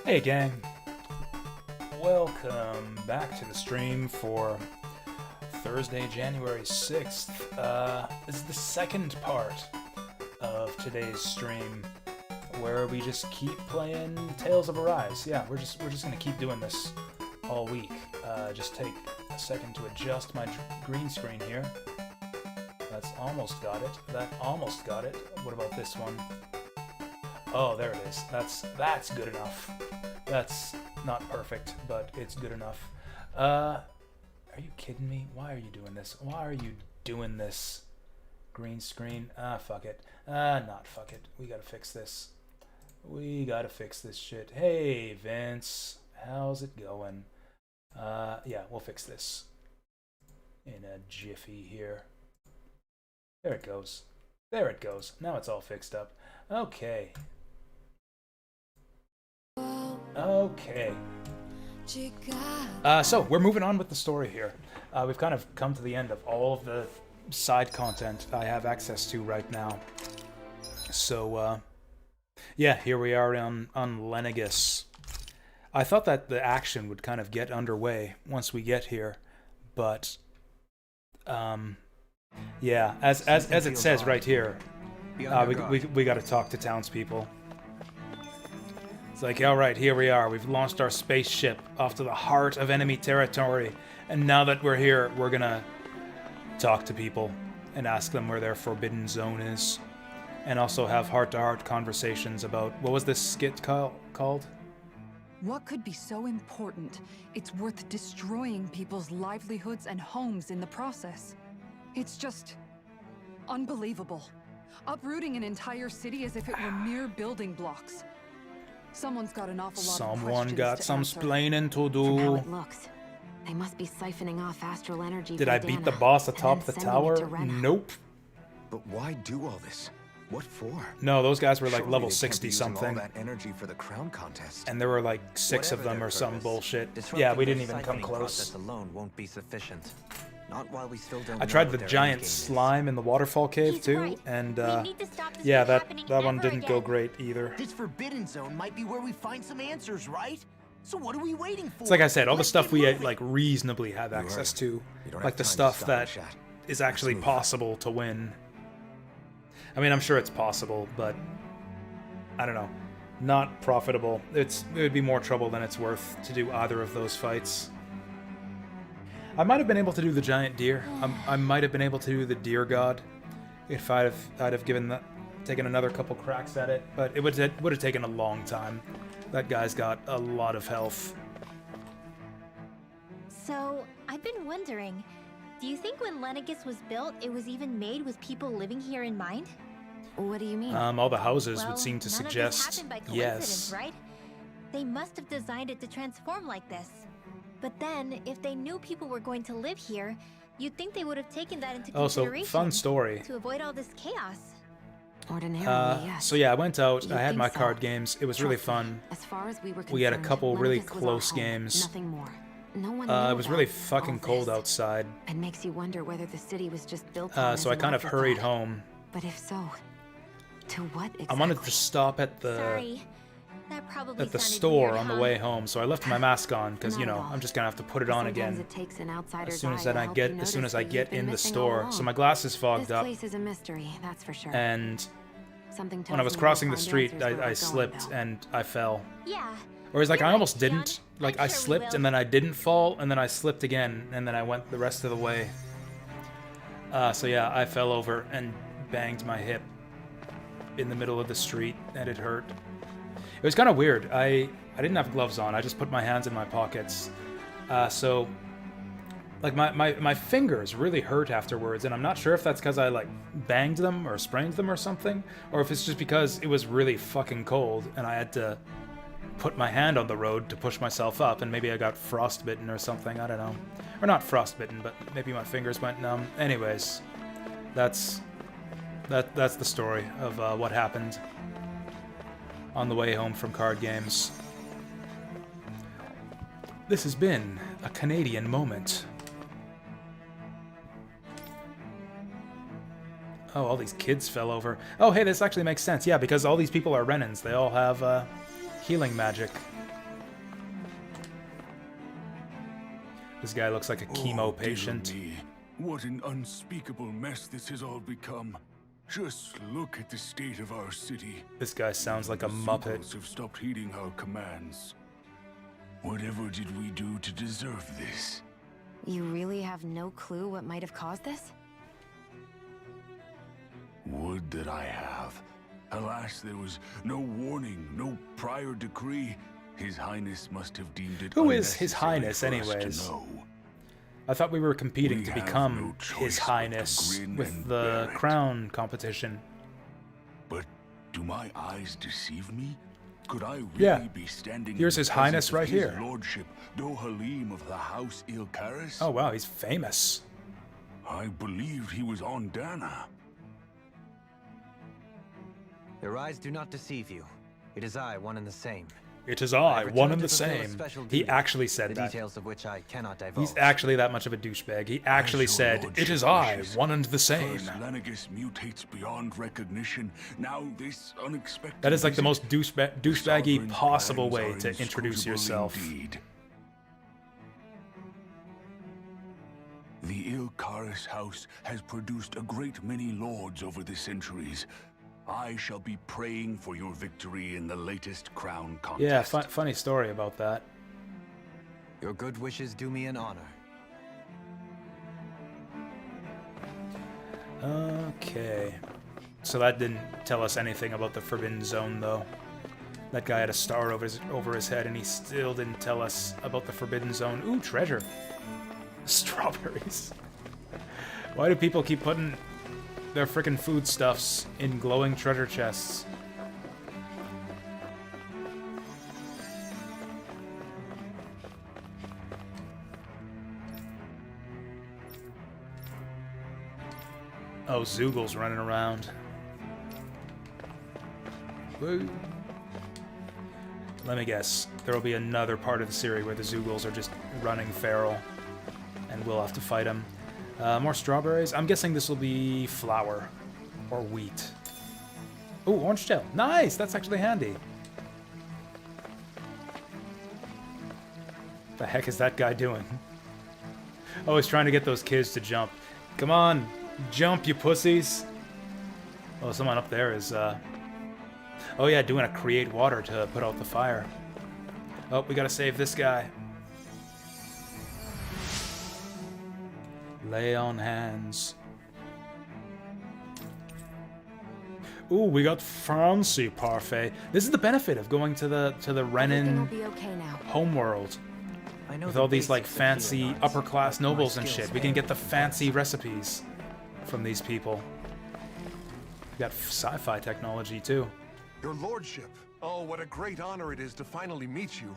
Hey gang, welcome back to the stream for Thursday, January 6th. This is the second part of today's stream where we just keep playing Tales of Arise. Yeah, we're just gonna keep doing this all week. Just take a second to adjust my green screen here. That's almost got it. That almost got it. What about this one? Oh, there it is. That's good enough. That's not perfect, but it's good enough. Are you kidding me? Why are you doing this? Why are you doing this? Green screen. Fuck it. Not fuck it. We gotta fix this. We gotta fix this shit. Hey, Vince. How's it going? Yeah, we'll fix this in a jiffy here. There it goes. There it goes. Now it's all fixed up. Okay. Okay. So, we're moving on with the story here. We've kind of come to the end of all of the side content I have access to right now. So, yeah, here we are on Lenegus. I thought that the action would kind of get underway once we get here, but, yeah, as it says right here, we got to talk to townspeople. It's like, alright, here we are. We've launched our spaceship off to the heart of enemy territory. And now that we're here, we're gonna talk to people and ask them where their forbidden zone is. And also have heart-to-heart conversations about, what was this skit called? What could be so important? It's worth destroying people's livelihoods and homes in the process. It's just unbelievable. Uprooting an entire city as if it were mere building blocks. Someone's got an awful lot of questions. Someone got some splaining to do. From how it looks, they must be siphoning off astral energy. Did I beat the boss atop the tower? Nope. But why do all this? What for? No, those guys were like Surely level they can't 60 be using something. all that energy for the crown contest. And there were like 6 of them or some bullshit. Yeah, we didn't even come close. Alone won't be sufficient. Not while we still don't I tried know the what their giant endgame is. slime in the waterfall cave too, and yeah, that one didn't go great either. This forbidden zone might be where we find some answers, right? So what are we waiting for? It's like I said, all the Let's stuff get we moving. like reasonably have access to, You don't like have the time to stuff stop that and chat. is actually Let's move on. possible to win. I mean, I'm sure it's possible, but I don't know. Not profitable. It would be more trouble than it's worth to do either of those fights. I might have been able to do the giant deer. I might have been able to do the deer god if I'd have taken another couple cracks at it, but it would have taken a long time. That guy's got a lot of health. So, I've been wondering, do you think when Lenegus was built, it was even made with people living here in mind? What do you mean? All the houses Well, would seem to none of this suggest happened by coincidence, yes. right? They must have designed it to transform like this. But then, if they knew people were going to live here, you'd think they would have taken that into Also, consideration fun story. to avoid all this chaos. Ordinarily, yes. So yeah, I went out. You'd I had think my so. card games. It was really Trust me, fun. As far as we were We had a concerned, couple really Lenegus was our close home, games. Nothing more. No one It knew was really about fucking all cold this. outside. It makes you wonder whether the city was just built on So I as an kind of hurried afterthought. home. But if so, to what exactly? I wanted to stop at the Sorry. That probably at the sounded store weird, on the huh? way home, so I left my mask on because you Not know at all. I'm just gonna have to put it on Sometimes again it takes an outsider's as soon as eye I to help get you as soon as I notice get things you've in been the missing all store. along. So my glasses fogged This up, place is a mystery, that's for sure. and Something when I was tells me crossing we'll the find street, answers where we're I going, slipped though. and I fell. Yeah. Whereas like You're I almost right, John. didn't. Like I'm I sure we slipped will. and then I didn't fall and then I slipped again and then I went the rest of the way. So yeah, I fell over and banged my hip in the middle of the street and it hurt. It was kind of weird. I didn't have gloves on. I just put my hands in my pockets. So like my fingers really hurt afterwards, and I'm not sure if that's because I like banged them or sprained them or something, or if it's just because it was really fucking cold and I had to put my hand on the road to push myself up, and maybe I got frostbitten or something. I don't know. Or not frostbitten, but maybe my fingers went numb. Anyways, that's the story of what happened on the way home from card games. This has been a Canadian moment. Oh, all these kids fell over. Oh, hey, this actually makes sense. Yeah, because all these people are Renans. They all have healing magic. This guy looks like a chemo patient. Dear me. What an unspeakable mess this has all become. Just look at the state of our city. This guy sounds like a The Muppet. Zugals have stopped heeding our commands. Whatever did we do to deserve this? You really have no clue what might have caused this? Would that I have. Alas, there was no warning, no prior decree. His Highness must have deemed it Who is His unnecessary Highness, for us to anyways? know. I thought we were competing We to have become no choice His but to Highness grin with and the bear it. crown competition. But do my eyes deceive me? Could I really Yeah. be standing Here's in His the Highness presence right of His here. Lordship, Dohalim of the House Ilkaris? Oh wow, he's famous. I believed he was on Dana. Your eyes do not deceive you. It is I, one and the same. It is I I, have one returned and to the fulfill a same. special He duty, actually said the that. details of which I cannot divulge. He's actually that much of a douchebag. He actually As your said, lordship "It is I, wishes. one and the same." First Lenegus mutates beyond recognition. Now this unexpected That is like the visit. most douchebaggy Sovereign's possible plans way are to introduce inscrutable yourself. indeed. The Ilkaris house has produced a great many lords over the centuries. I shall be praying for your victory in the latest crown contest. Yeah, funny story about that. Your good wishes do me an honor. Okay. So that didn't tell us anything about the Forbidden Zone, though. That guy had a star over his head, and he still didn't tell us about the Forbidden Zone. Ooh, treasure. Strawberries. Why do people keep putting their frickin' foodstuffs in glowing treasure chests? Oh, Zoogel's running around. Woo. Let me guess. There will be another part of the series where the Zoogles are just running feral, and we'll have to fight them. More strawberries. I'm guessing this will be flour or wheat. Ooh, orange tail. Nice! That's actually handy. The heck is that guy doing? Oh, he's trying to get those kids to jump. Come on, jump, you pussies. Oh, someone up there is, oh yeah, doing a create water to put out the fire. Oh, we gotta save this guy. Lay on hands. Ooh, we got fancy parfait. This is the benefit of going to the Everything will Renin be okay now. homeworld. I know With the all these like basics of fancy healing upper arts, class but my nobles and skills shit. We can vary get the from fancy best. recipes from these people. We got sci-fi technology too. Your lordship. Oh, what a great honor it is to finally meet you.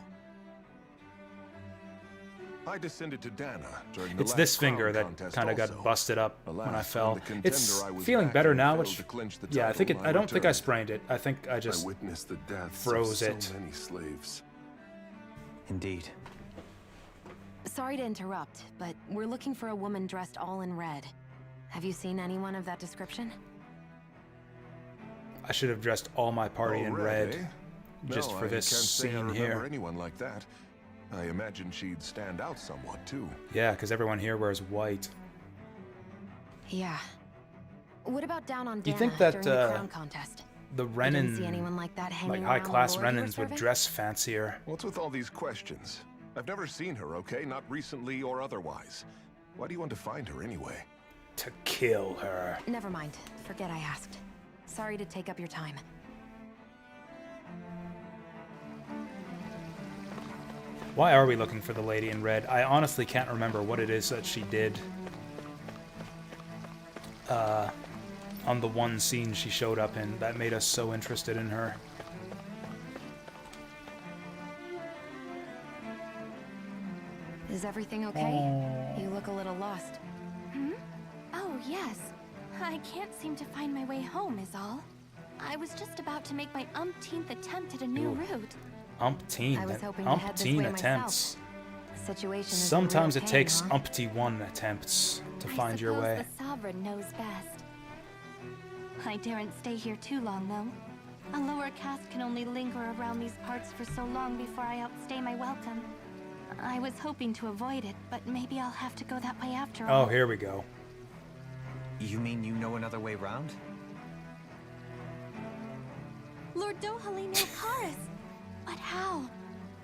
I descended to Dana during the It's last this crown finger that contest kind of got also. busted up Alas, when I fell. the contender It's I was feeling better backing now, failed which to clinch the yeah, I think it. title, I don't think I returned. sprained it. I think I I just witnessed the deaths froze of it. so many slaves. Indeed. Sorry to interrupt, but we're looking for a woman dressed all in red. Have you seen anyone of that description? I should have dressed all my party Oh, in red, red eh? just No, for I this can't say I scene remember here. anyone like that. I imagine she'd stand out somewhat too. Yeah, because everyone here wears white. Yeah. What about down on Do you Dana think that, during the crown contest? The You didn't see Renin, anyone like that hanging like around high-class the lord you were Renins, would serving? dress fancier. What's with all these questions? I've never seen her, okay? Not recently or otherwise. Why do you want to find her anyway? To kill her. Never mind. Forget I asked. Sorry to take up your time. Why are we looking for the lady in red? I honestly can't remember what it is that she did. On the one scene she showed up in that made us so interested in her. Is everything okay? You look a little lost. Oh, yes. I can't seem to find my way home, is all. I was just about to make my umpteenth attempt at a new Ooh. route. I was hoping to head this way attempts. myself. Situation is Sometimes a real it pain, takes huh? umpty-one attempts to find your way. The Sovereign knows best. I daren't stay here too long, though. A lower caste can only linger around these parts for so long before I outstay my welcome. I was hoping to avoid it, but maybe I'll have to go that way after all. Oh, here we go. You mean you know another way round? Lord Dohalim Ilkaris! But how?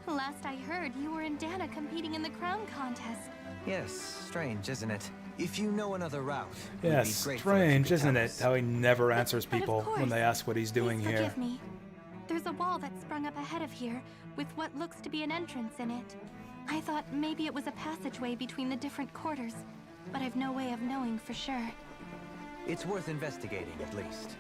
Last I heard, you were in Dana competing in the crown contest. Yes, strange, isn't it? If you know another route, we'd Yeah, be grateful if you strange, could isn't tell it? us. How he never answers But of people when course. they ask what he's doing Please here. forgive me. There's a wall that sprung up ahead of here, with what looks to be an entrance in it. I thought maybe it was a passageway between the different quarters, but I've no way of knowing for sure. It's worth investigating, at least.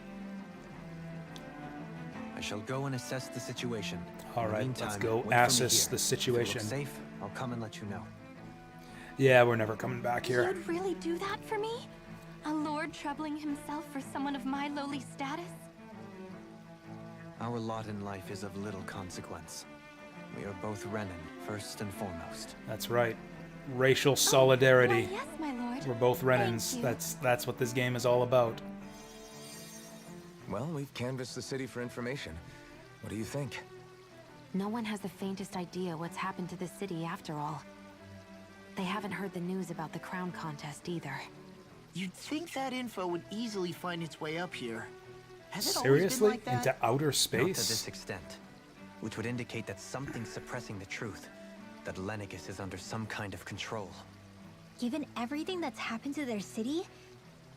I shall go and assess the situation. All In the right, meantime, let's go wait for me assess here. the situation. If it looks safe, I'll come and let you know. Yeah, we're never coming back here. You'd really do that for me? A lord troubling himself for someone of my lowly status? Our lot in life is of little consequence. We are both Renan, first and foremost. That's right. Racial solidarity. Why, yes, my lord. We're both Thank Renans. you. That's what this game is all about. Well, we've canvassed the city for information. What do you think? No one has the faintest idea what's happened to the city after all. They haven't heard the news about the crown contest either. You'd think that info would easily find its way up here. Has it Seriously? always been like that? Into outer Not to space? this extent, which would indicate that something's suppressing the truth, that Lenegis is under some kind of control. Given everything that's happened to their city,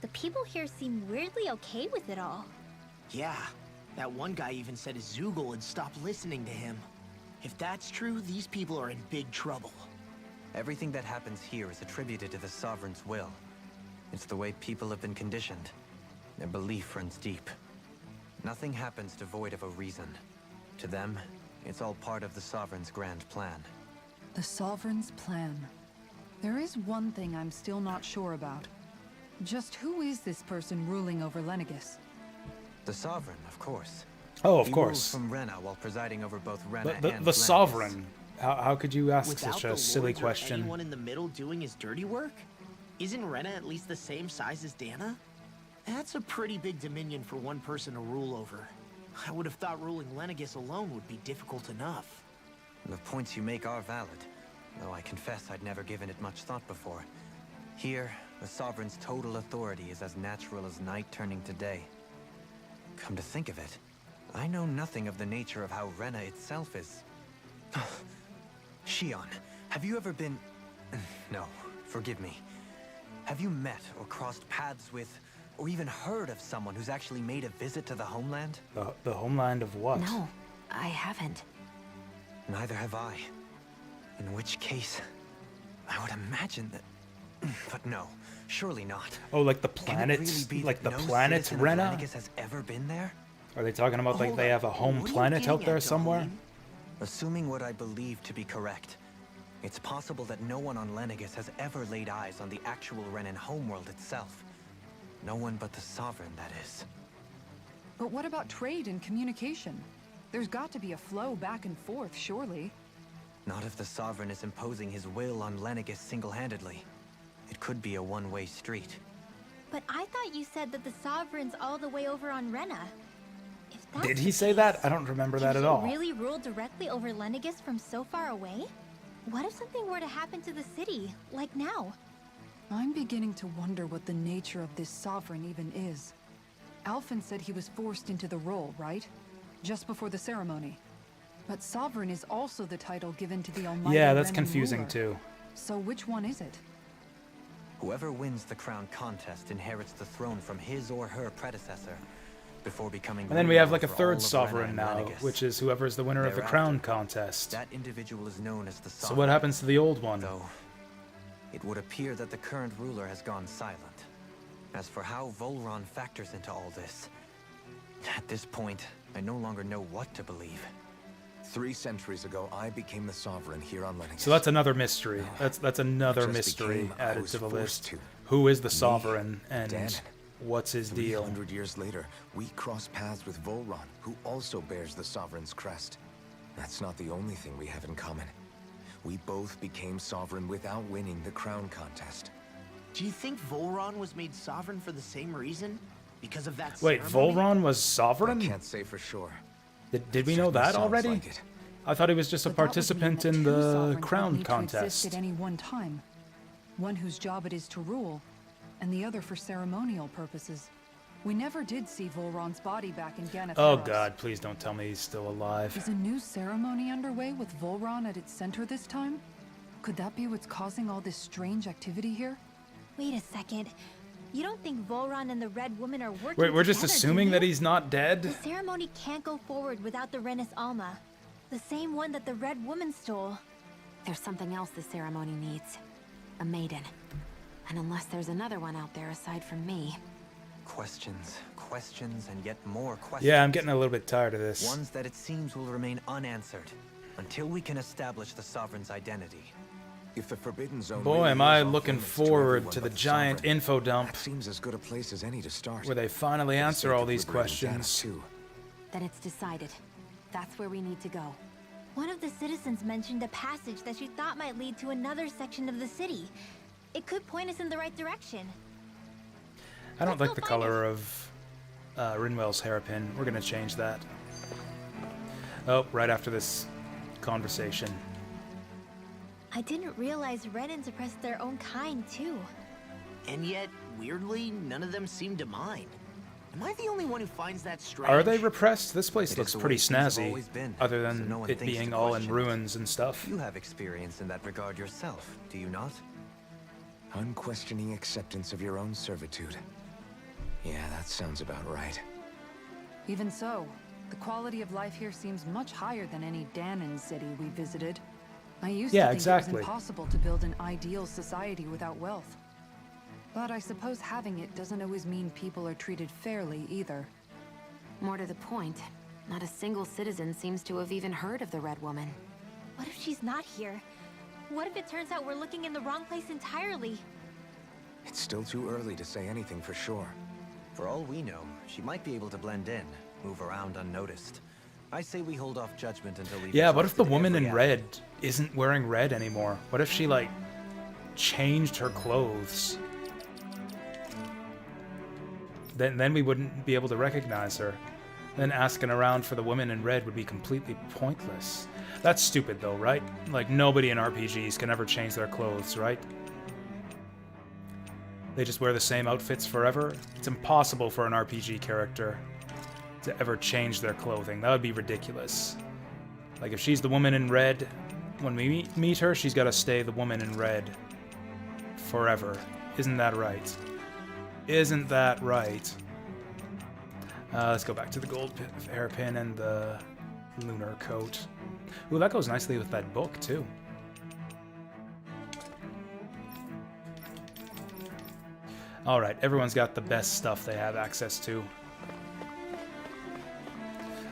the people here seem weirdly okay with it all. Yeah, that one guy even said his Zoogle had stopped listening to him. If that's true, these people are in big trouble. Everything that happens here is attributed to the Sovereign's will. It's the way people have been conditioned. Their belief runs deep. Nothing happens devoid of a reason. To them, it's all part of the Sovereign's grand plan. The Sovereign's plan. There is one thing I'm still not sure about. Just who is this person ruling over Lenegis? The Sovereign, of course. Oh, of He course. rules from Rena while presiding over both Rena The and the Lenegis. sovereign. How could you ask Without such the a silly lords or question? anyone in the middle doing his dirty work? Isn't Rena at least the same size as Dana? That's a pretty big dominion for one person to rule over. I would have thought ruling Lenegis alone would be difficult enough. The points you make are valid, though I confess I'd never given it much thought before. Here, the Sovereign's total authority is as natural as night turning to day. Come to think of it, I know nothing of the nature of how Rena itself is. Shion, have you ever been... No, forgive me. Have you met or crossed paths with, or even heard of someone who's actually made a visit to the homeland? The homeland of what? No, I haven't. Neither have I. In which case, I would imagine that... But no, surely not. Oh, like the Can it planets? really be Like the that no planet citizen of Rena? Lenegis has ever been there? Are they talking about like Hold they up. have a home What are you planet out getting there at, somewhere? Dohalim? Assuming what I believe to be correct, it's possible that no one on Lenegis has ever laid eyes on the actual Renan homeworld itself. No one but the Sovereign, that is. But what about trade and communication? There's got to be a flow back and forth, surely. Not if the Sovereign is imposing his will on Lenegis single-handedly. It could be a one-way street. But I thought you said that the Sovereign's all the way over on Rena. If that's Did he the say that? case, I don't remember can that at he all. really rule directly over Lenegis from so far away? What if something were to happen to the city, like now? I'm beginning to wonder what the nature of this sovereign even is. Alphen said he was forced into the role, right? Just before the ceremony. But sovereign is also the title given to the almighty Yeah, that's Renan confusing ruler. too. So which one is it? Whoever wins the crown contest inherits the throne from his or her predecessor, before becoming... And then we have ruler like a over all third of sovereign Rena now, and Lenegis. which is whoever's the winner of the Thereafter, crown contest. That individual is known as the So Sovereign. what happens to the old one? Though, it would appear that the current ruler has gone silent. As for how Volron factors into all this, at this point, I no longer know what to believe. 3 centuries ago, I became the sovereign here on Lenegis. So that's another mystery. That's another Just mystery became, I added was to the forced list. to. Who is the Me, sovereign and Danon. what's his deal? 300 years later, we cross paths with Volron, who also bears the sovereign's crest. That's not the only thing we have in common. We both became sovereign without winning the crown contest. Do you think Volron was made sovereign for the same reason? Because of that Wait, ceremony? Volron was I sovereign? can't say for sure. Did we know Certainly that sounds already? like it. I thought he was just a But that would mean participant that in two the sovereigns would crown need to exist contest. at any one time. One whose job it is to rule, and the other for ceremonial purposes. We never did see Volron's body back in Ganatheros. Oh god, please don't tell me he's still alive. Is a new ceremony underway with Volron at its center this time? Could that be what's causing all this strange activity here? Wait a second. You don't think Volron and the Red Woman are working Wait, we're just together, assuming do that you? he's not The dead? ceremony can't go forward without the Renis Alma. The same one that the Red Woman stole. There's something else the ceremony needs. A maiden. And unless there's another one out there aside from me. Questions, questions, and yet more questions. Yeah, I'm getting a little bit tired of this. Ones that it seems will remain unanswered until we can establish the Sovereign's identity. If the Forbidden Zone Boy, really am is I off looking limits to forward everyone to the but giant Sovereign, info dump that seems as good a place as any to start. where they finally For the answer sake all of these liberating Dana, questions. too. Then it's decided. That's where we need to go. One of the citizens mentioned a passage that she thought might lead to another section of the city. It could point us in the right direction. I don't Let's like go the find color of Rinwell's hairpin. We're gonna change that. Oh, right after this conversation. I didn't realize Renans oppressed their own kind, too. And yet, weirdly, none of them seem to mind. Am I the only one who finds that strange? Are they repressed? This place It is looks the pretty way things have snazzy, always been, other so than no one it thinks being to all in question it. ruins and stuff. You have experience in that regard yourself, do you not? Unquestioning acceptance of your own servitude. Yeah, that sounds about right. Even so, the quality of life here seems much higher than any Danon city we visited. I used Yeah, to think it exactly. was impossible to build an ideal society without wealth. But I suppose having it doesn't always mean people are treated fairly either. More to the point, not a single citizen seems to have even heard of the Red Woman. What if she's not here? What if it turns out we're looking in the wrong place entirely? It's still too early to say anything for sure. For all we know, she might be able to blend in, move around unnoticed. I say we hold off judgment until we've Yeah, what if the exhausted woman every in avenue. red isn't wearing red anymore? What if she, like, changed her clothes? Then we wouldn't be able to recognize her. Then asking around for the woman in red would be completely pointless. That's stupid though, right? Like, nobody in RPGs can ever change their clothes, right? They just wear the same outfits forever? It's impossible for an RPG character to ever change their clothing. That would be ridiculous. Like, if she's the woman in red, when we meet her, she's got to stay the woman in red forever. Isn't that right? Isn't that right? Let's go back to the gold hairpin and the lunar coat. Ooh, that goes nicely with that book, too. Alright, everyone's got the best stuff they have access to.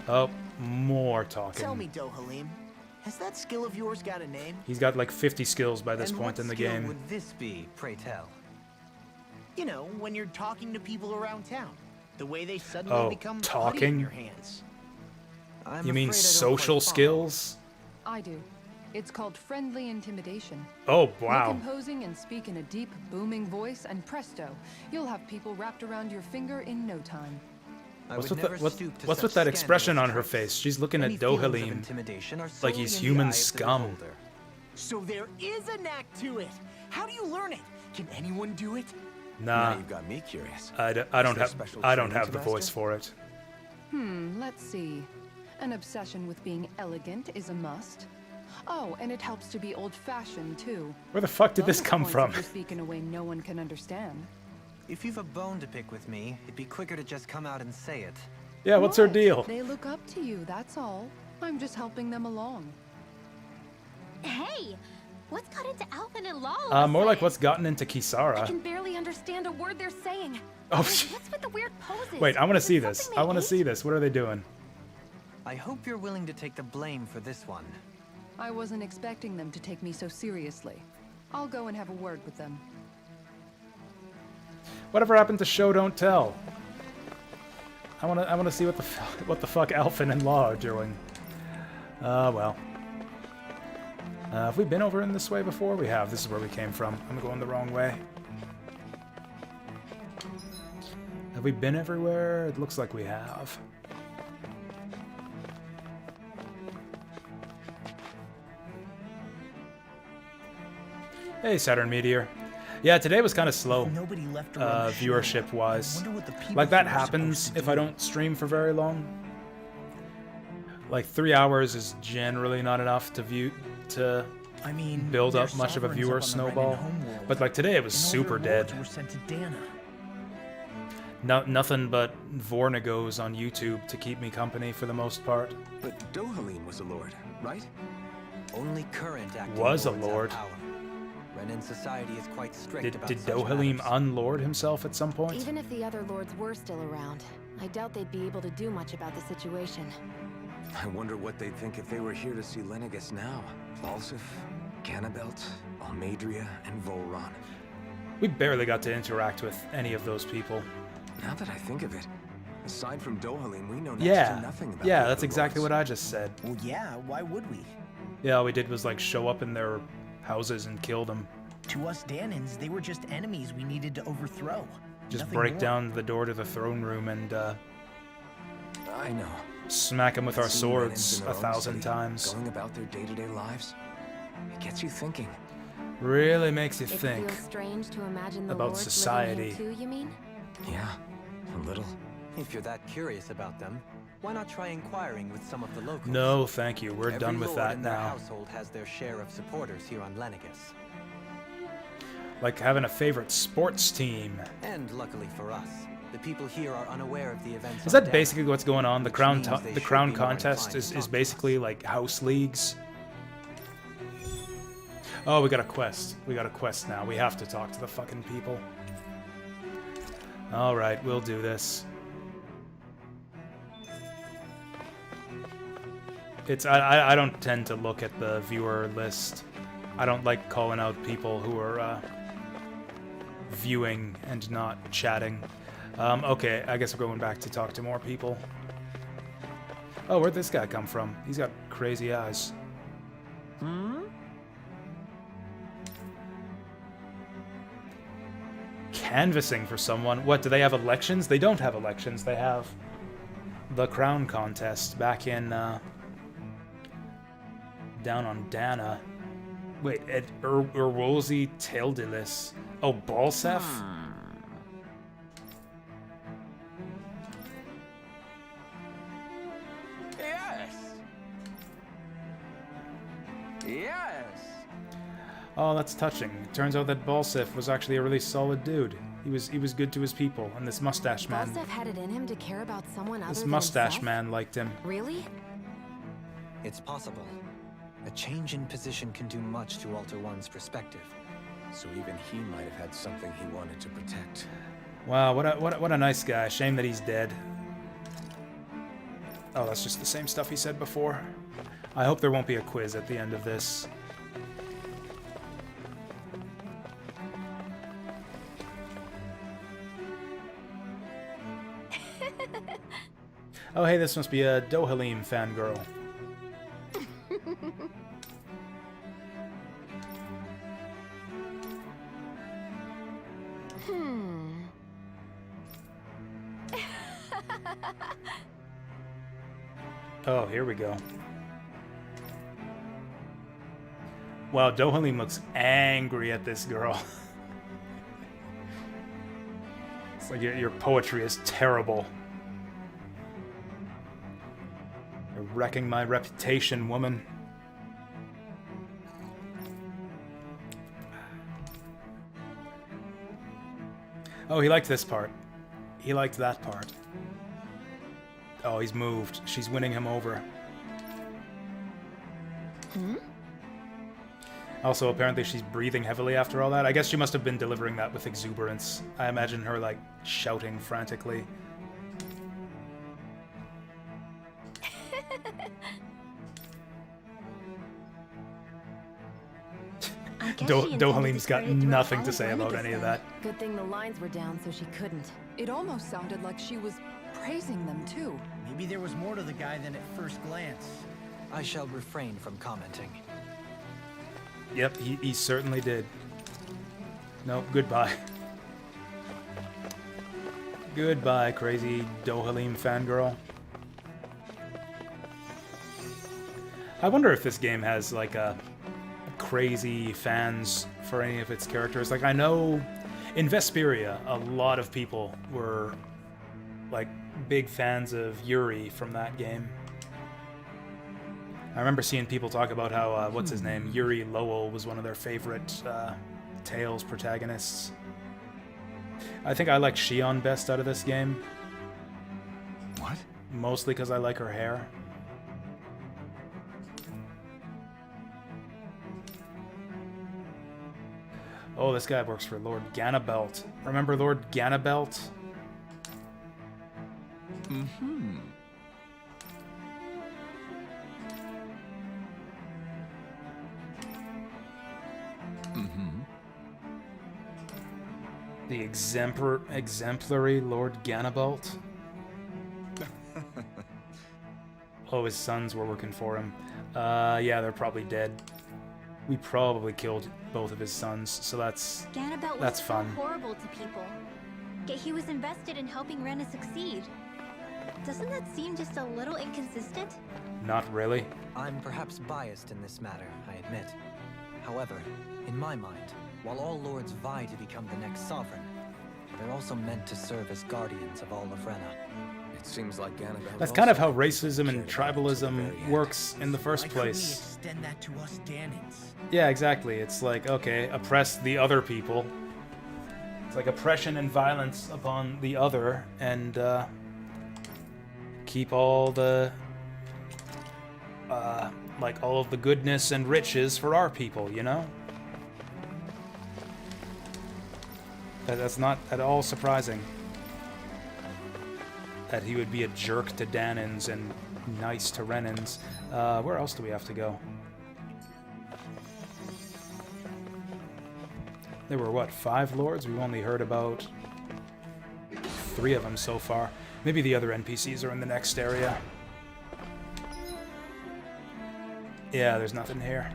Oh, more talking. Tell me, Dohalim, has that skill of yours got a name? He's got like 50 skills by this And point what in the skill game. would this be, pray tell? You know, when you're talking to people around town. The way they suddenly become putty in talking? your hands. I'm You mean afraid I don't social quite follow. skills? I do. It's called friendly intimidation. Oh, Look wow. imposing and speak in a deep, booming voice, and presto, you'll have people wrapped around your finger in no time. I What's would with, never the, stoop to what's such with that expression on scandalous her tricks. face? She's looking Any at feelings of Dohalim intimidation are like solely he's in the human eye of the scum. beholder. So there is a knack to it. How do you learn it? Can anyone do it? Nah, Now you've got me curious. I don't Is there have special I don't training have to the voice master? for it. Let's see. An obsession with being elegant is a must. Oh, and it helps to be old-fashioned, too. Where the fuck did this Bonus come points from? if you speak in a way no one can understand. If you've a bone to pick with me, it'd be quicker to just come out and say it. Yeah, what's her Right. deal? They look up to you, that's all. I'm just helping them along. Hey! What's got into Alvin and Law? More like what's gotten into I Kisara. can barely understand a word they're saying. Oh, What's with the weird poses? wait, I want to Is it see this. something I they want to ate? see this. What are they doing? I hope you're willing to take the blame for this one. I wasn't expecting them to take me so seriously. I'll go and have a word with them. Whatever happened to show don't tell? I want to see what the fuck Alphen and Law are doing. Well. Have we been over in this way before? We have. This is where we came from. I'm going the wrong way. Have we been everywhere? It looks like we have. Hey, Saturn Meteor. Yeah, today was kind of slow, Nobody left to run the show. viewership-wise. I wonder what the people Like, that here are happens supposed to if I do. don't stream for very long. Like, 3 hours is generally not enough to I mean, build there's up much of a sovereigns viewer up on the snowball. Renan homeworld, But, like, today it was and all super their lords dead. were sent to Dana. Nothing but Vornagos on YouTube to keep me company for the most part. But Dohalim was a lord, right? Only current acting Was a lords have lord. power. Renan society is quite strict Did about such Dohalim matters. unlord himself at some point? Even if the other lords were still around, I doubt they'd be able to do much about the situation. I wonder what they'd think if they were here to see Lenegus now. Balsif, Cannabelt, Almadria, and Volron. We barely got to interact with any of those people. Now that I think of it, aside from Dohalim, we know next Yeah, to nothing about yeah, the that's other exactly lords. what I just said. Well, yeah, why would we? Yeah, all we did was like show up in their houses and kill them. To us Danans, they were just enemies we needed to overthrow. Just Nothing break more. down the door to the throne room and I know. smack them with our Seeing Renans swords in their own 1,000 city, times. Going about their day-to-day lives, it gets you thinking. Really makes you It think. feels strange to imagine the about lords society. living here too, you mean? Yeah, a little. If you're that curious about them, why not try inquiring with some of the locals? No, thank you. We're Every done with lord that in their now. household has their share of supporters here on Lenegus. Like having a favorite sports team. And luckily for us, the people here are unaware of the events. Is on that Dana, basically what's going on? The which crown, means they the should crown be more contest inclined to is talk to basically us. like house leagues. Oh, we got a quest. We got a quest now. We have to talk to the fucking people. All right, we'll do this. I don't tend to look at the viewer list. I don't like calling out people who are viewing and not chatting. Okay, I guess we're going back to talk to more people. Oh, where'd this guy come from? He's got crazy eyes. Canvassing for someone. What, do they have elections? They don't have elections. They have the crown contest back in, down on Dana. Wait, at Urwolsey Tildilis. Oh, Balsef? Yes! Yes! Oh, that's touching. Turns out that Balsef was actually a really solid dude. He was good to his people, and this mustache man. Balsef had it in him to care about someone other This than mustache himself? man liked him. Really? It's possible. A change in position can do much to alter one's perspective. So even he might have had something he wanted to protect. Wow, what a nice guy. Shame that he's dead. Oh, that's just the same stuff he said before. I hope there won't be a quiz at the end of this. Oh, hey, this must be a Dohalim fangirl. Oh, here we go. Wow, Dohalim looks angry at this girl. It's like your poetry is terrible. You're wrecking my reputation, woman. Oh, he liked this part. He liked that part. Oh, he's moved. She's winning him over. Also, apparently she's breathing heavily after all that. I guess she must have been delivering that with exuberance. I imagine her, like, shouting frantically. I guess she intended Dohalim's to got carry it throughout nothing all to of say about Lenegus any of then. that. Good thing the lines were down so she couldn't. It almost sounded like she was praising them too. Maybe there was more to the guy than at first glance. I shall refrain from commenting. Yep, he certainly did. No, goodbye. Goodbye, crazy Dohalim fangirl. I wonder if this game has, like, a crazy fans for any of its characters. Like, I know in Vesperia, a lot of people were, like, big fans of Yuri from that game. I remember seeing people talk about how, what's his name? Yuri Lowell was one of their favorite Tales protagonists. I think I like Shion best out of this game. What? Mostly because I like her hair. Oh, this guy works for Lord Ganabelt. Remember Lord Ganabelt? Mm-hmm. Mm-hmm. The exemplary Lord Ganabelt? Oh, his sons were working for him. Yeah, they're probably dead. We probably killed both of his sons, so that's fun. So horrible to people. Yet he was invested in helping Rena succeed. Doesn't that seem just a little inconsistent? Not really. I'm perhaps biased in this matter, I admit. However, in my mind, while all lords vie to become the next sovereign, they're also meant to serve as guardians of all of Rena. It seems like Ganabel That's kind of how racism and tribalism works in the first Why couldn't we place. extend that to us Danans? Yeah, exactly. It's like, okay, oppress the other people. It's like oppression and violence upon the other, and keep all the, like, all of the goodness and riches for our people, you know? That's not at all surprising. That he would be a jerk to Danans and nice to Renans. Where else do we have to go? There were, what, 5 lords? We've only heard about 3 of them so far. Maybe the other NPCs are in the next area. Yeah, there's nothing here.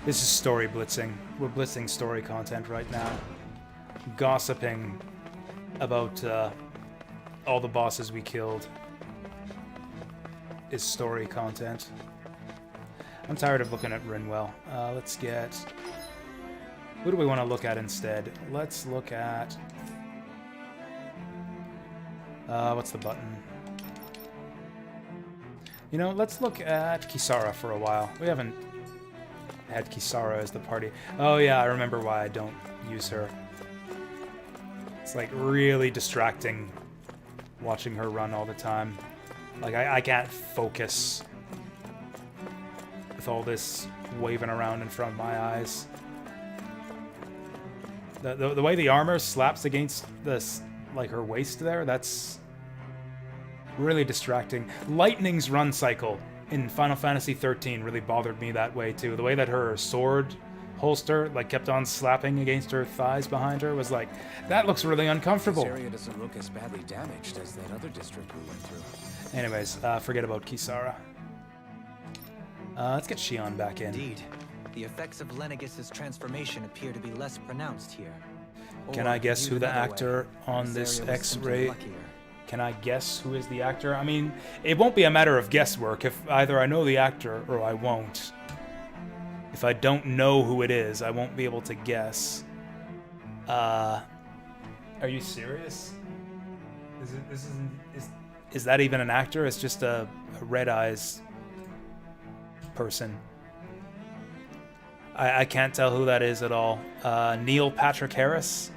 This is story blitzing. We're blitzing story content right now. Gossiping about all the bosses we killed is story content. I'm tired of looking at Rinwell. Let's get... Who do we want to look at instead? Let's look at... what's the button? You know, let's look at Kisara for a while. We haven't had Kisara as the party. Oh yeah, I remember why I don't use her. It's like really distracting watching her run all the time. Like I can't focus with all this waving around in front of my eyes. The way the armor slaps against this, like her waist there, that's really distracting. Lightning's run cycle in Final Fantasy XIII really bothered me that way too. The way that her sword holster like kept on slapping against her thighs behind her was like, that looks really uncomfortable. This area doesn't look as badly damaged as that other district we went through. Anyways, forget about Kisara. Let's get Shion back in. Indeed. The effects of Lenegis' transformation appear to be less pronounced here. Can Or, I guess who viewed the another way, actor on this area was simply X-ray? luckier. Can I guess who is the actor? I mean, it won't be a matter of guesswork. If either I know the actor or I won't. If I don't know who it is, I won't be able to guess. Are you serious? Is that even an actor? It's just a Red Eyes person. I can't tell who that is at all. Neil Patrick Harris?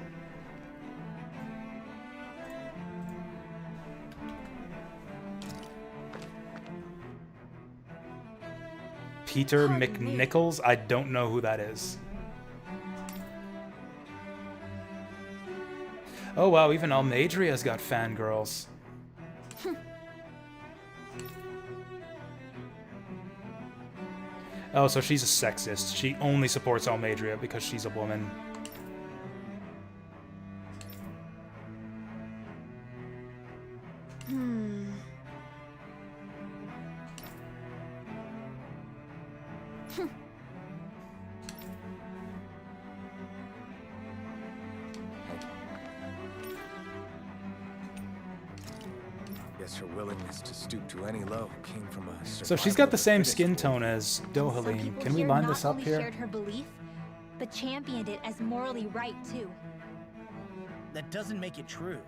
Peter McNichols? I don't know who that is. Oh wow, even Almadria's got fangirls. Oh, so she's a sexist. She only supports Almadria because she's a woman. guess her willingness to stoop to any low came from a So she's got the same fittest skin rule. tone as Some Dohalim. people Can we here line not this up only here? shared her belief, but championed it as morally right too. That doesn't make it true.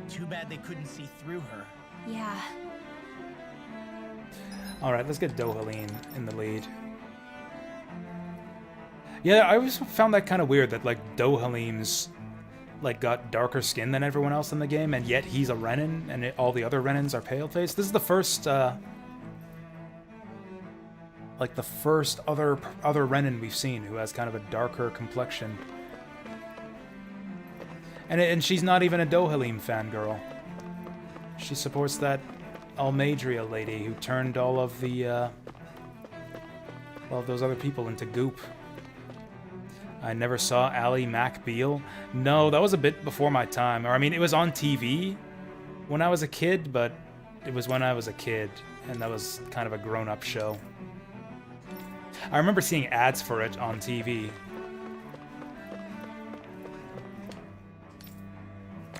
Too bad they couldn't see through her. Yeah. Alright, let's get Dohalim in the lead. Yeah, I always found that kind of weird that, like, Dohalim's, like, got darker skin than everyone else in the game, and yet he's a Renin, and all the other Renins are pale-faced. This is the first, like, the first other Renin we've seen who has kind of a darker complexion. And she's not even a Dohalim fangirl. She supports that Almadria lady who turned all of the, all of those other people into goop. I never saw Ally MacBeal. No, that was a bit before my time. Or, I mean, it was on TV when I was a kid, but it was when I was a kid, and that was kind of a grown-up show. I remember seeing ads for it on TV.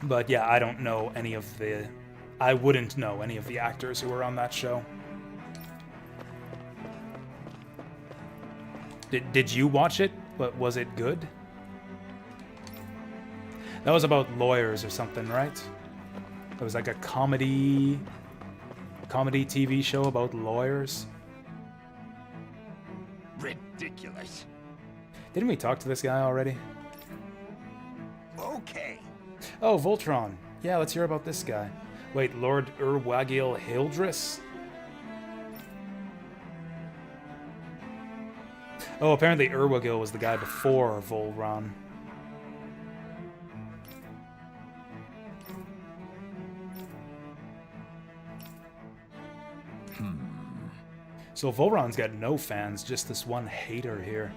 But yeah, I don't know any of the... I wouldn't know any of the actors who were on that show. Did you watch it? But was it good? That was about lawyers or something, right? It was like a comedy TV show about lawyers. Ridiculous. Didn't we talk to this guy already? Okay. Oh, Voltron. Yeah, let's hear about this guy. Wait, Lord Urwagil Hildris? Oh, apparently Urwagil was the guy before Volron. So Volron's got no fans, just this one hater here.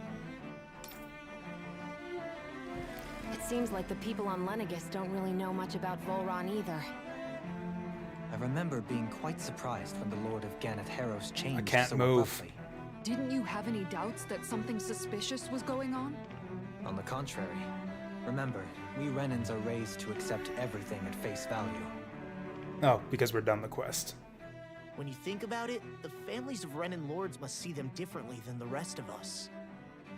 It seems like the people on Lenegis don't really know much about Volron either. I remember being quite surprised when the Lord of Ganath Haros changed I can't so move. abruptly. Didn't you have any doubts that something suspicious was going on? On the contrary. Remember, we Renins are raised to accept everything at face value. Oh, because we're done the quest. When you think about it, the families of Renin lords must see them differently than the rest of us.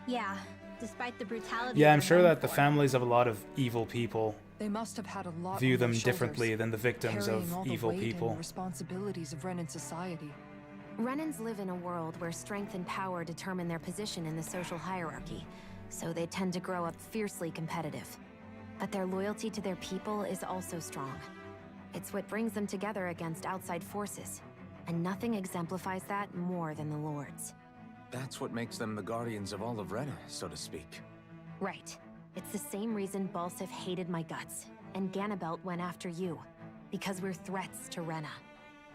Yeah, despite the brutality. Yeah, I'm they're sure known that the for. families of a lot of evil people They must have had a lot view on their them shoulders, differently than the victims carrying all of the evil weight people. and responsibilities of Renin society. Renins live in a world where strength and power determine their position in the social hierarchy, so they tend to grow up fiercely competitive. But their loyalty to their people is also strong. It's what brings them together against outside forces, and nothing exemplifies that more than the Lords. That's what makes them the guardians of all of Rena, so to speak. Right. It's the same reason Balsif hated my guts, and Ganabelt went after you. Because we're threats to Rena.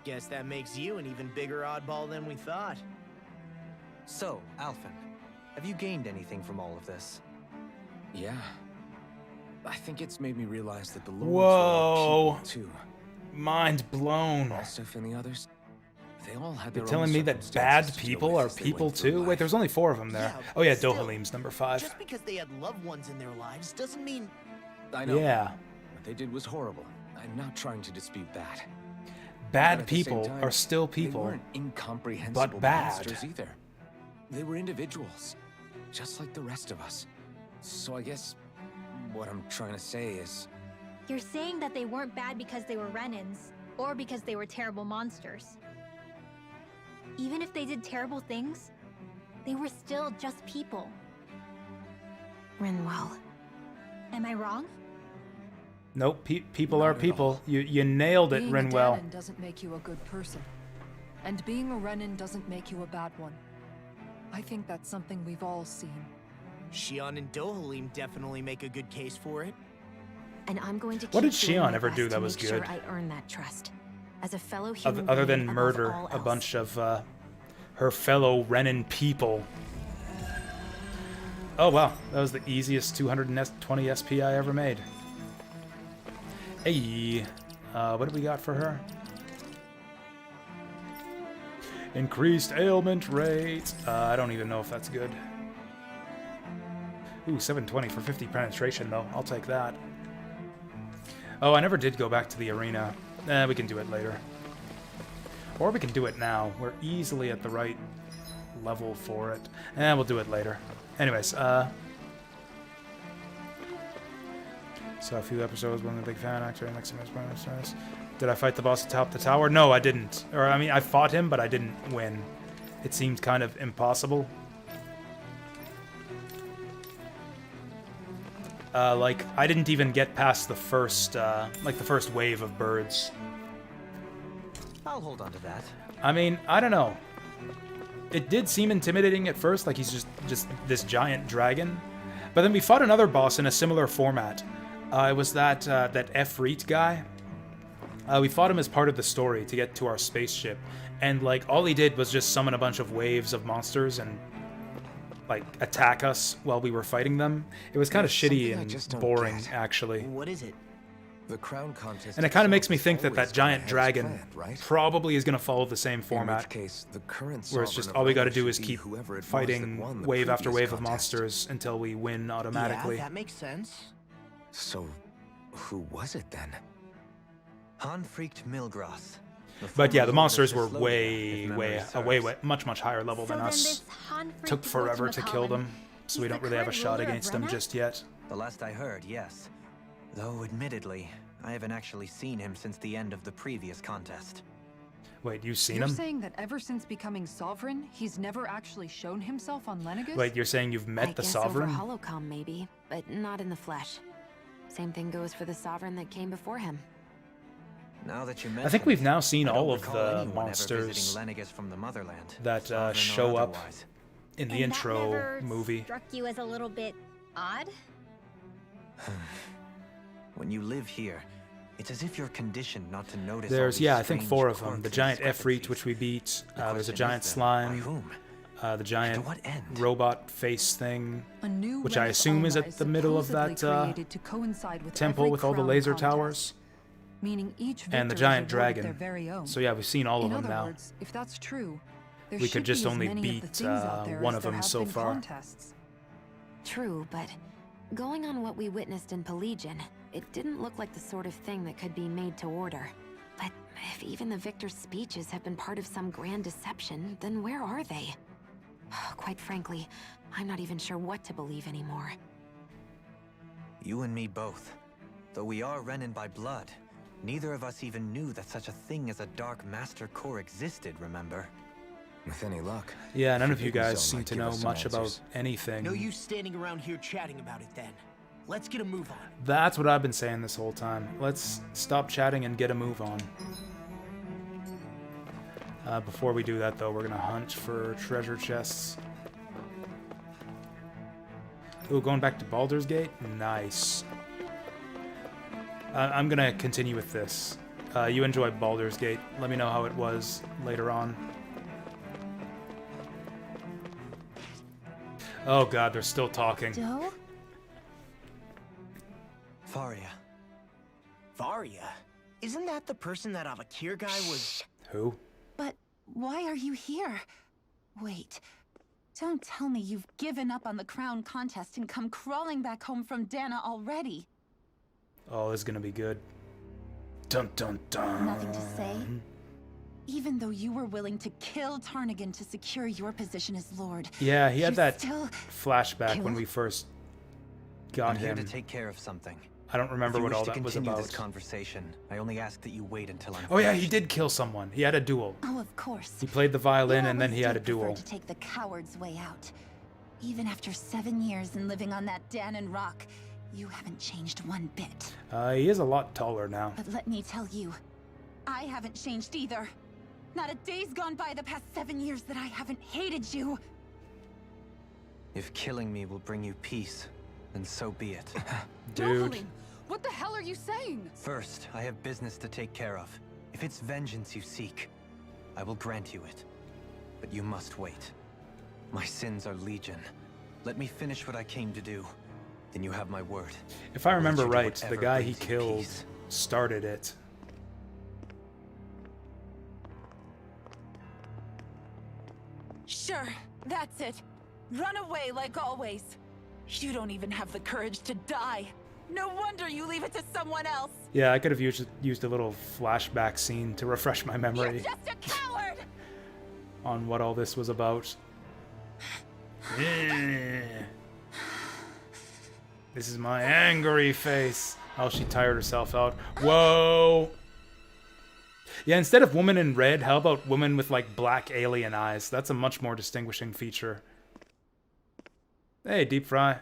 Guess that makes you an even bigger oddball than we thought. So, Alphen, have you gained anything from all of this? Yeah. I think it's made me realize that the Lords Whoa. were all people, too. Mind blown. Balsif and the others, they all had their You're own telling me that circumstances bad to deal people with are as they people went through too? Wait, life. there's only 4 of them there. Yeah, Oh yeah, still, Dohalim's number 5. Just because they had loved ones in their lives doesn't mean... I know. Yeah. What they did was horrible. I'm not trying to dispute that. But Bad at the same people time, are still They people. weren't incomprehensible but bad. monsters either. They were individuals, just like the rest of us. So I guess what I'm trying to say is, You're saying that they weren't bad because they were Renins, or because they were terrible monsters. Even if they did terrible things, they were still just people. Rinwell. Am I wrong? Nope, people Not are at people. all. You nailed it, Being Rinwell. a Danon doesn't make you a good person. And being a Renin doesn't make you a bad one. I think that's something we've all seen. Shion and Dohalim definitely make a good case for it. And I'm going to keep What did doing Shion my ever best do that to was make good? Sure I earn that trust. As a fellow human Other being than above murder all a else. bunch of her fellow Renin people. Oh wow, that was the easiest 220 SP I ever made. Hey, what do we got for her? Increased ailment rate. I don't even know if that's good. Ooh, 720 for 50 penetration though. I'll take that. Oh, I never did go back to the arena. We can do it later. Or we can do it now. We're easily at the right level for it. And we'll do it later. Anyways, so a few episodes when the big fan actor and next semester. Did I fight the boss atop the tower? No, I didn't. Or I mean, I fought him, but I didn't win. It seemed kind of impossible. Like, I didn't even get past the first, like the first wave of birds. I'll hold on to that. I mean, I don't know. It did seem intimidating at first, like he's just this giant dragon. But then we fought another boss in a similar format. It was that Efreet guy. We fought him as part of the story to get to our spaceship. And, like, all he did was just summon a bunch of waves of monsters and, like, attack us while we were fighting them. It was kind of shitty and boring, actually. What is it? The crown contest. And it kind of makes me think that that giant Always dragon planned, right? probably is going to follow the same format. In which case, the current Where it's just sovereign all we of got to Rome do should is be keep whoever it was that fighting won the wave after previous wave of contest. monsters until we win automatically. Yeah, that makes sense. So, who was it then? Hanfried Milgras. But yeah, former the lord monsters of were Thessalonia, way, if memory serves. much higher level than us. Took forever to kill them, so we don't really have a shot against them just yet. The last I heard, yes. Though, admittedly, I haven't actually seen him since the end of the previous contest. Wait, you've seen You're him? saying that ever since becoming sovereign, he's never actually shown himself on Lenegus? Wait, you're saying you've met I the guess Sovereign? over holocom, maybe, but not in the flesh. Same thing goes for the sovereign that came before him. Now that you I think mention we've it, now seen I don't all of recall the anyone ever monsters visiting Lenegus from the motherland, that sovereign or show up otherwise. in the And intro that never movie. struck you as a little bit odd? When you live here, it's as if you're conditioned not to notice. There's, all these yeah, I think strange 4 of them. quirks The and giant Efreet, discrepancies. which we beat. The There's a question giant is then, by slime. whom? The giant what end? robot face thing. A new Which I Ren of assume is Alma at the middle of supposedly that, created to coincide with temple every with all the crown laser contest, towers. meaning each And the victor is giant a ward of dragon. their very own. So yeah, we've seen all of In them other now. words, if that's true, there We should could just be as only many of the beat, things out there one as of there them have so been far. contests. True, but going on what we witnessed in Pelagian, it didn't look like the sort of thing that could be made to order. But if even the victor's speeches have been part of some grand deception, then where are they? Quite frankly, I'm not even sure what to believe anymore. You and me both. Though we are Renin by blood, neither of us even knew that such a thing as a Dark Master Core existed, remember? With any luck. Yeah, none of you Forbidden guys Zone seem might to give know us some much about answers. anything. No use standing around here chatting about it then. Let's get a move on. That's what I've been saying this whole time. Let's stop chatting and get a move on. Before we do that, though, we're gonna hunt for treasure chests. Ooh, going back to Baldur's Gate? Nice. I'm gonna continue with this. You enjoy Baldur's Gate. Let me know how it was later on. Oh god, they're still talking. Doe? Faria. Varia? Isn't that the person that Avakir guy was... Who? But why are you here? Wait. Don't tell me you've given up on the crown contest and come crawling back home from Dana already. Oh, this is gonna be good. Dun dun dun. Nothing to say? Even though you were willing to kill Tarnigan to secure your position as Lord. Yeah, he had you that still flashback when kill? we first got I'm here him. to take care of something. I don't remember If you what wish all to that was continue about. this conversation, I only ask that you wait until I'm Oh yeah, he finished. did kill someone. He had a duel. Oh, of course. He played the violin You and then he always had a did prefer duel. to take the coward's way out. Even after 7 years and living on that Danon rock, you haven't changed one bit. He is a lot taller now. But let me tell you, I haven't changed either. Not a day's gone by the past 7 years that I haven't hated you. If killing me will bring you peace, then so be it. Dude. Nohalim, what the hell are you saying? First, I have business to take care of. If it's vengeance you seek, I will grant you it. But you must wait. My sins are legion. Let me finish what I came to do. Then you have my word. If I I'll let remember you do right, the whatever guy he brings you killed peace. started it. Sure, that's it. Run away like always. You don't even have the courage to die. No wonder you leave it to someone else. Yeah, I could have used a little flashback scene to refresh my memory. You're just a coward! on what all this was about. This is my angry face. Oh, she tired herself out. Whoa. Yeah, instead of woman in red, how about woman with, like, black alien eyes? That's a much more distinguishing feature. Hey, Deep Fry.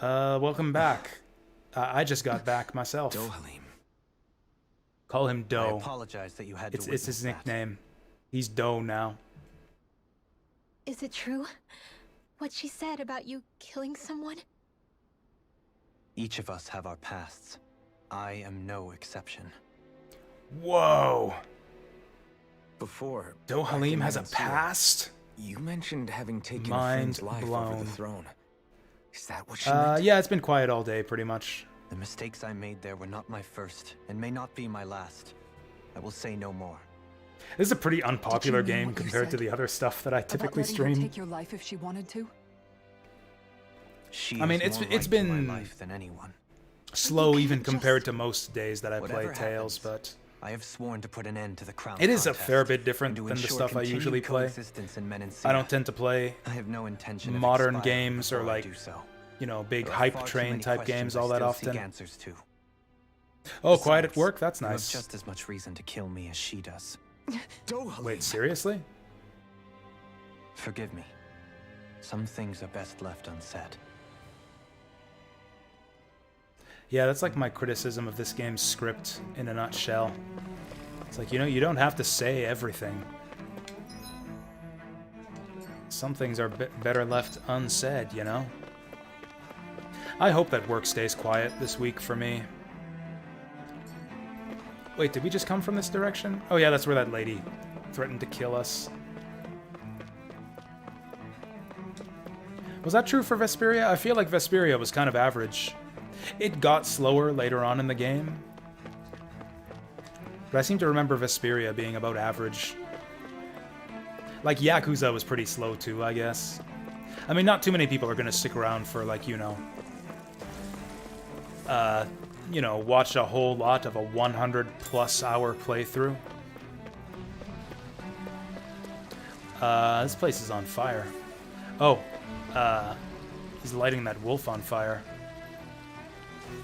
Welcome back. I just got back myself. Dohalim. Call him Doe. I apologize that you had to It's witness his that. nickname. He's Doe now. Is it true? What she said about you killing someone? Each of us have our pasts. I am no exception. Whoa. Before... Dohalim has a back in past? You mentioned having taken a Mind friend's life blown. over the throne. Is that what she meant? Yeah, it's been quiet all day, pretty much. The mistakes I made there were not my first, and may not be my last. I will say no more. This is a pretty unpopular Did you mean game what you compared to said the other stuff that I About typically letting her stream. take your life if she wanted to? She I mean, is it's more it's right to my been life than anyone. slow You even can't compared just- to most days that I play Whatever Tales, happens, but I have sworn to put an end to the crown it is a contest fair bit different and to than the ensure stuff I continued usually play. coexistence in Menancia. I don't tend to play, I have no intention of modern expiring games or, before I like, do so. you know, big There are hype far too train many type questions games I all that still often. seek answers to. Oh, quiet at Besides, work? That's you have nice. just as much reason to kill me as she does. Dohalim. Wait, seriously? Forgive me. Some things are best left unsaid. Yeah, that's like my criticism of this game's script in a nutshell. It's like, you know, you don't have to say everything. Some things are better left unsaid, you know? I hope that work stays quiet this week for me. Wait, did we just come from this direction? Oh yeah, that's where that lady threatened to kill us. Was that true for Vesperia? I feel like Vesperia was kind of average. It got slower later on in the game, but I seem to remember Vesperia being about average. Like, Yakuza was pretty slow too, I guess. I mean, not too many people are gonna stick around for, like, you know, watch a whole lot of a 100+ hour playthrough. This place is on fire. Oh, he's lighting that wolf on fire.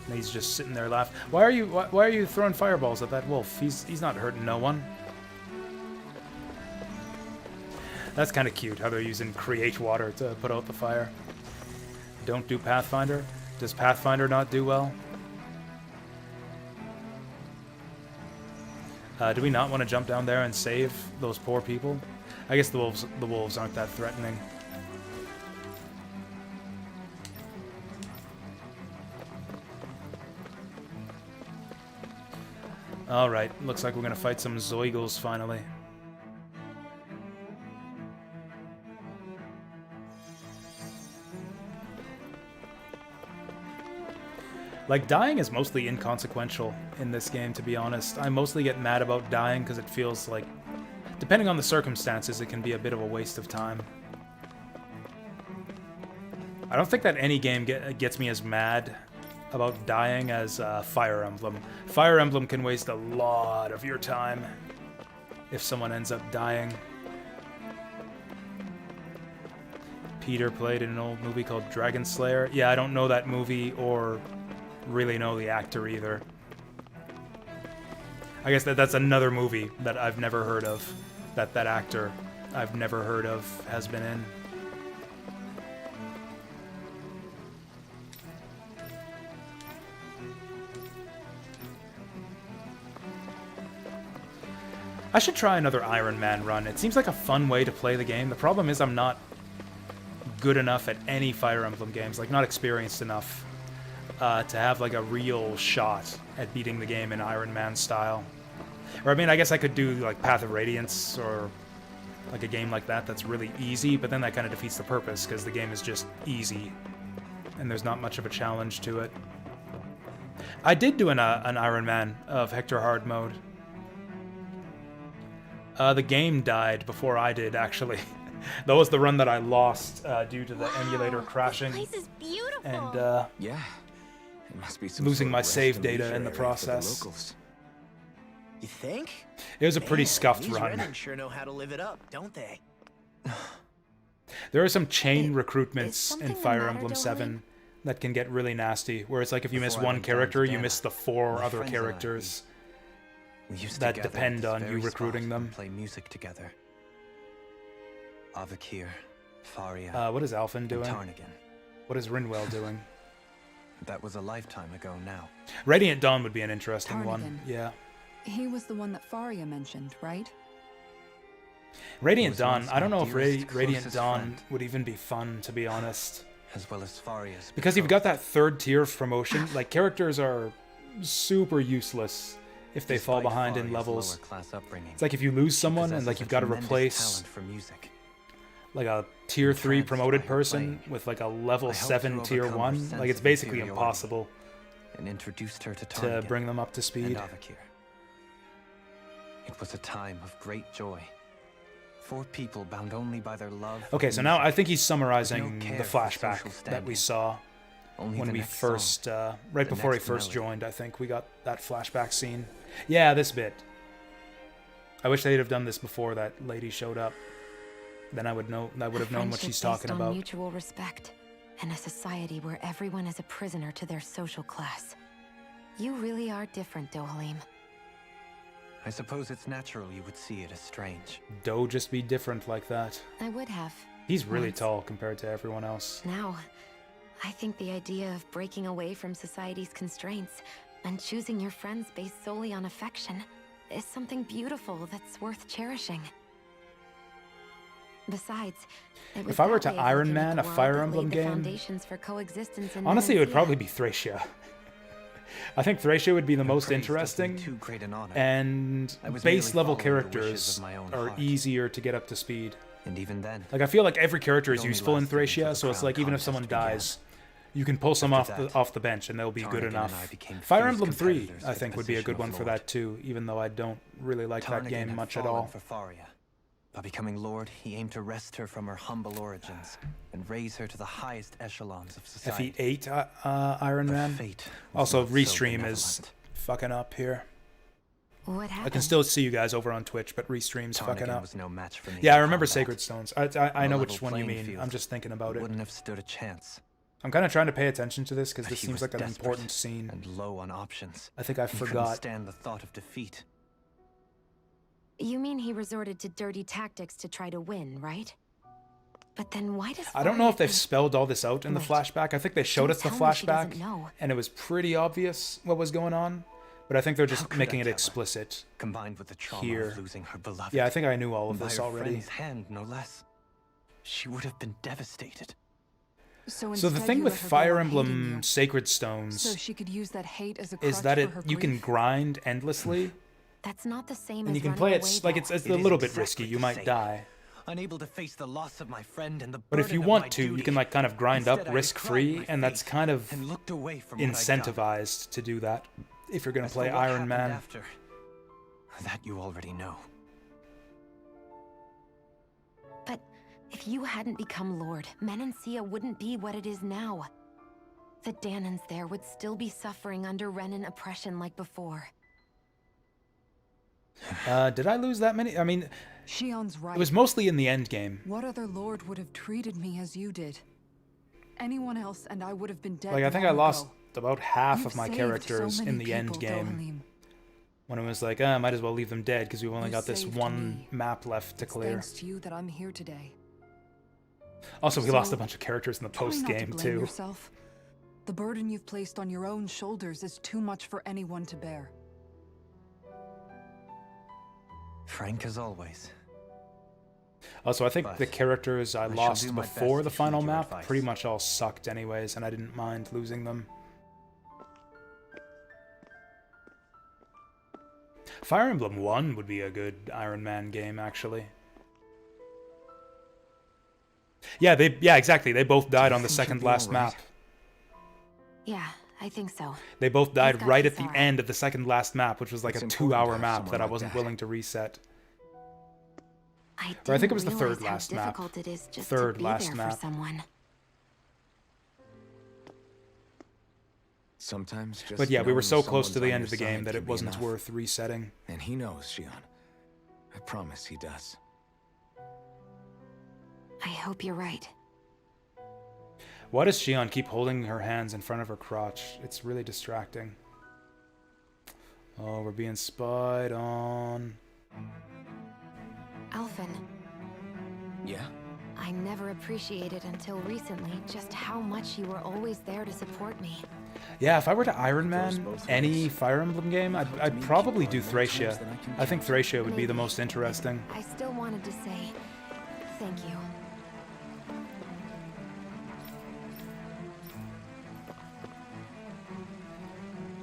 And he's just sitting there laughing. Why are you throwing fireballs at that wolf? He's not hurting no one. That's kind of cute how they're using create water to put out the fire. Don't do Pathfinder? Does Pathfinder not do well? Do we not want to jump down there and save those poor people? I guess the wolves aren't that threatening. Alright, looks like we're gonna fight some Zoigles finally. Like, dying is mostly inconsequential in this game, to be honest. I mostly get mad about dying because it feels like, depending on the circumstances, it can be a bit of a waste of time. I don't think that any game gets me as mad about dying as Fire Emblem. Fire Emblem can waste a lot of your time if someone ends up dying. Peter played in an old movie called Dragon Slayer. Yeah, I don't know that movie or really know the actor either. I guess that's another movie that I've never heard of, that actor I've never heard of has been in. I should try another Iron Man run. It seems like a fun way to play the game. The problem is I'm not good enough at any Fire Emblem games, like not experienced enough to have like a real shot at beating the game in Iron Man style. Or I mean, I guess I could do like Path of Radiance or like a game like that that's really easy, but then that kind of defeats the purpose because the game is just easy and there's not much of a challenge to it. I did do an Iron Man of Hector Hard mode. The game died before I did, actually. That was the run that I lost due to the emulator crashing. This place is beautiful. And Yeah. It must be some losing sort my of rest save and data leisure in the area for the process. locals. You think? It was a pretty Man, scuffed these run. Renans sure know how to live it up, don't they? There are some chain Is recruitments something in the Fire matter, Emblem Dohalim? 7 that can get really nasty, where it's like if you miss Before I one went down to character, you Dana, miss the 4 my other friends and I, characters. We used to that gather at depend this on you very recruiting spot them. and play music together. Avakir, Faria, What is Alphen and doing? Tarnigan. What is Rinwell doing? That was a lifetime ago now. Radiant Dawn would be an interesting one. Tarnigan. Yeah. He was the one that Faria mentioned, right? Radiant was Dawn, once I don't my know if dearest, Radiant closest Dawn friend. would even be fun, to be honest. As well as Faria's. Because you've got that third tier of promotion, like characters are super useless if they fall behind in levels. It's like if you lose someone and like you've got to replace For music. like a tier 3 Entranced promoted by her person playing, with like a level I helped 7 her tier overcome her 1, sense like it's of basically inferiority impossible and introduced her to to Tarnigan bring them up to and speed. Avakir. It was a time of great joy. 4 people bound only by their love. for Okay, so now I music. think he's summarizing care the for flashback social that we standing. saw Only when the we next first, song, right the before he next first melody. joined, I think we got that flashback scene. Yeah, this bit. I wish they'd have done this before that lady showed up. Then I would know. I would have known what she's talking on about. Mutual respect, and a society where everyone is a prisoner to their social class. You really are different, Dohalim. I suppose it's natural you would see it as strange. Doe just be different like that. I would have. He's really Once. tall compared to everyone else. Now, I think the idea of breaking away from society's constraints and choosing your friends based solely on affection is something beautiful that's worth cherishing. Besides, If I were to Iron Man a Fire Emblem game, foundations for coexistence in honestly, it would Menancia. probably be Thracia. I think Thracia would be the most praise does me interesting, too great an honor. and I was base merely level following the wishes characters of my own are heart. easier to get up to speed. And even then, Like I feel like every character It is only useful in lasted until Thracia, the so it's crown like even if contest someone began. dies, you can pull some After off that, off the bench and they'll be good Tarnigan and I enough. became Fire fierce Emblem 3, competitors I for the think, would be a good position one of for Lord. that too, even though I don't really like that Tarnigan game had much at fallen all. for Faria. By becoming Lord, he aimed to wrest her from her humble origins and raise her to the highest echelons of society. FE8 Iron But Man. fate was Also, not so Restream is benevolent. fucking up here. What I happened? can still see you guys over on Twitch, but Restream's fucking Tarnigan up. was no match for me Yeah, I in remember combat. Sacred Stones. I On know a which level one you playing mean. field, I'm just thinking about it. Wouldn't have stood a chance. I'm kind of trying to pay attention to this because But this he seems was like an desperate important scene. and low on options. I think I He couldn't forgot. stand the thought of defeat. You mean he resorted to dirty tactics to try to win, right? But then why does I don't know if Faria they've think- spelled all this out in the Wait. flashback. I think they showed Don't us the tell me she doesn't flashback, know. and it was pretty obvious what was going on. But I think they're How just could making I it tell her? explicit. Combined with the trauma Here. of losing her beloved. Yeah, I think I knew all of by this her already. friend's hand, no less. She would have been devastated. So So the instead thing you with let her go Fire on hating Emblem you, Sacred so Stones she could use that hate as a is crutch that for her you can grief? grind endlessly, That's not the same and as you can running play away, it like though. it's It a is little bit exactly risky. You the might same. die. Unable to face the loss of my friend and the But if burden you of want my to, you duty. can like kind of grind up Instead, I risk-free, recried my and that's fate kind of and looked away from what I'd done. incentivized to do that if you're gonna As for play what Iron happened Man. After, that you already know. But if you hadn't become Lord, Menancia wouldn't be what it is now. The Danans there would still be suffering under Renan oppression like before. Did I lose that many? I mean, Shion's right. it was mostly in the end game. What other lord would have treated me as you did? Anyone else, and I would have been dead. Like I think I long lost ago. about half You've of my saved characters so in many the end people, game. Dohalim. When it was like, I might as well leave them dead because we've only You got this saved one me. map left to It's clear. thanks to you that I'm here today. Also, we lost a So, bunch of characters in the Try not post to game blame too. yourself. The burden you've placed on your own shoulders is too much for anyone to bear. Frank as always. Also, I think But the characters I I shall lost do my best before the to final heed your map advice. pretty much all sucked anyways, and I didn't mind losing them. Fire Emblem 1 would be a good Iron Man game, actually. Yeah, exactly. They both died on the think second you'll be last all right? map. Yeah, I think so. They both died got right this at the alright. end of the second last map, which was like It's a important to 2-hour have map someone that I like wasn't that. willing to reset. I Or I think it didn't was the third realize how last map. difficult it is just Third to be last there map. for someone. Sometimes just But yeah, we were knowing so close to someone's the on end your of the game side that can it be wasn't enough. worth resetting. And he knows, Shion. I promise he does. I hope you're right. Why does Shion keep holding her hands in front of her crotch? It's really distracting. Oh, we're being spied on. Alphen, Yeah? I never appreciated until recently just how much you were always there to support me. Yeah, if I were to Iron Man both any ways. Fire Emblem game, I'd probably do Thracia. I think Thracia would be the most interesting. I still wanted to say thank you.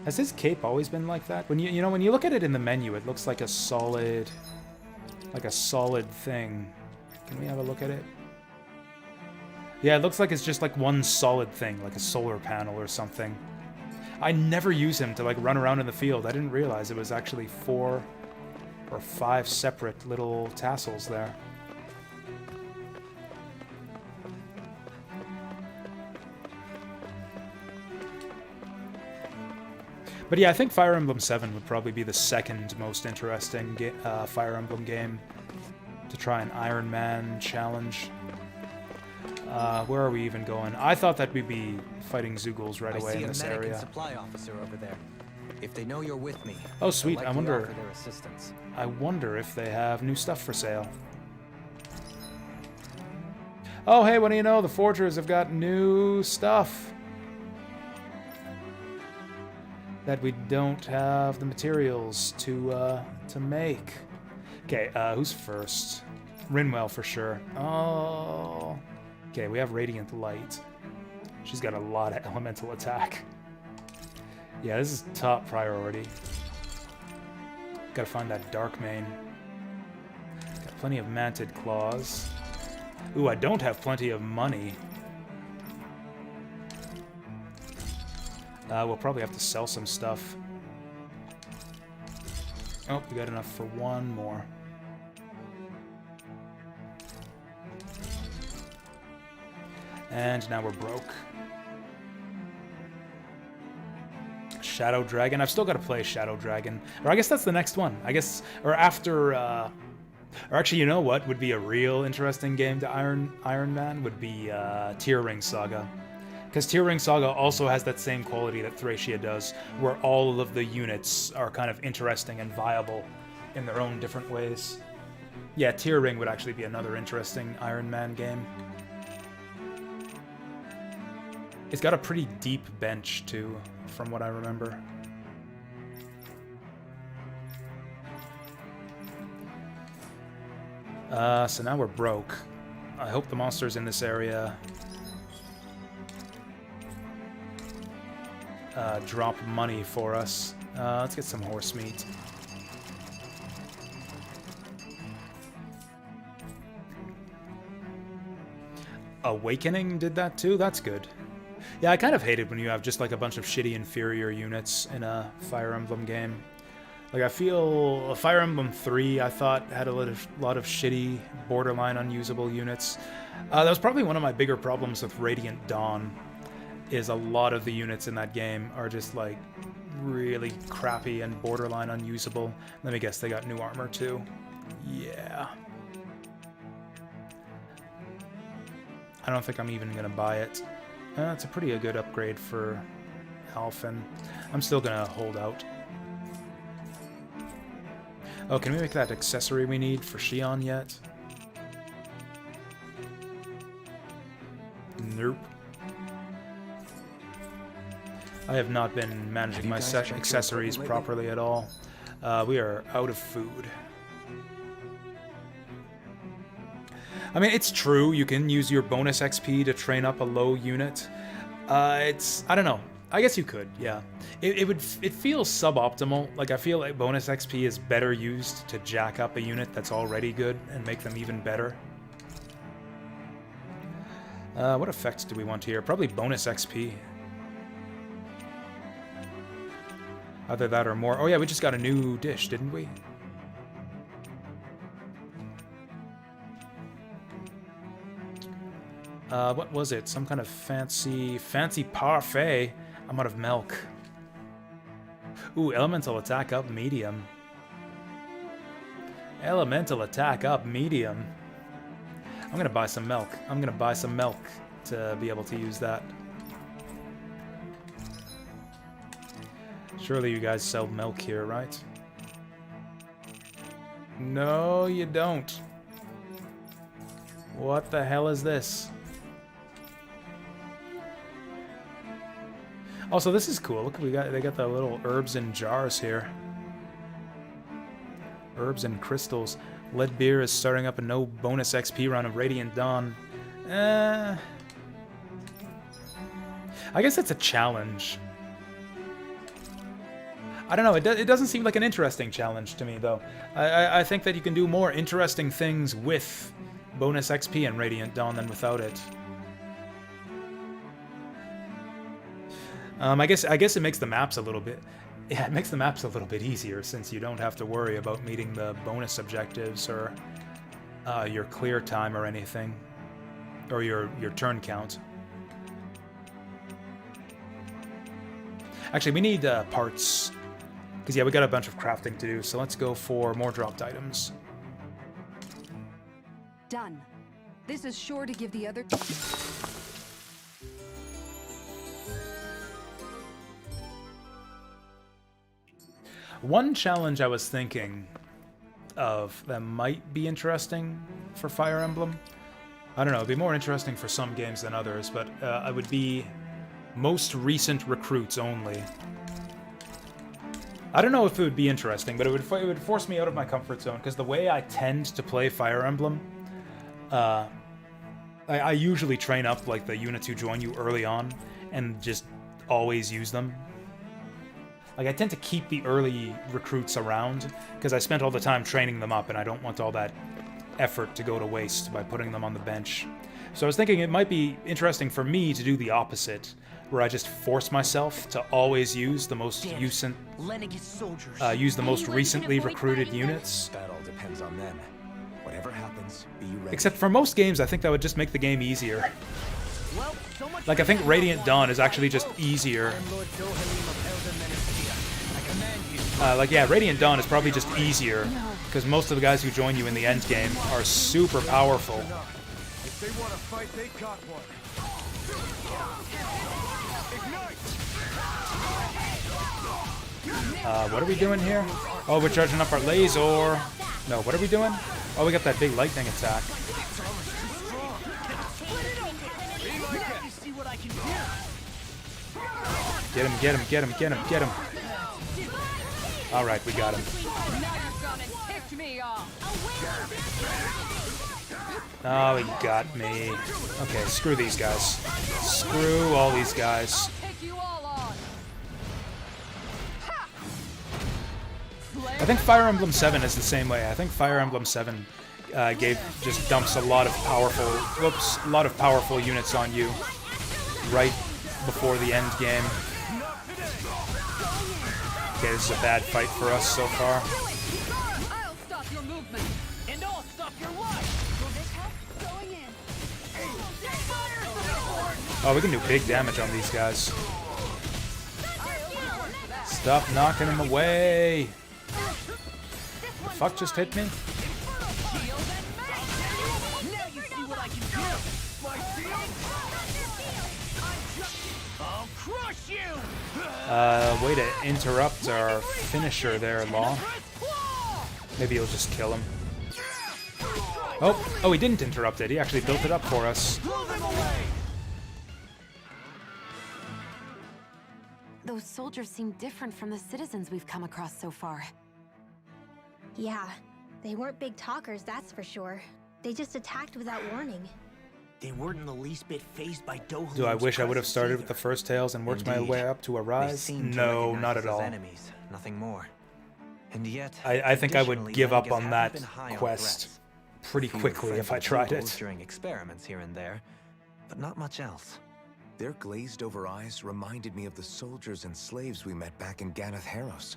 Has his cape always been like that? When when you look at it in the menu, it looks like a solid thing. Can we have a look at it? Yeah, it looks like it's just like one solid thing, like a solar panel or something. I never use him to like run around in the field. I didn't realize it was actually 4 or 5 separate little tassels there. But yeah, I think Fire Emblem 7 would probably be the second most interesting Fire Emblem game to try an Iron Man challenge. Where are we even going? I thought that we'd be fighting Zoogles right away in this I see a medic area. and supply officer over there. If they know you're with me, Oh, sweet. they'll I likely wonder. offer their assistance. I wonder if they have new stuff for sale. Oh, hey, what do you know? The Forgers have got new stuff that we don't have the materials to make. Okay, who's first? Rinwell for sure. Oh. Okay, we have Radiant Light. She's got a lot of elemental attack. Yeah, this is top priority. Gotta find that Dark Mane. Got plenty of Manted Claws. Ooh, I don't have plenty of money. We'll probably have to sell some stuff. Oh, we got enough for one more. And now we're broke. Shadow Dragon. I've still got to play Shadow Dragon. Or I guess that's the next one. I guess, or after, or actually, you know what would be a real interesting game to Iron Man would be Tear Ring Saga. Because Tear Ring Saga also has that same quality that Thracia does, where all of the units are kind of interesting and viable in their own different ways. Yeah, Tear Ring would actually be another interesting Iron Man game. It's got a pretty deep bench, too, from what I remember. So now we're broke. I hope the monsters in this area drop money for us. Let's get some horse meat. Awakening did that too? That's good. Yeah, I kind of hate it when you have just like a bunch of shitty inferior units in a Fire Emblem game. Like, I feel Fire Emblem 3, I thought, had a lot of shitty, borderline unusable units. That was probably one of my bigger problems with Radiant Dawn, is a lot of the units in that game are just, like, really crappy and borderline unusable. Let me guess, they got new armor, too. Yeah. I don't think I'm even gonna buy it. It's a pretty good upgrade for Alphen. I'm still gonna hold out. Oh, can we make that accessory we need for Shion yet? Nope. I have not been managing my accessories properly at all. We are out of food. I mean, it's true, you can use your bonus XP to train up a low unit. I don't know. I guess you could, yeah. It feels suboptimal. Like, I feel like bonus XP is better used to jack up a unit that's already good and make them even better. What effects do we want here? Probably bonus XP. Either that or more. Oh yeah, we just got a new dish, didn't we? What was it? Some kind of fancy parfait. I'm out of milk. Ooh, elemental attack up medium. Elemental attack up medium. I'm gonna buy some milk. I'm gonna buy some milk to be able to use that. Surely you guys sell milk here, right? No, you don't. What the hell is this? Also, this is cool. Look, they got the little herbs in jars here. Herbs and crystals. Lead beer is starting up a no bonus XP run of Radiant Dawn. I guess it's a challenge. I don't know. It doesn't seem like an interesting challenge to me, though. I think that you can do more interesting things with bonus XP and Radiant Dawn than without it. I guess it makes the maps a little bit. Yeah, it makes the maps a little bit easier since you don't have to worry about meeting the bonus objectives or your clear time or anything, or your turn count. Actually, we need parts, because yeah, we got a bunch of crafting to do. So let's go for more dropped items. Done. This is sure to give the other... One challenge I was thinking of that might be interesting for Fire Emblem. I don't know, it'd be more interesting for some games than others, but it would be most recent recruits only. I don't know if it would be interesting, but it would force me out of my comfort zone, because the way I tend to play Fire Emblem, I usually train up like the units who join you early on and just always use them. Like, I tend to keep the early recruits around because I spent all the time training them up, and I don't want all that effort to go to waste by putting them on the bench. So I was thinking it might be interesting for me to do the opposite, where I just force myself to always use the most recently recruited units. That all depends on them. Whatever happens, be ready. Except for most games, I think that would just make the game easier. Like, I think Radiant Dawn is actually just easier. Like, yeah, Radiant Dawn is probably just easier, because most of the guys who join you in the end game are super powerful. If they want to fight, they got one. What are we doing here? Oh, we're charging up our laser. No, what are we doing? Oh, we got that big lightning attack. Get him, get him, get him, get him, get him. Alright, we got him. Oh, he got me. Okay, screw these guys. Screw all these guys. I think Fire Emblem 7 is the same way. I think Fire Emblem 7 just dumps a lot of powerful units on you right before the end game. Okay, this is a bad fight for us so far. I'll stop your movement, and I'll stop your life. Oh, we can do big damage on these guys. Stop knocking him away. The fuck just hit me? Way to interrupt our finisher there, Law. Maybe he'll just kill him. Oh, he didn't interrupt it. He actually built it up for us. Those soldiers seem different from the citizens we've come across so far. Yeah, they weren't big talkers, that's for sure. They just attacked without warning. They weren't in the least bit fazed by Dohelium's Do I wish I would have started presence with the first Tales and worked my way up to a They rise? seem to No, recognize not us at as all. enemies, nothing more. And yet, I think I would traditionally, give up Lenegis on that haven't been high on quest threats. pretty Few quickly if I friendly tried pupils it. during experiments here and there, but not much else. Their glazed-over eyes reminded me of the soldiers and slaves we met back in Ganath Harros.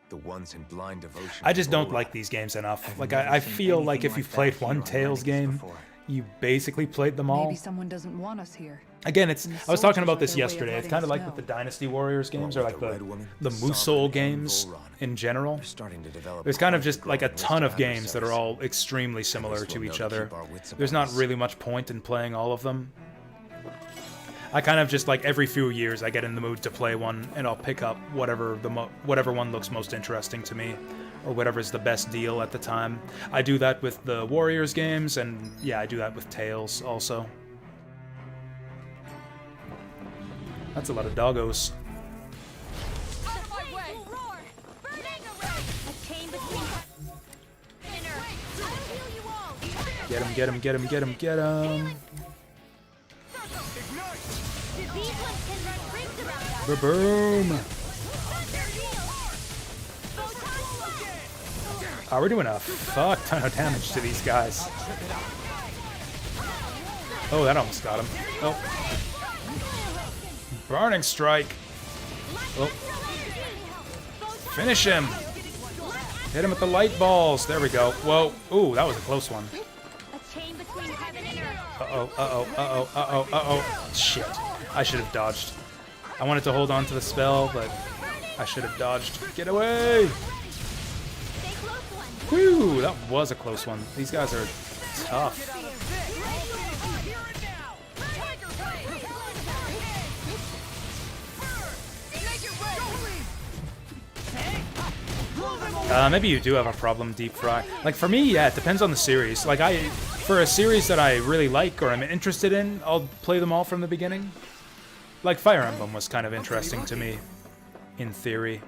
The ones in blind devotion. I just to don't Volra. like these games enough. I've Like, never I seen feel like anything if you've like played that one here on Tales Lenegis game, before. you basically played them all. Maybe someone doesn't want us here. Again, it's. And the I was talking soldiers about are this their way of yesterday. It's letting kind of us like know. with the Dynasty Warriors games, or like Red Woman, the Sovereign, Musou and games Volron. in general. They're starting to develop There's kind of quite a just like a growing ton of list games that are adversaries. all extremely similar At least to we'll each know to other. keep our wits There's about not us. really much point in playing all of them. I kind of just like every few years I get in the mood to play one, and I'll pick up whatever whatever one looks most interesting to me, or whatever's the best deal at the time. I do that with the Warriors games, and yeah, I do that with Tales also. That's a lot of doggos. Get him, get him, get him, get him, get him. Boom. Oh, we're doing a fuck ton of damage to these guys. Oh, that almost got him. Oh. Burning strike. Oh. Finish him. Hit him with the light balls. There we go. Whoa. Ooh, that was a close one. Uh-oh, uh-oh, uh-oh, uh-oh, uh-oh. Shit. I should have dodged. I wanted to hold on to the spell, but I should have dodged. Get away! Whew, that was a close one. These guys are tough. Maybe you do have a problem, Deep Fry. Like, for me, yeah, it depends on the series. Like, for a series that I really like or I'm interested in, I'll play them all from the beginning. Like, Fire Emblem was kind of interesting to me, in theory.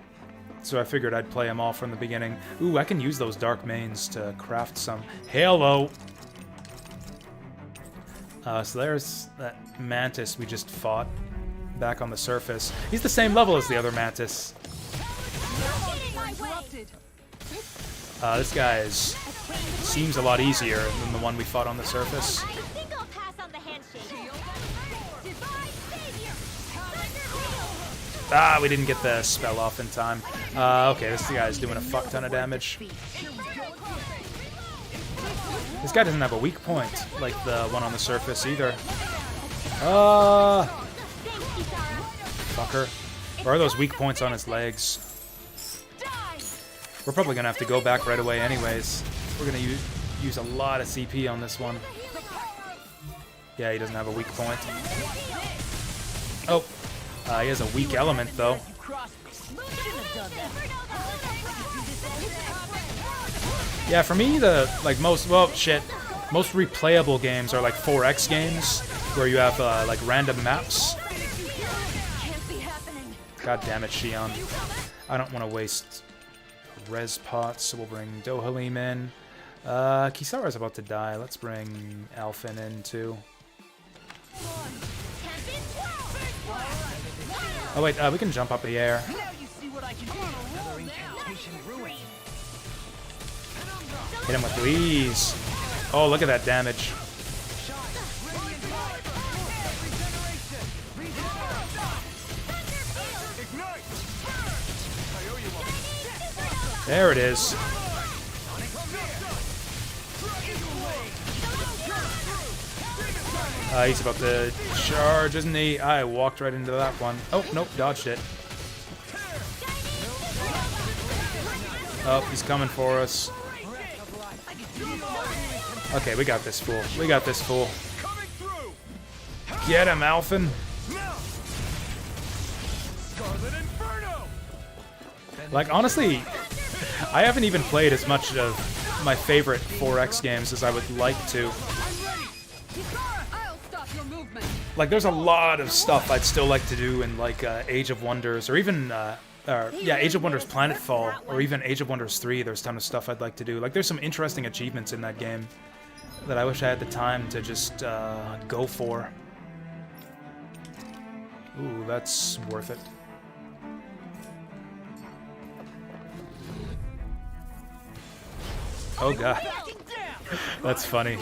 So I figured I'd play them all from the beginning. Ooh, I can use those Dark Mains to craft some Halo! So there's that Mantis we just fought back on the surface. He's the same level as the other Mantis. This guy's seems a lot easier than the one we fought on the surface. Ah, we didn't get the spell off in time. Okay, this guy's doing a fuck ton of damage. This guy doesn't have a weak point like the one on the surface either. Fucker. Where are those weak points on his legs? We're probably gonna have to go back right away anyways. We're gonna use a lot of CP on this one. Yeah, he doesn't have a weak point. Oh, he has a weak element though. Yeah, for me most replayable games are like 4X games where you have like random maps. God damn it, Shion. I don't want to waste res pots, so we'll bring Dohalim in. Kisara's about to die. Let's bring Alphen in too. Oh wait, we can jump up the air. Hit him with these. Oh, look at that damage. There it is. He's about to charge, isn't he? I walked right into that one. Oh, nope, dodged it. Oh, he's coming for us. Okay, we got this fool. We got this fool. Get him, Alphen. Like, honestly, I haven't even played as much of my favorite 4X games as I would like to. Like, there's a lot of stuff I'd still like to do in, like, Age of Wonders, or even, Age of Wonders Planetfall, or even Age of Wonders 3, there's a ton of stuff I'd like to do. Like, there's some interesting achievements in that game that I wish I had the time to just, go for. Ooh, that's worth it. Oh god. That's funny.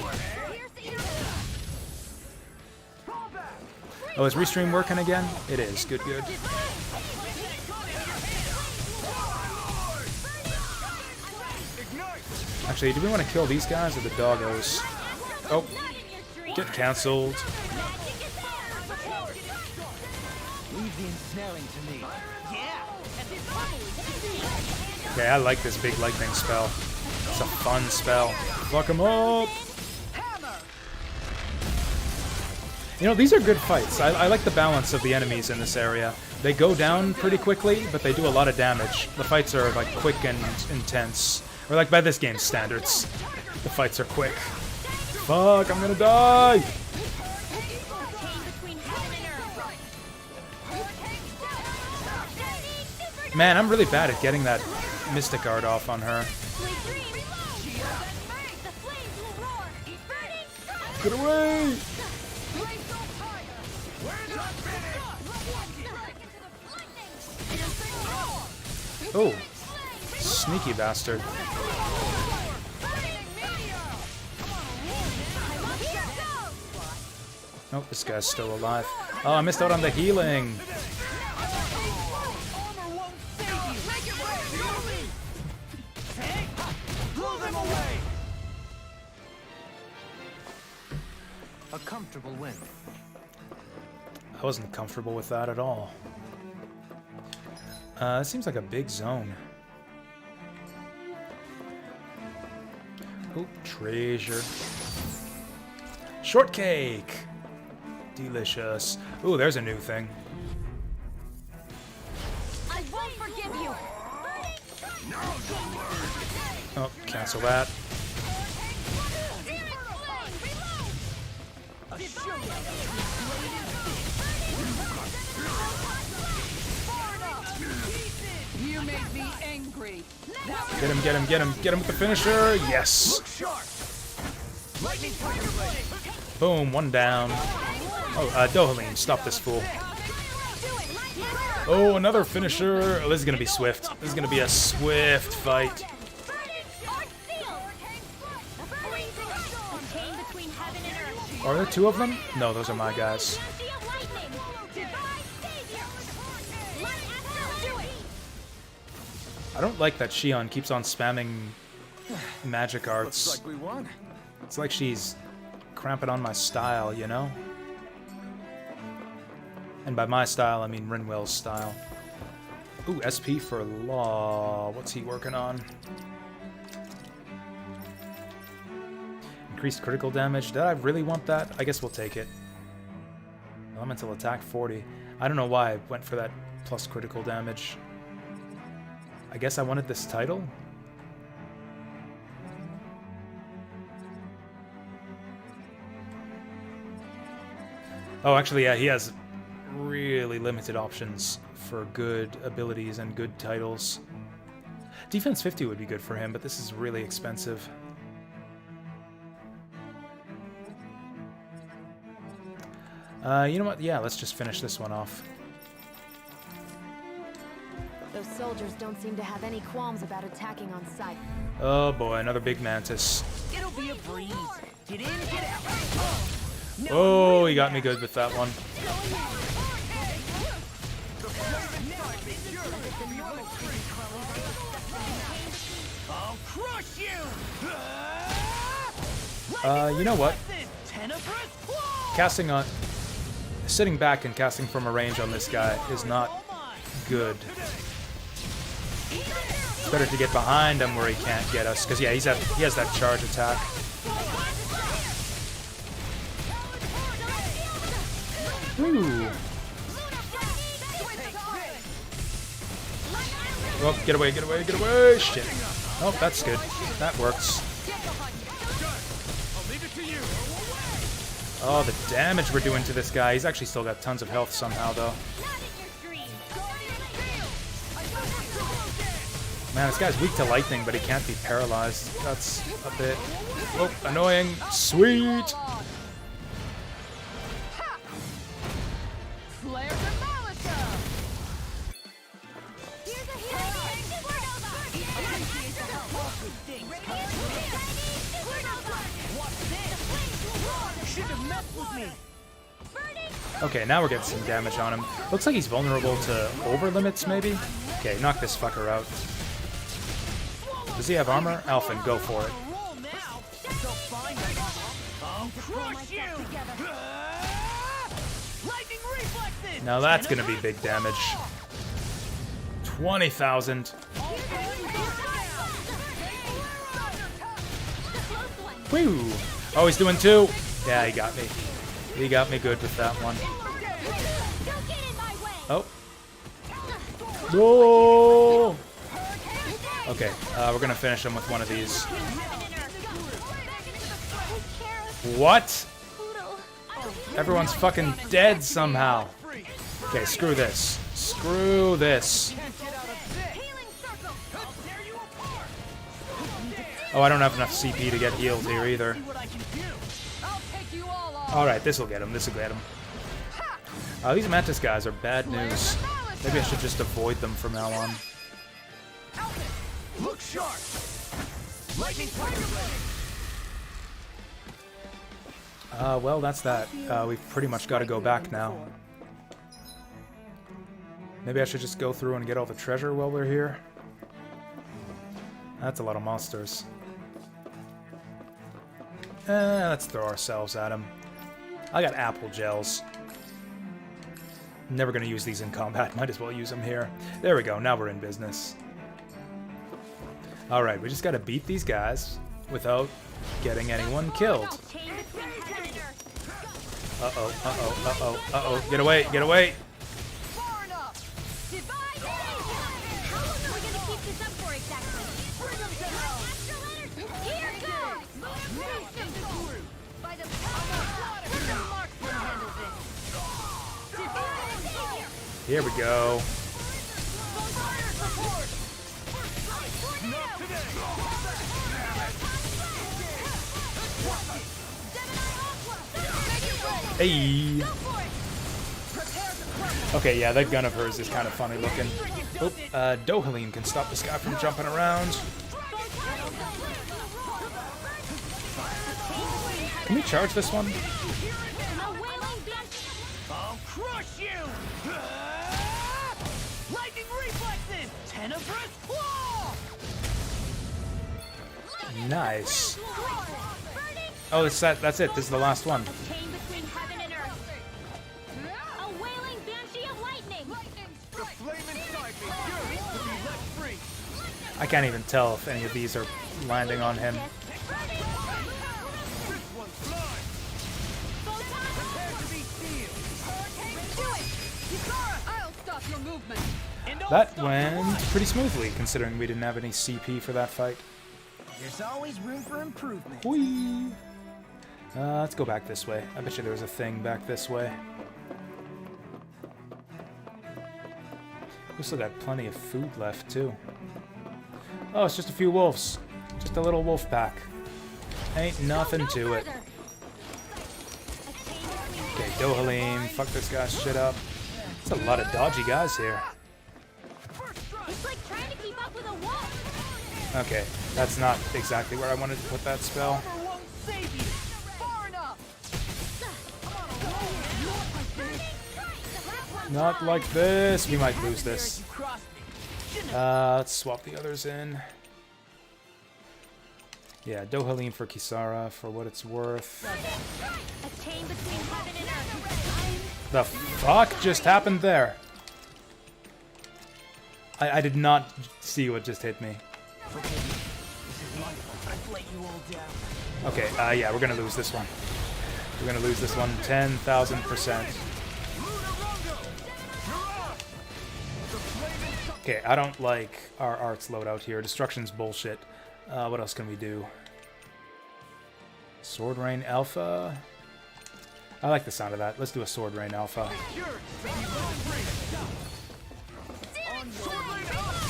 Oh, is Restream working again? It is. Good, good. Actually, do we want to kill these guys or the doggos? Oh. Get cancelled. Leave the ensnaring to me. Okay, I like this big lightning spell. It's a fun spell. Fuck him up! You know, these are good fights. I like the balance of the enemies in this area. They go down pretty quickly, but they do a lot of damage. The fights are, like, quick and intense. Or, like, by this game's standards. The fights are quick. Fuck, I'm gonna die! Man, I'm really bad at getting that Mystic Guard off on her. Get away! Oh, sneaky bastard. Oh, this guy's still alive. Oh, I missed out on the healing. A comfortable win. I wasn't comfortable with that at all. It seems like a big zone. Oh, treasure. Shortcake! Delicious. Ooh, there's a new thing. I won't forgive you. Oh, cancel that. You make me angry. Get him, get him, get him, get him with the finisher! Yes! Boom, one down. Oh, Dohalim, stop this fool. Oh, another finisher. Oh, this is gonna be swift. This is gonna be a swift fight. Are there two of them? No, those are my guys. I don't like that Shion keeps on spamming magic arts. Looks like we won. It's like she's cramping on my style, you know? And by my style, I mean Rinwell's style. Ooh, SP for Law. What's he working on? Increased critical damage. Did I really want that? I guess we'll take it. Elemental attack 40. I don't know why I went for that plus critical damage. I guess I wanted this title? Oh, actually, yeah, he has really limited options for good abilities and good titles. Defense 50 would be good for him, but this is really expensive. You know what? Yeah, let's just finish this one off. Those soldiers don't seem to have any qualms about attacking on sight. Oh boy, another big mantis. It'll be a breeze. Get in, get out. Oh, he got me good with that one. I'll crush you. You know what? Casting on... Sitting back and casting from a range on this guy is not good. It's better to get behind him where he can't get us, because yeah, he has that charge attack. Ooh. Oh, get away, get away, get away! Shit. Oh, that's good. That works. Oh, the damage we're doing to this guy. He's actually still got tons of health somehow, though. Man, this guy's weak to lightning, but he can't be paralyzed. That's a bit... Oh, annoying. Sweet! Okay, now we're getting some damage on him. Looks like he's vulnerable to over limits, maybe? Okay, knock this fucker out. Does he have armor? Alphen, go for it. Now that's gonna be big damage. 20,000. Woo! Oh, he's doing 2. Yeah, he got me. He got me good with that one. Oh. Whoa! Okay, we're gonna finish him with one of these. What? Everyone's fucking dead somehow. Okay, screw this. Screw this. Oh, I don't have enough CP to get healed here either. Alright, this'll get him. This'll get him. These Mantis guys are bad news. Maybe I should just avoid them from now on. Look sharp. Lightning well, that's that. We've pretty much got to go back now. Maybe I should just go through and get all the treasure while we're here. That's a lot of monsters. Let's throw ourselves at him. I got apple gels. Never gonna use these in combat. Might as well use them here. There we go. Now we're in business. Alright, we just gotta beat these guys without getting anyone killed. Uh-oh, uh-oh, uh-oh, uh-oh. Get away, get away! Here we go. Hey. Okay, yeah, that gun of hers is kind of funny looking. Oh, Dohalim can stop this guy from jumping around. Can we charge this one? I'll crush you! Lightning reflexes! Tenebrous claw! Nice. Oh, that's it. This is the last one. I can't even tell if any of these are landing on him. That went pretty smoothly, considering we didn't have any CP for that fight. There's always room for improvement. Whee! Let's go back this way. I bet you there was a thing back this way. We still got plenty of food left, too. Oh, it's just a few wolves. Just a little wolf pack. Ain't nothing to it. Okay, Dohalim, fuck this guy's shit up. There's a lot of dodgy guys here. Okay, that's not exactly where I wanted to put that spell. Not like this. We might lose this. Let's swap the others in. Yeah, Dohalim for Kisara for what it's worth. The fuck just happened there? I did not see what just hit me. Okay, yeah, we're gonna lose this one. We're gonna lose this one 10,000%. Okay, I don't like our arts loadout here. Destruction's bullshit. What else can we do? Sword Rain Alpha? I like the sound of that. Let's do a Sword Rain Alpha.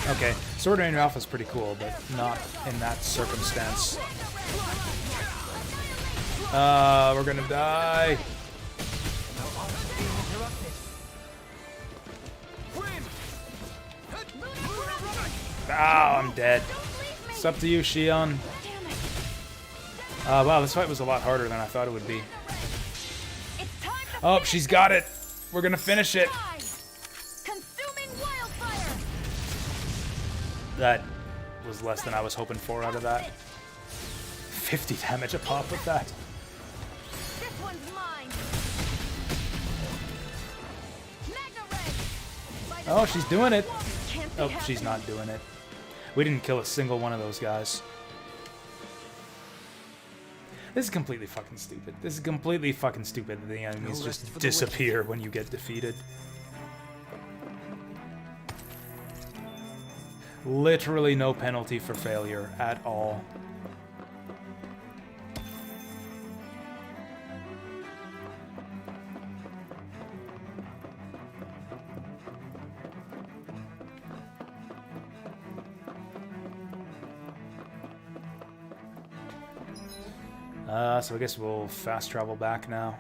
Okay, Sword Rain Alpha is pretty cool, but not in that circumstance. We're gonna die. Ah, I'm dead. It's up to you, Shion. Wow, this fight was a lot harder than I thought it would be. Oh, she's got it. We're gonna finish it. That was less than I was hoping for out of that. 50 damage a pop with that. one's mine. Oh, she's doing it. Can't be Oh, she's not doing it. We didn't kill a single one of those guys. This is completely fucking stupid. This is completely fucking stupid that the enemies just disappear when you get defeated. Literally no penalty for failure at all. So I guess we'll fast travel back now.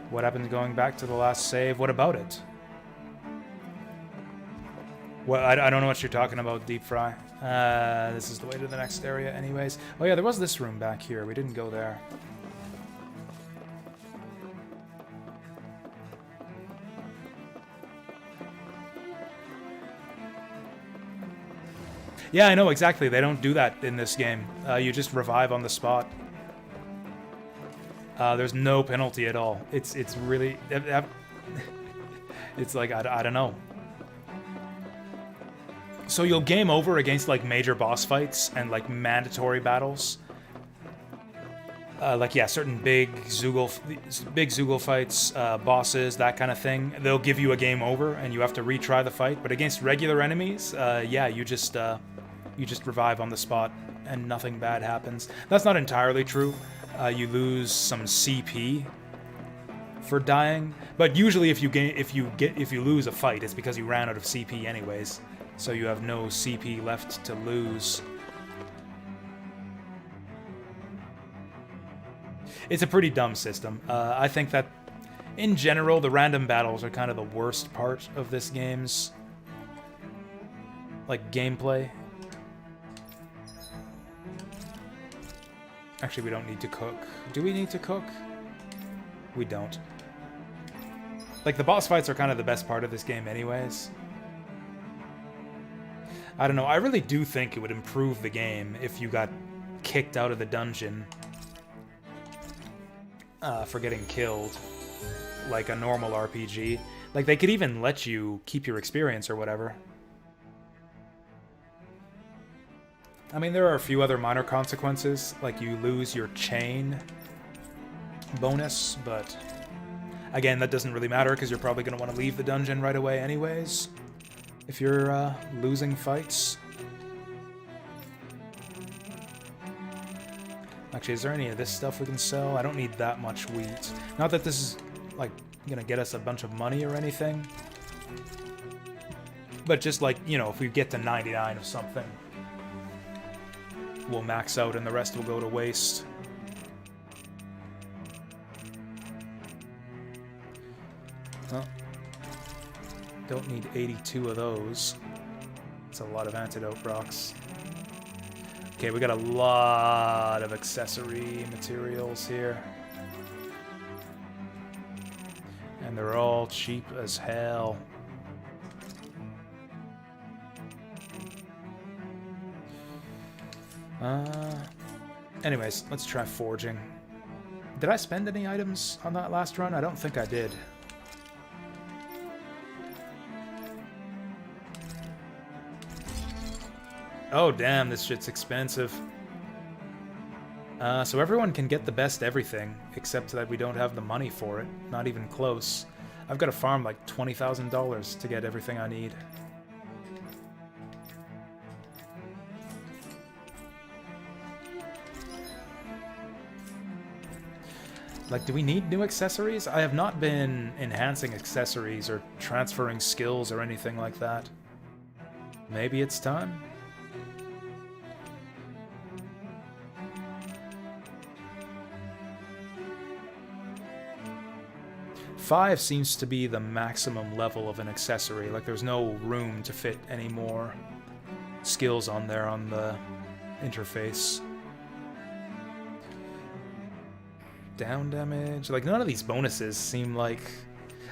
What happened going back to the last save? What about it? Well, I don't know what you're talking about, Deep Fry. This is the way to the next area anyways. Oh yeah, there was this room back here. We didn't go there. Yeah, I know, exactly. They don't do that in this game. You just revive on the spot. There's no penalty at all. It's really... It's like, I don't know. So you'll game over against, like, major boss fights and, like, mandatory battles. Like, yeah, certain big Zoogle fights, bosses, that kind of thing. They'll give you a game over, and you have to retry the fight. But against regular enemies, yeah, you just revive on the spot, and nothing bad happens. That's not entirely true. You lose some CP for dying, but usually if you lose a fight, it's because you ran out of CP anyways. So you have no CP left to lose. It's a pretty dumb system. I think that, in general, the random battles are kind of the worst part of this game's, like, gameplay. Actually, we don't need to cook. Do we need to cook? We don't. Like, the boss fights are kind of the best part of this game anyways. I don't know, I really do think it would improve the game if you got kicked out of the dungeon for getting killed, like a normal RPG. Like, they could even let you keep your experience or whatever. I mean, there are a few other minor consequences, like you lose your chain bonus, but again, that doesn't really matter because you're probably going to want to leave the dungeon right away anyways, if you're losing fights. Actually, is there any of this stuff we can sell? I don't need that much wheat. Not that this is, like, going to get us a bunch of money or anything, but just, like, you know, if we get to 99 of something, we'll max out and the rest will go to waste. Well, don't need 82 of those. That's a lot of antidote rocks. Okay, we got a lot of accessory materials here. And they're all cheap as hell. Anyways, let's try forging. Did I spend any items on that last run? I don't think I did. Oh, damn, this shit's expensive. So everyone can get the best everything, except that we don't have the money for it. Not even close. I've got to farm like $20,000 to get everything I need. Like, do we need new accessories? I have not been enhancing accessories or transferring skills or anything like that. Maybe it's time? Five seems to be the maximum level of an accessory. Like, there's no room to fit any more skills on there on the interface. Down damage. Like, none of these bonuses seem like...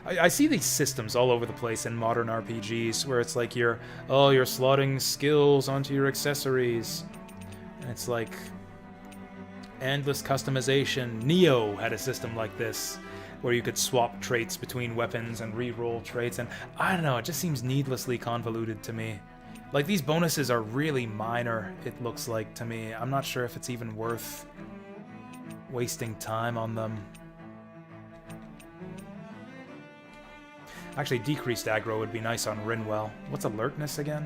I see these systems all over the place in modern RPGs where it's like you're slotting skills onto your accessories. And it's like endless customization. Neo had a system like this where you could swap traits between weapons and re-roll traits, and I don't know, it just seems needlessly convoluted to me. Like, these bonuses are really minor, it looks like to me. I'm not sure if it's even worth wasting time on them. Actually, decreased aggro would be nice on Rinwell. What's alertness again?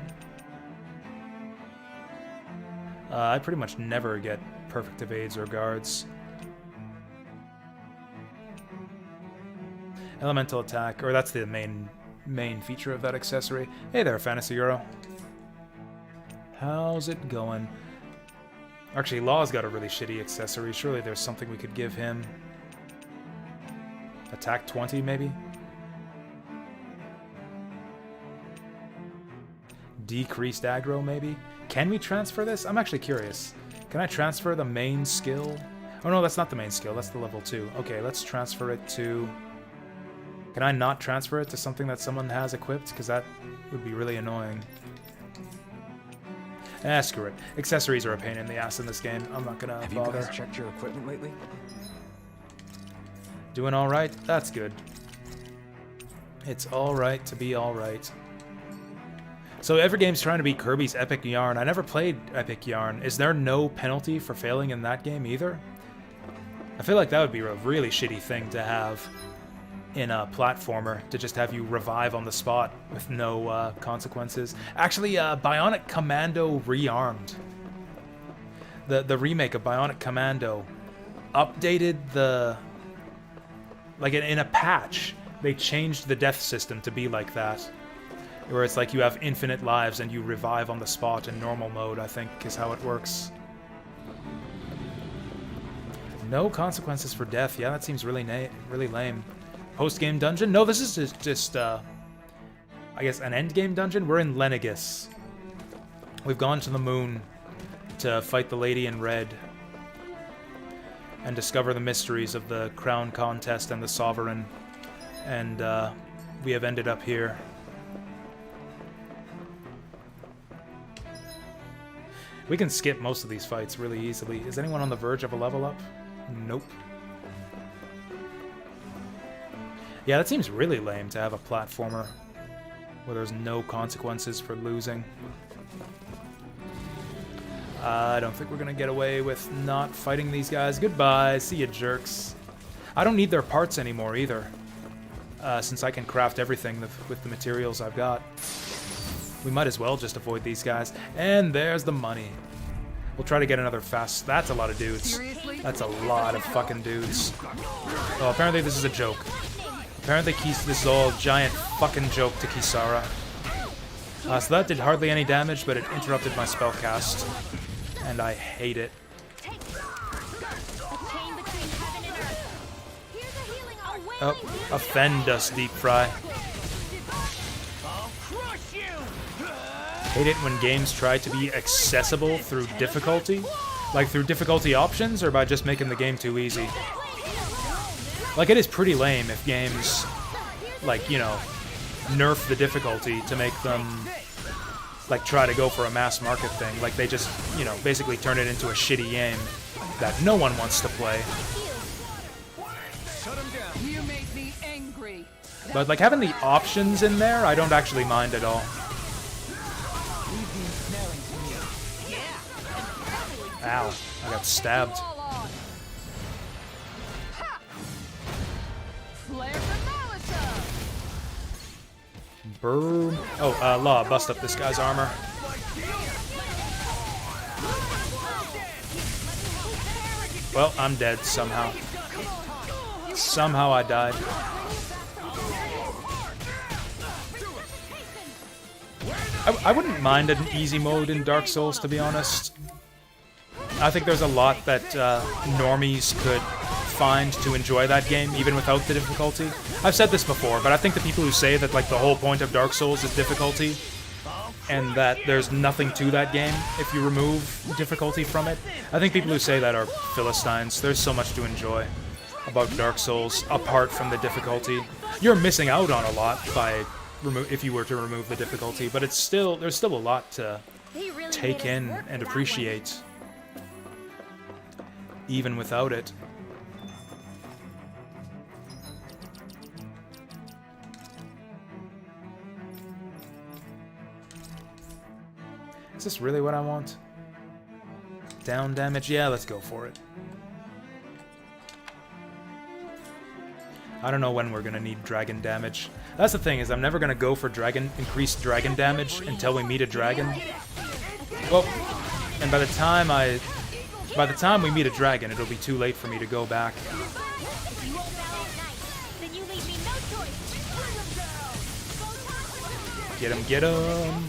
I pretty much never get perfect evades or guards. Elemental attack, or that's the main feature of that accessory. Hey there, Fantasy Euro. How's it going? Actually, Law's got a really shitty accessory. Surely there's something we could give him. Attack 20, maybe? Decreased aggro, maybe? Can we transfer this? I'm actually curious. Can I transfer the main skill? Oh no, that's not the main skill. That's the level 2. Okay, let's transfer it to... Can I not transfer it to something that someone has equipped? Because that would be really annoying. Screw it. Accessories are a pain in the ass in this game. I'm not gonna Have bother. you guys checked your equipment lately? Doing alright? That's good. It's alright to be alright. So every game's trying to be Kirby's Epic Yarn. I never played Epic Yarn. Is there no penalty for failing in that game either? I feel like that would be a really shitty thing to have in a platformer, to just have you revive on the spot with no consequences. Actually, Bionic Commando Rearmed. The remake of Bionic Commando updated the... Like, in a patch, they changed the death system to be like that. Where it's like you have infinite lives and you revive on the spot in normal mode, I think, is how it works. No consequences for death. Yeah, that seems really lame. Post-game dungeon? No, this is just I guess, an end-game dungeon? We're in Lenegus. We've gone to the moon to fight the Lady in Red and discover the mysteries of the Crown Contest and the Sovereign. And we have ended up here. We can skip most of these fights really easily. Is anyone on the verge of a level up? Nope. Yeah, that seems really lame to have a platformer where there's no consequences for losing. I don't think we're gonna get away with not fighting these guys. Goodbye, see ya, jerks. I don't need their parts anymore either, since I can craft everything with the materials I've got. We might as well just avoid these guys. And there's the money. We'll try to get another fast... That's a lot of dudes. Seriously? That's a lot of fucking dudes. Oh, apparently this is a joke. Apparently this is all a giant fucking joke to Kisara. So that did hardly any damage, but it interrupted my spell cast. And I hate it. Oh, offend us, Deep Fry. Hate it when games try to be accessible through difficulty. Like through difficulty options, or by just making the game too easy. Like, it is pretty lame if games, like, you know, nerf the difficulty to make them, like, try to go for a mass market thing. Like, they just, you know, basically turn it into a shitty game that no one wants to play. You made me angry. But, like, having the options in there, I don't actually mind at all. Ow, I got stabbed. Boom. Oh, Law, bust up this guy's armor. Well, I'm dead somehow. Somehow I died. I wouldn't mind an easy mode in Dark Souls, to be honest. I think there's a lot that normies could find to enjoy that game, even without the difficulty. I've said this before, but I think the people who say that, like, the whole point of Dark Souls is difficulty, and that there's nothing to that game if you remove difficulty from it, I think people who say that are Philistines. There's so much to enjoy about Dark Souls, apart from the difficulty. You're missing out on a lot by if you were to remove the difficulty, but it's still there's still a lot to take in and appreciate, even without it. Is this really what I want? Down damage? Yeah, let's go for it. I don't know when we're gonna need dragon damage. That's the thing, is I'm never gonna go for increased dragon damage until we meet a dragon. Well, and by the time we meet a dragon, it'll be too late for me to go back. Get him, get him!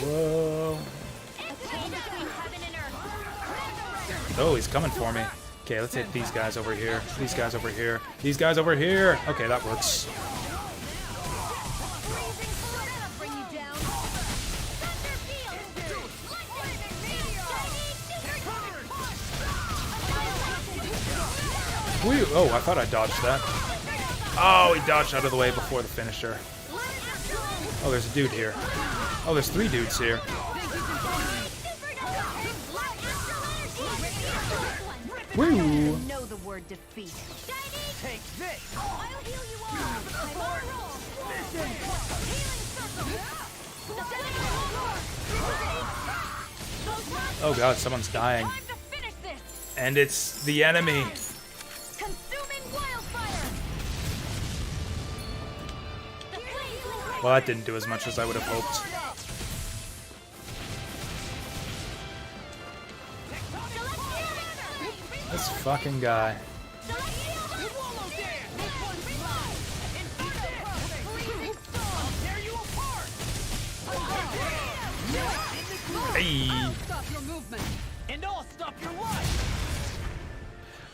Whoa. Oh, he's coming for me. Okay, let's hit these guys over here. These guys over here. These guys over here. Okay, that works. Whew. Oh, I thought I dodged that. Oh, he dodged out of the way before the finisher. Oh, there's a dude here. Oh, there's 3 dudes here. Woo! Know the word defeat. Take this. I'll heal you all. Oh god, someone's dying. And it's the enemy. Well, that didn't do as much as I would have hoped. This fucking guy. Hey.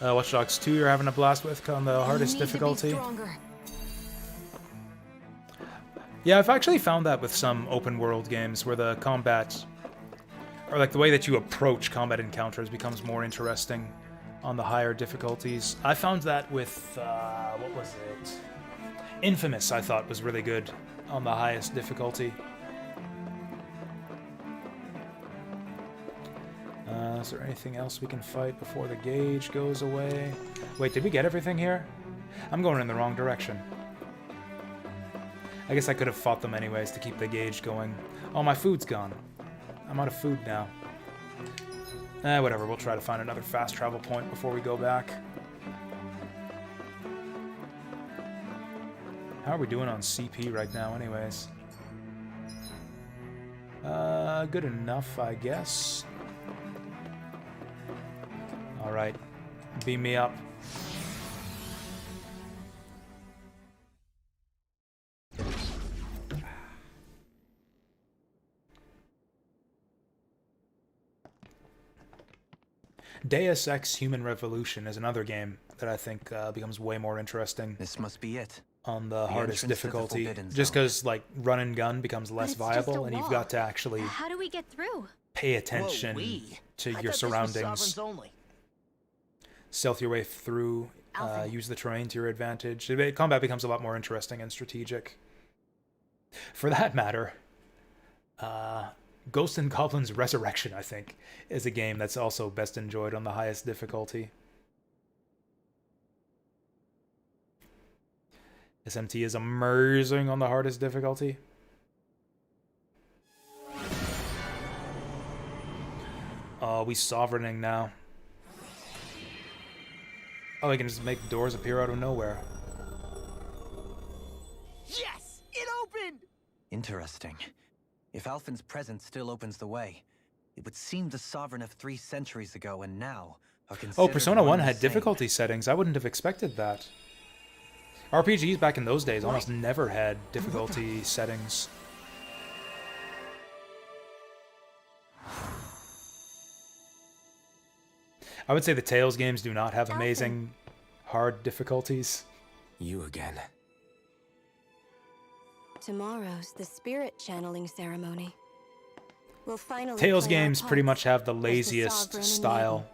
Watch Dogs 2 you're having a blast with on the hardest difficulty. Yeah, I've actually found that with some open world games where the combat, or like the way that you approach combat encounters becomes more interesting on the higher difficulties. I found that with, what was it? Infamous, I thought, was really good on the highest difficulty. Is there anything else we can fight before the gauge goes away? Wait, did we get everything here? I'm going in the wrong direction. I guess I could have fought them anyways to keep the gauge going. Oh, my food's gone. I'm out of food now. Whatever, we'll try to find another fast travel point before we go back. How are we doing on CP right now anyways? Good enough, I guess. Alright, beam me up. Deus Ex Human Revolution is another game that I think becomes way more interesting. This must be it. On the hardest difficulty. Just because, like, run and gun becomes less viable, and you've got to actually How do we get through? Pay attention to your surroundings. Stealth your way through, use the terrain to your advantage. Combat becomes a lot more interesting and strategic. For that matter, Ghosts and Goblins Resurrection, I think, is a game that's also best enjoyed on the highest difficulty. SMT is amazing on the hardest difficulty. Oh, we sovereigning now. Oh, we can just make doors appear out of nowhere. Yes! It opened! Interesting. If Alphen's presence still opens the way, it would seem the Sovereign of 3 centuries ago and now are considered. Oh, Persona 1 had same. difficulty settings. I wouldn't have expected that. RPGs back in those days almost never had difficulty settings. I would say the Tales games do not have amazing hard difficulties. You again. Tomorrow's the spirit channeling ceremony. We'll finally Tales play our games pretty much parts have the as laziest sovereign style maiden.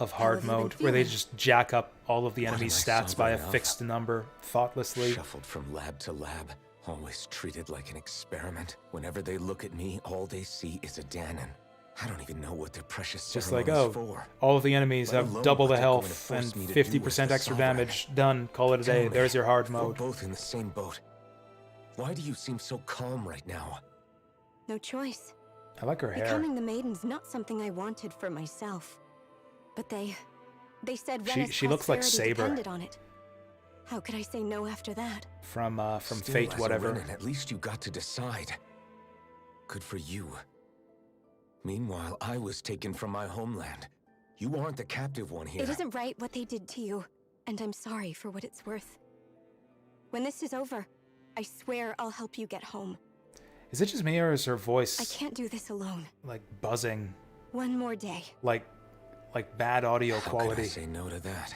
of How hard have you been mode, where they feeling? just jack up all of the What enemy's am I stats by a sovereign of? fixed number thoughtlessly. Shuffled from lab to lab, always treated like an experiment. Whenever they look at me, all they see is a Danon. I don't even know what their precious Just like, ceremony's oh, for. all of the enemies Let have alone double what the they're going to health force and me to do as 50% the extra sovereign. damage. Done. Call it a Tell day. me, There's your hard we're mode. both in the same boat. Why do you seem so calm right now? No choice. I like her hair. Becoming the maiden's not something I wanted for myself. But they said Rena's She looks like prosperity Saber. depended on it. How could I say no after that? From Still, Fate, as a whatever. Renan, at least you got to decide. Good for you. Meanwhile, I was taken from my homeland. You aren't the captive one here. It isn't right what they did to you, and I'm sorry for what it's worth. When this is over, I swear I'll help you get home. Is it just me, or is her I voice can't do this alone. like buzzing, One more day. like bad audio How could quality? I say no to that?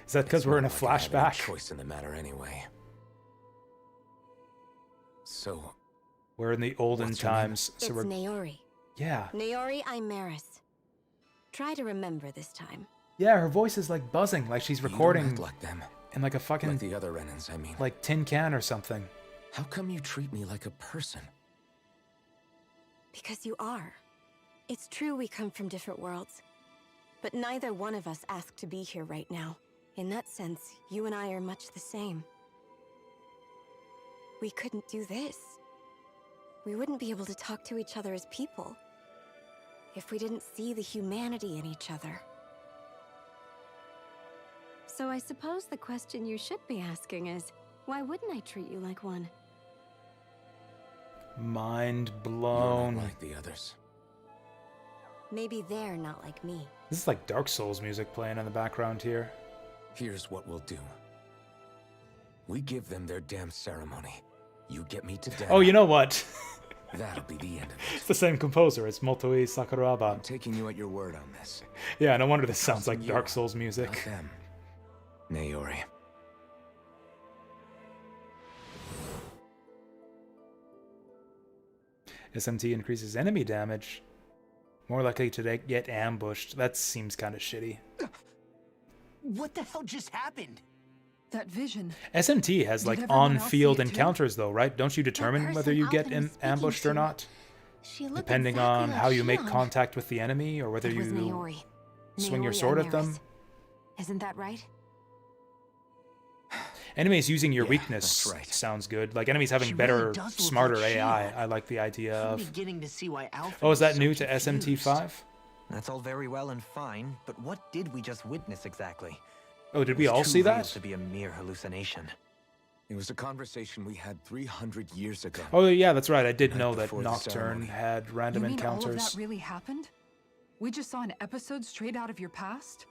Is that because It's we're in not a like I have any flashback? choice in the matter anyway. So, We're in the olden What's your name? times, so It's we're Naori. yeah, Naori Imaris. Try to remember this time. yeah. Her voice is like buzzing, like she's you don't recording act like them. in like a fucking Like the other Renans, I mean. like tin can or something. How come you treat me like a person? Because you are. It's true we come from different worlds. But neither one of us asked to be here right now. In that sense, you and I are much the same. We couldn't do this. We wouldn't be able to talk to each other as people if we didn't see the humanity in each other. So I suppose the question you should be asking is, why wouldn't I treat you like one? Mind You're blown. not like the others. Maybe they're not like me. This is like Dark Souls music playing in the background here. Here's what we'll do. We give them their damn ceremony. You get me to death. Oh, you know what? That'll be the end of It's it. the same composer. It's Motoi I'm Sakuraba. taking you at your word on this. Yeah, no wonder this sounds like Trusting Dark you, Souls Not music. them. Naori. SMT increases enemy damage. More likely to get ambushed. That seems kind of shitty. What the hell just happened? That vision. SMT has Did like everyone else on-field see it too? encounters though, right? Don't you determine person whether you get Alvin was speaking ambushed or to, not? She looked Depending exactly on like how you make Shion. contact with the enemy, or whether It was you Naori. swing your Naori sword at them. Imaris. Isn't that right? Enemies using your Yeah, weakness that's right. sounds good. Like enemies having She better, really does look smarter like AI. Shion. I like the idea I'm of. beginning to see why Alpha Oh, is that so new to confused. SMT5? That's all very well and fine, but what did we just witness exactly? Oh, did It we was all too see real that? to be a mere hallucination. It was a conversation we had 300 years ago. Oh yeah, that's right. I did Night know that before the Nocturne ceremony. had random You mean all of encounters. that really happened? We just saw an episode straight out of your past?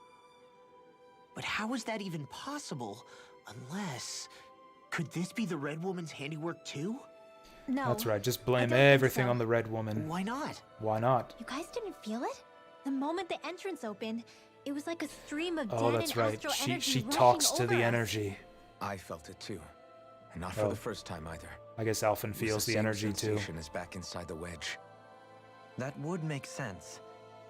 But how is that even possible? Unless... Could this be the Red Woman's handiwork too? No. That's right. Just I blame don't think everything so. on the Red Woman. Why not? Why not? You guys didn't feel it? The moment the entrance opened, it was like a stream of Oh, dead that's and right. astral She energy rushing talks to over the us. energy. I felt it too. And not for Oh. the first time either. I guess Alphen It was feels the same energy too. sensation as back inside the wedge. That would make sense.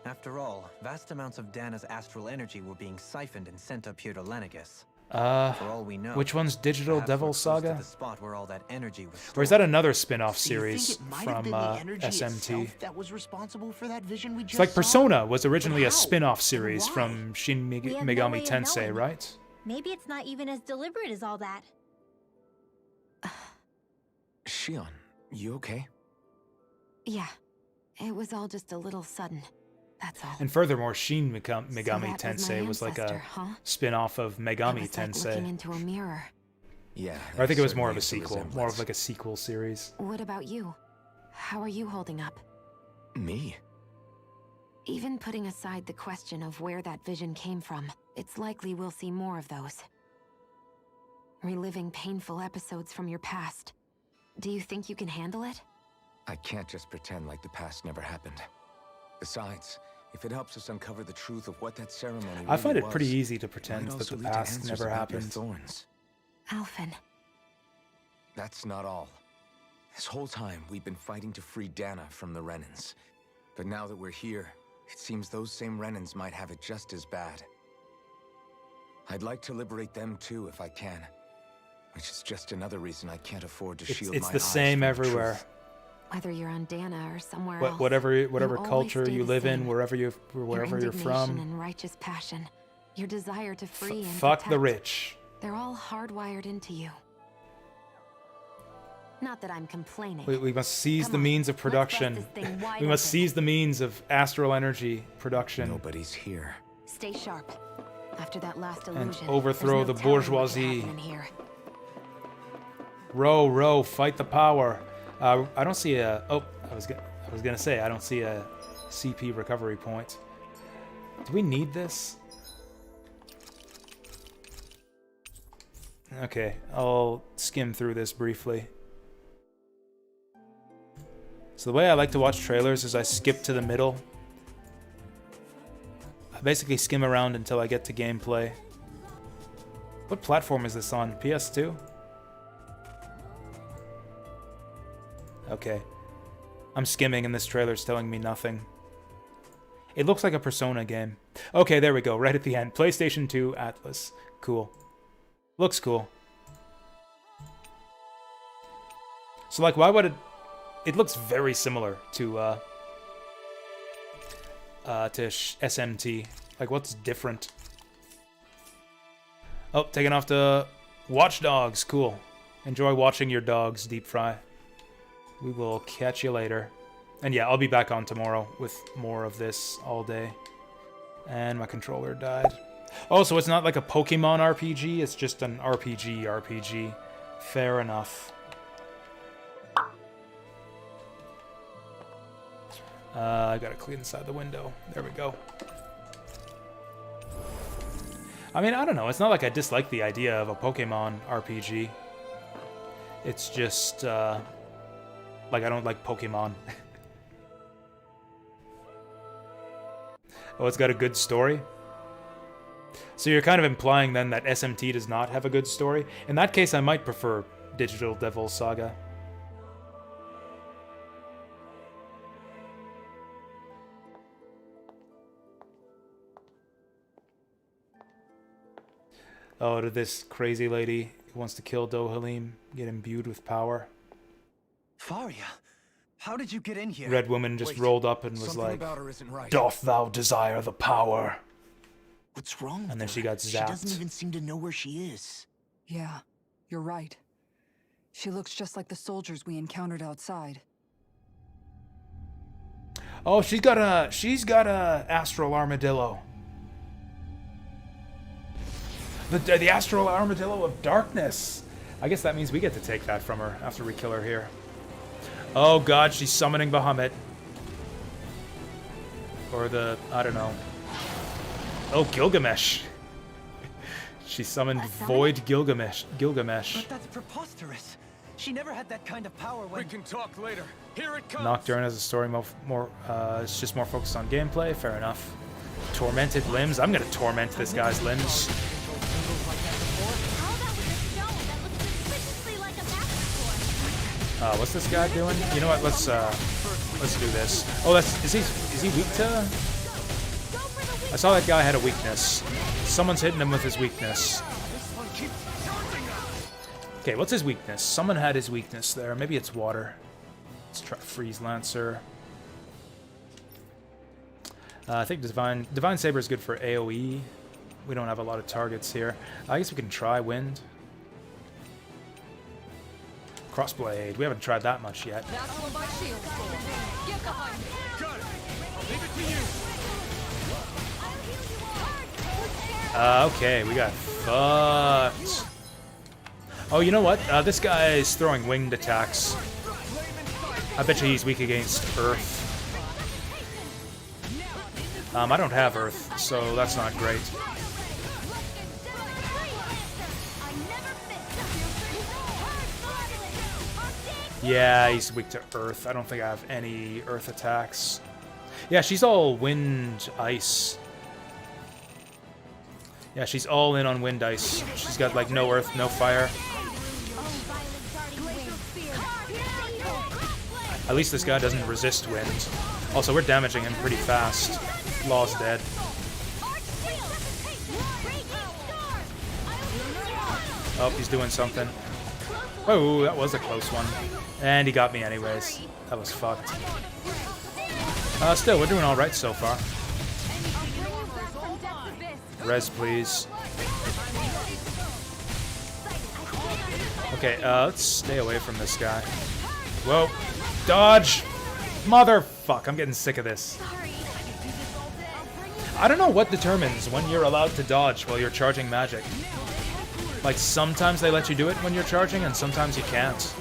After all, vast amounts of Dana's astral energy were being siphoned and sent up here to Lenegus. For all we know, Which one's Digital perhaps Devil we're close to Saga? the spot where all that energy was Or is that stored. another spin-off So you think series it might have from been the energy SMT? itself that was responsible for that vision we just It's like saw? Persona was originally But a how? spin-off And series why? from Shin We have no Megami way of Tensei, knowing. right? Maybe it's not even as deliberate as all that. Shion, you okay? Yeah. It was all just a little sudden. That's all. And furthermore, Shin Megami So that was my Tensei was like ancestor, a huh? spin-off of It Megami was like looking Tensei. into a mirror. Yeah. Or I think it was there more of a certainly is sequel, more of resemblance. like a sequel series. What about you? How are you holding up? Me? Even putting aside the question of where that vision came from, it's likely we'll see more of those. Reliving painful episodes from your past. Do you think you can handle it? I can't just pretend like the past never happened. Besides, if it helps us uncover the truth of what that ceremony I find really it pretty was, easy to it pretend might that also the lead to past answers never about your happened. thorns. Alphen. That's not all. This whole time, we've been fighting to free Dana from the Renans. But now that we're here, it seems those same Renans might have it just as bad. I'd like to liberate them too, if I can. Which is just another reason I can't afford to shield my eyes. It's the same everywhere. Truth. Whether you're on Dana or somewhere else, whatever culture always you stay live the in, same. wherever you're Your from. indignation and righteous passion, your desire to free and Fuck protect, the rich. They're all hardwired into you. Not that I'm complaining. We must seize Come the on, means of let's production. bust this thing wide We must open. seize the means of astral energy production. Nobody's here. Stay sharp. After that last And illusion, overthrow there's the no telling what could bourgeoisie. happen in here. Row, fight the power. I don't see a. Oh, I was gonna say I don't see a CP recovery point. Do we need this? Okay, I'll skim through this briefly. So the way I like to watch trailers is I skip to the middle. I basically skim around until I get to gameplay. What platform is this on? PS2? Okay. I'm skimming and this trailer's telling me nothing. It looks like a Persona game. Okay, there we go, right at the end. PlayStation 2 Atlas. Cool. Looks cool. So, like, why would it... It looks very similar to SMT. Like, what's different? Oh, taking off to Watch Dogs. Cool. Enjoy watching your dogs deep fry. We will catch you later. And yeah, I'll be back on tomorrow with more of this all day. And my controller died. Oh, so it's not like a Pokemon RPG, it's just an RPG. Fair enough. I gotta clean inside the window. There we go. I mean, I don't know. It's not like I dislike the idea of a Pokemon RPG. It's just, like, I don't like Pokemon. Oh, it's got a good story? So you're kind of implying then that SMT does not have a good story? In that case, I might prefer Digital Devil Saga. Oh, to this crazy lady who wants to kill Dohalim, get imbued with power. Faria, how did you get in here? Red woman just rolled up and was Something like, about her isn't right. "Doth thou desire the power?" What's wrong with And then her? she got She doesn't zapped. even seem to know where she is. Yeah, you're right. She looks just like the soldiers we encountered outside. Oh, she's got a astral armadillo. The astral armadillo of darkness. I guess that means we get to take that from her after we kill her here. Oh god, she's summoning Bahamut. Or the, I don't know. Oh, Gilgamesh. She summoned Void Gilgamesh. But that's preposterous. She never had that kind of power when... We can talk later. Here it comes. Nocturne has a story it's just more focused on gameplay. Fair enough. Tormented limbs. I'm gonna torment this guy's limbs. What's this guy doing? You know what? Let's do this. Oh, is he weak to? I saw that guy had a weakness. Someone's hitting him with his weakness. Okay, what's his weakness? Someone had his weakness there. Maybe it's water. Let's try Freeze Lancer. I think Divine Saber is good for AoE. We don't have a lot of targets here. I guess we can try Wind. Crossblade. We haven't tried that much yet. That's what my shield's for. Get behind me. Got it. I'll leave it to you. Okay, we got fucked. Oh, you know what? This guy is throwing winged attacks. I bet you he's weak against Earth. I don't have Earth, so that's not great. Yeah, he's weak to Earth. I don't think I have any Earth attacks. Yeah, she's all wind, ice. Yeah, she's all in on wind, ice. She's got, like, no Earth, no fire. At least this guy doesn't resist wind. Also, we're damaging him pretty fast. Law's dead. Oh, he's doing something. Oh, that was a close one. And he got me anyways. That was fucked. Still, we're doing alright so far. Res, please. Okay, let's stay away from this guy. Whoa. Dodge! Motherfuck, I'm getting sick of this. I don't know what determines when you're allowed to dodge while you're charging magic. Like, sometimes they let you do it when you're charging, and sometimes you can't.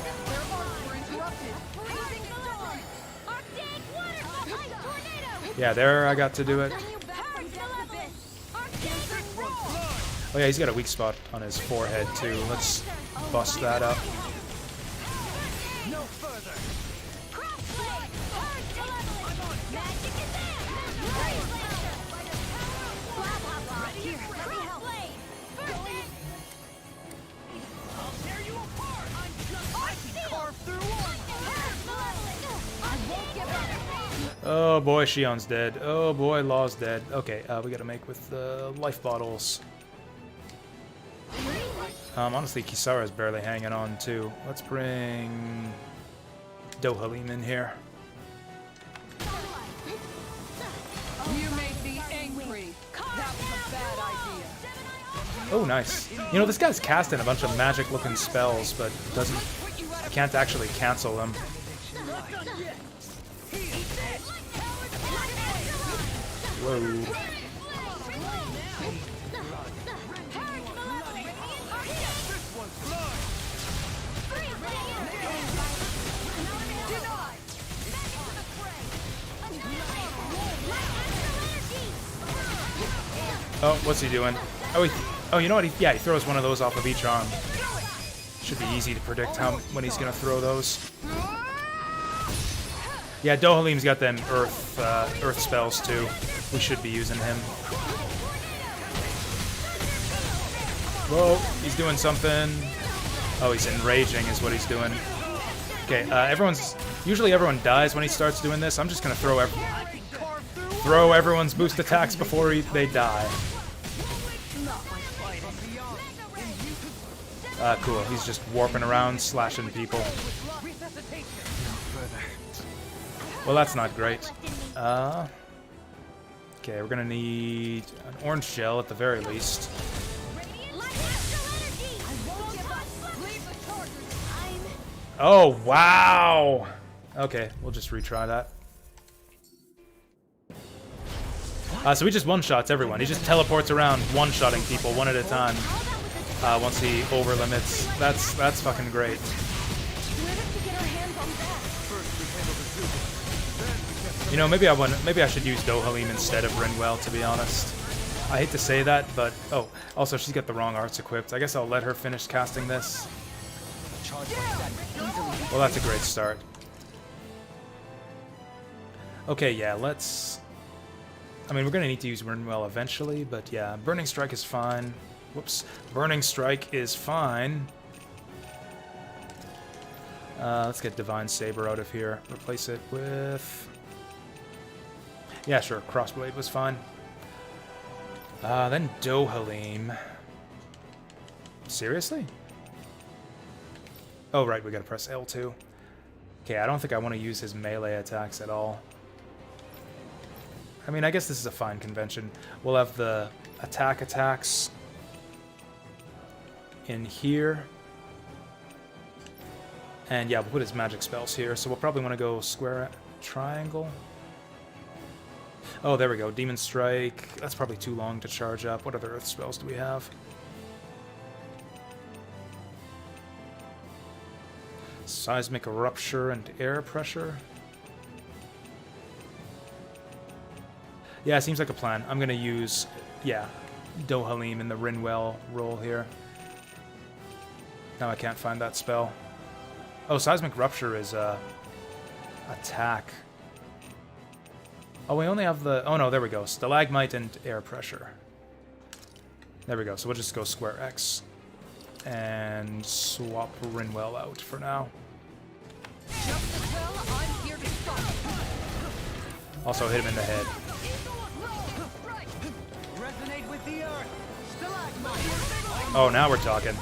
Yeah, there I got to do it. Oh yeah, he's got a weak spot on his forehead, too. Let's bust that up. Oh boy, Shion's dead. Oh boy, Law's dead. Okay, we gotta make with the life bottles. Honestly, Kisara's barely hanging on too. Let's bring Dohalim in here. You made me angry. That was a bad idea. Oh, nice. You know, this guy's casting a bunch of magic-looking spells, but doesn't... can't actually cancel them. Whoa. Oh, what's he doing? Oh, you know what? He throws one of those off of each arm. Should be easy to predict when he's gonna throw those. Yeah, Dohalim's got them earth spells too. We should be using him. Whoa, he's doing something. Oh, he's enraging is what he's doing. Okay, usually everyone dies when he starts doing this. I'm just gonna throw everyone's boost attacks before they die. Cool. He's just warping around, slashing people. Well, that's not great. Okay, we're gonna need an orange gel at the very least. Oh, wow! Okay, we'll just retry that. So he just one-shots everyone. He just teleports around, one-shotting people one at a time. Once he over-limits. That's fucking great. You know, maybe I should use Dohalim instead of Rinwell, to be honest. I hate to say that, but... Oh, also, she's got the wrong arts equipped. I guess I'll let her finish casting this. Well, that's a great start. Okay, yeah, let's... I mean, we're gonna need to use Rinwell eventually, but yeah, Burning Strike is fine. Whoops. Burning Strike is fine. Let's get Divine Saber out of here. Replace it with... Yeah, sure, Crossblade was fine. Then Dohalim. Seriously? Oh, right, we gotta press L2. Okay, I don't think I want to use his melee attacks at all. I mean, I guess this is a fine convention. We'll have the attacks in here. And yeah, we'll put his magic spells here. So we'll probably want to go square triangle. Oh, there we go. Demon Strike. That's probably too long to charge up. What other earth spells do we have? Seismic Rupture and Air Pressure. Yeah, seems like a plan. I'm going to use, yeah, Dohalim in the Rinwell role here. Now I can't find that spell. Oh, Seismic Rupture is attack. Oh, we only have the... Oh, no, there we go. Stalagmite and Air Pressure. There we go. So we'll just go square X. And swap Rinwell out for now. Just as well I'm Also hit him in the head. Oh, now we're talking.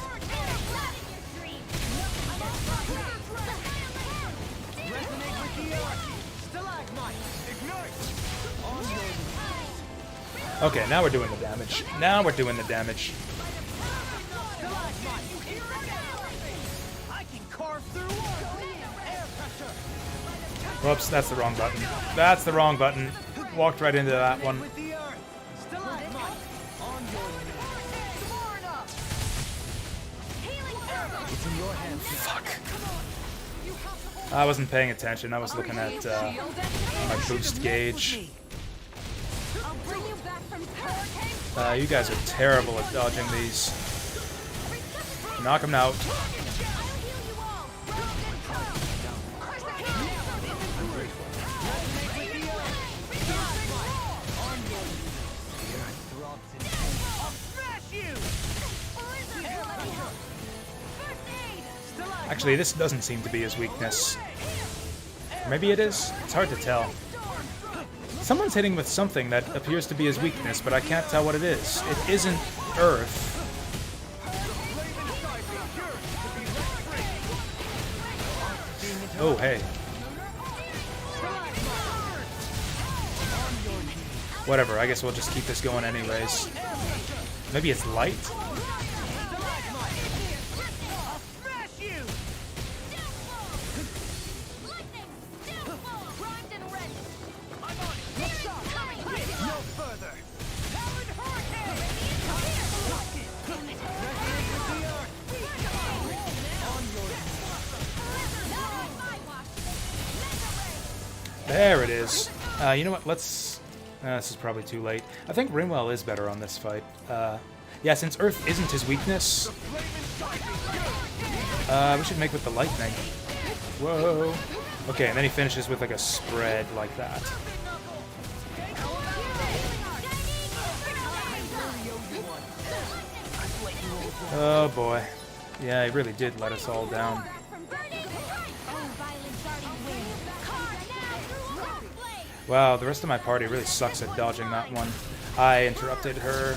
Okay, now we're doing the damage. Now we're doing the damage. Whoops, that's the wrong button. That's the wrong button. Walked right into that one. Fuck. I wasn't paying attention. I was looking at my boost gauge. You guys are terrible at dodging these. Knock him out. Actually, this doesn't seem to be his weakness. Maybe it is? It's hard to tell. Someone's hitting with something that appears to be his weakness, but I can't tell what it is. It isn't Earth. Oh, hey. Whatever, I guess we'll just keep this going anyways. Maybe it's light? There it is. You know what? Let's... this is probably too late. I think Rinwell is better on this fight. Yeah, since Earth isn't his weakness... we should make with the lightning. Whoa. Okay, and then he finishes with like a spread like that. Oh boy. Yeah, he really did let us all down. Wow, the rest of my party really sucks at dodging that one. I interrupted her.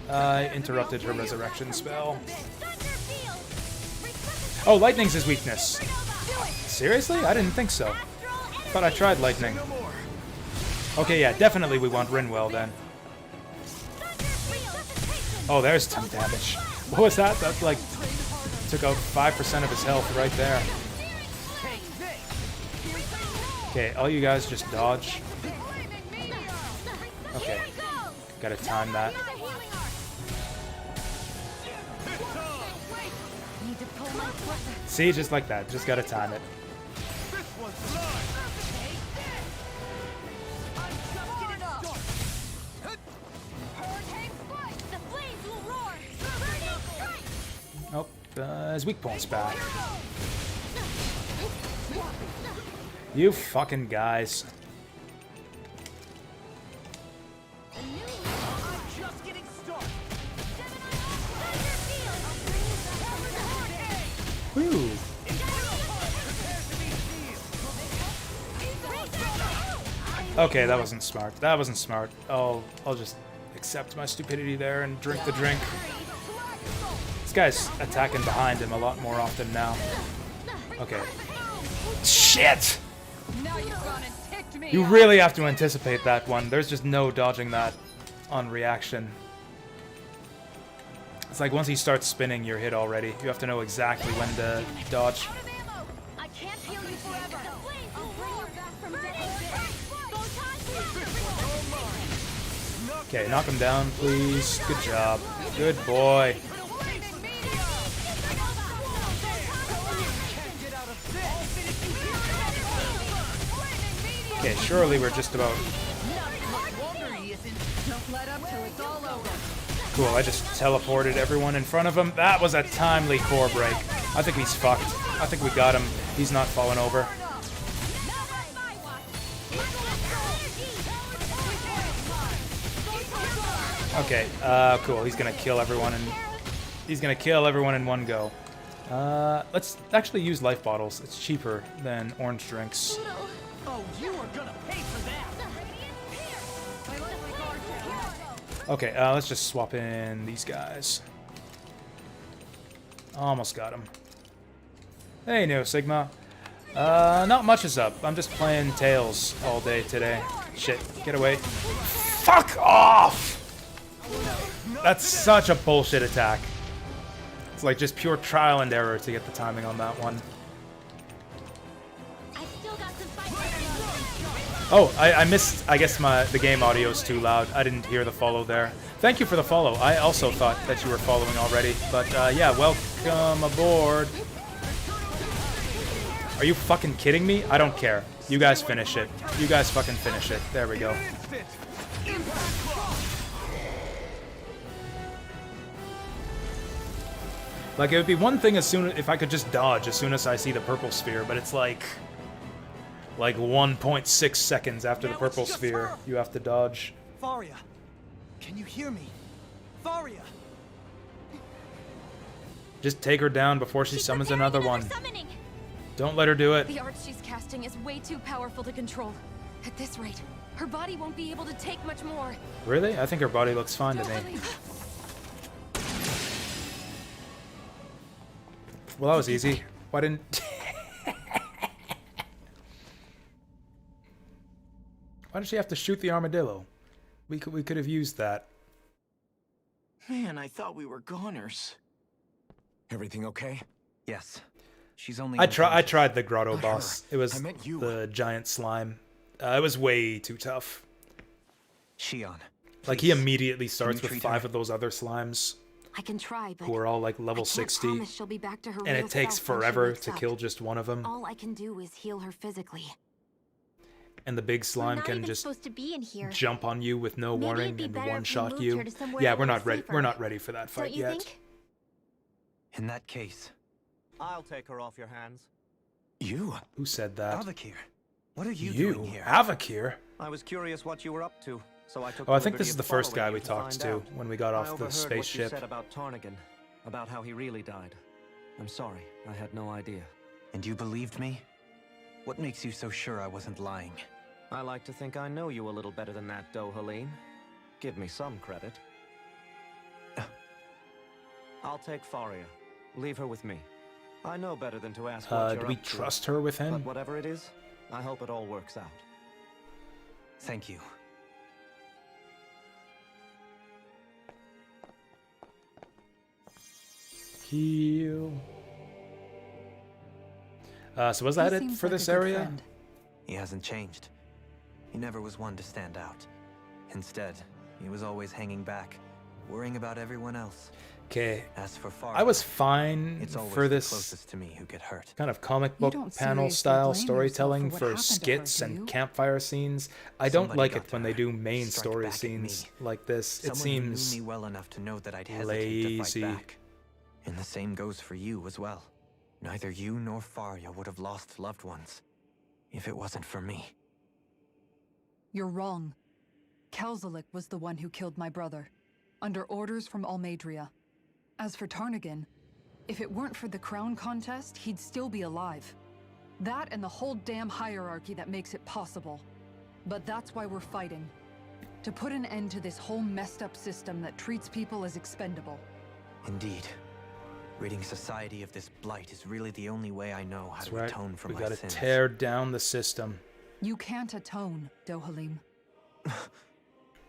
I interrupted her resurrection spell. Oh, lightning's his weakness. Seriously? I didn't think so. Thought I tried lightning. Okay, yeah, definitely we want Rinwell then. Oh, there's some damage. What was that? That, like, took out 5% of his health right there. Okay, all you guys just dodge. Okay, gotta time that. See, just like that, just gotta time it. Oh, his weak point's back. You fucking guys. Woo. Okay, that wasn't smart. That wasn't smart. I'll just accept my stupidity there and drink the drink. This guy's attacking behind him a lot more often now. Okay. Shit! You really have to anticipate that one. There's just no dodging that on reaction. It's like once he starts spinning, you're hit already. You have to know exactly when to dodge. Okay, knock him down, please. Good job. Good boy. Okay, surely we're just about... Cool, I just teleported everyone in front of him. That was a timely core break. I think he's fucked. I think we got him. He's not falling over. Okay, cool. He's gonna kill everyone and he's gonna kill everyone in one go. Let's actually use life bottles. It's cheaper than orange drinks. Oh, you are gonna pay for that! Okay, let's just swap in these guys. Almost got him. Hey, Neo Sigma. Not much is up. I'm just playing Tails all day today. Shit, get away. Fuck off! That's such a bullshit attack. It's like just pure trial and error to get the timing on that one. Oh, I missed, I guess the game audio is too loud. I didn't hear the follow there. Thank you for the follow. I also thought that you were following already. But yeah, welcome aboard. Are you fucking kidding me? I don't care. You guys finish it. You guys fucking finish it. There we go. Like, it would be one thing if I could just dodge as soon as I see the purple sphere, but it's like 1.6 seconds after the purple sphere, you have to dodge. Faria, can you hear me? Faria! Just take her down before she summons another one. Summoning. Don't let her do it. The art she's casting is way too powerful to control. At this rate, her body won't be able to take much more. Really? I think her body looks fine to me. Well, that was easy. Why didn't... Why did she have to shoot the armadillo? We could have used that. Man, I thought we were goners. Everything okay? Yes. She's only... I tried the grotto Not boss. her. It was I meant you. the giant slime. It was way too tough. Shion. Like, he immediately starts with treat 5 her? of those other slimes I can try, but who are all like I level can't 60. promise she'll be back to her And real it takes self when she forever wakes to up. kill just one of them. All I can do is heal her physically. And the big We're slime not can even just supposed to be in here. jump on you with no Maybe it'd warning be and better if we one-shot moved you. her to somewhere Yeah, that we're was not ready. safer. We're not ready for that fight Don't you yet. think? In that case... I'll take her off your hands. You? Who said that? Avakir, what are you doing here? Avakir? I was curious what you were up to, so I took Oh, I the think this liberty is of the first following guy you we to talked find to out. when we got I off the overheard what you spaceship. said about Tarnigan, about how he really died. I'm sorry, I had no idea. And you believed me? What makes you so sure I wasn't lying? I like to think I know you a little better than that, Dohalim. Give me some credit. I'll take Faria. Leave her with me. I know better than to ask what you're Do we up to. trust her with him? But whatever it is, I hope it all works out. Thank you. Heal. So was that He it seems for like a this good area? friend. He hasn't changed. He never was one to stand out. Instead, he was always hanging back, worrying about everyone else. Okay. As for Faria, I was fine it's always for the this closest to me who get hurt. kind of comic You book don't panel seriously style blame yourself storytelling for what for happened to her, skits do and you? campfire scenes. I don't Somebody like got it when to they do main strike story back at scenes me. like this. It Someone who seems knew me well enough to know that I'd hesitate to lazy. fight back. And the same goes for you as well. Neither you nor Faria would have lost loved ones if it wasn't for me. You're wrong. Kelzelik was the one who killed my brother, under orders from Almadria. As for Tarnigan, if it weren't for the crown contest, he'd still be alive. That and the whole damn hierarchy that makes it possible. But that's why we're fighting. To put an end to this whole messed up system that treats people as expendable. Indeed. Ridding society of this blight is really the only way I know how That's to right. atone for We my gotta sins. tear down the system. You can't atone, Dohalim.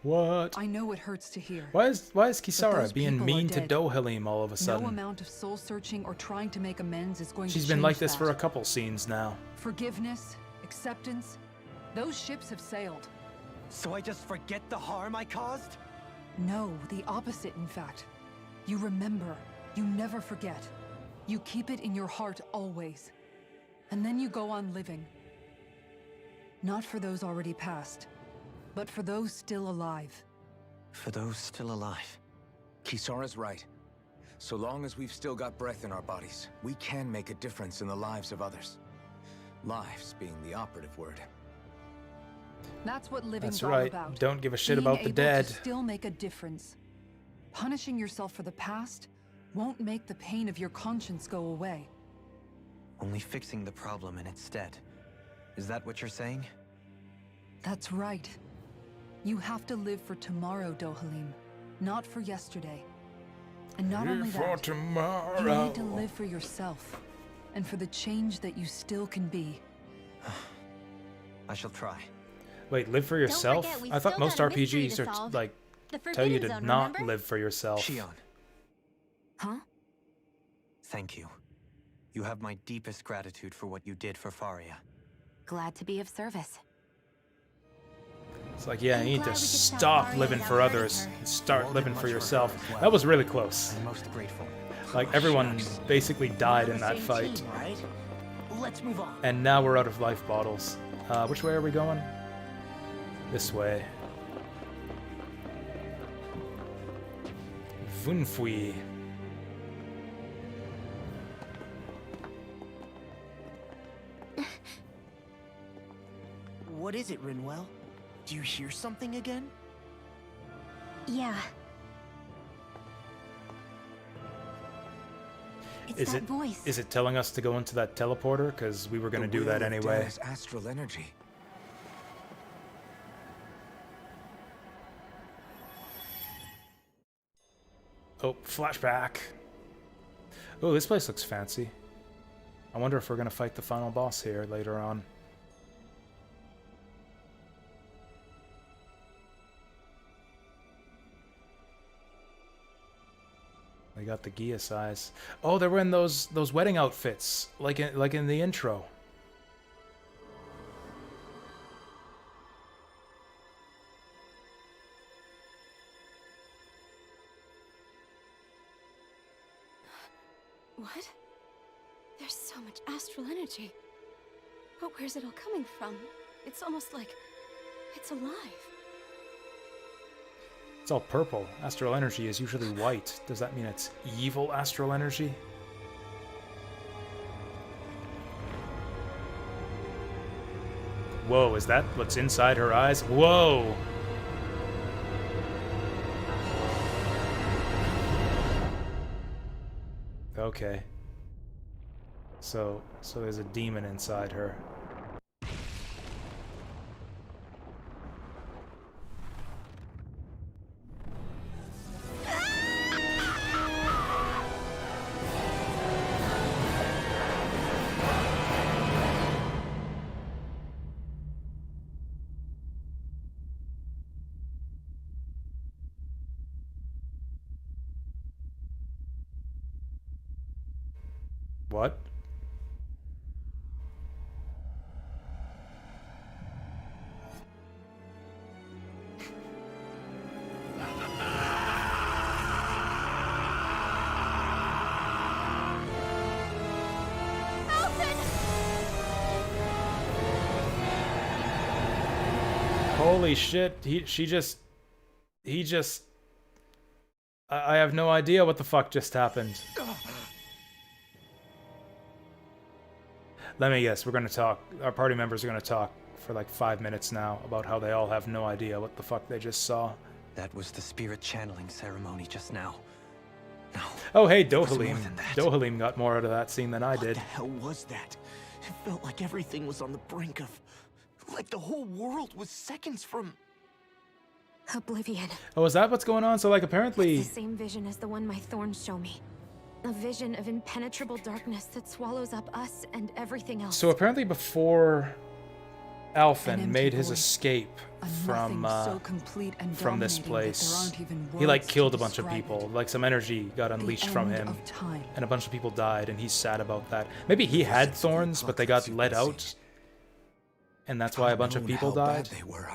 What? I know it hurts to hear. Why is those Kisara being people are mean to dead. Dohalim all of a No sudden? amount of soul searching or trying to make amends is going She's to been change like this that. for a couple scenes now. Forgiveness, acceptance, those ships have sailed. So I just forget the harm I caused? No, the opposite, in fact. You remember. You never forget. You keep it in your heart always. And then you go on living. Not for those already passed, but for those still alive. For those still alive. Kisara's right. So long as we've still got breath in our bodies, we can make a difference in the lives of others. Lives being the operative word. That's what living's That's all right. about. Don't give a shit Being about the able dead. to still make a difference. Punishing yourself for the past won't make the pain of your conscience go away. Only fixing the problem in its stead. Is that what you're saying? That's right. You have to live for tomorrow, Dohalim, not for yesterday. And not only that, tomorrow. you need to live for yourself, and for the change that you still can be. I shall try. Wait, live for yourself? forget, we've I thought still most got a mystery RPGs to are solve. like The tell you Forbidden to Zone, not remember? live for yourself. Shion, Huh? thank you. You have my deepest gratitude for what you did for Faria. Glad to be of service. It's like, yeah, I'm you need glad to we could stop stop Mario living without for hurting others her. and start You all living did for much for her yourself. as well. That was really close. I'm most grateful. Like, everyone basically died We're in the that same fight. team, right? Let's move on. And now we're out of life bottles. Which way are we going? This way. Vunfui. What is it, Rinwell? Do you hear something again? Yeah. It's Is that it voice. is it telling us to go into that teleporter? Because we were going to do that anyway. Dana's astral energy. Oh, flashback. Oh, this place looks fancy. I wonder if we're going to fight the final boss here later on. They got the Gia size. Oh, they were in those wedding outfits, like in the intro. What? There's so much astral energy. But where's it all coming from? It's almost like it's alive. It's all purple. Astral energy is usually white. Does that mean it's evil astral energy? Whoa, is that what's inside her eyes? Whoa! Okay. So there's a demon inside her. What? Holy shit, he just I have no idea what the fuck just happened. Let me guess, we're gonna talk, our party members are gonna talk for like 5 minutes now about how they all have no idea what the fuck they just saw. That was the spirit channeling ceremony just now. No. Oh hey, was more Dohalim. than that. Dohalim got more out of that scene than I What did. the hell was that? It felt like everything was on the brink of... Like the whole world was seconds from... Oblivion. Oh, is that what's going on? So like apparently... It's the same vision as the one my thorns show me. A vision of impenetrable darkness that swallows up us and everything else. So apparently before An Alphen empty made his void. escape A from nothing so complete and from this dominating that there place, aren't even he like words to killed a bunch of describe people. it. Like some energy got The unleashed from end him, of time. and a bunch of people died, and he's sad about that. Maybe he had thorns, but they got let out, and that's why a bunch of people died. They were,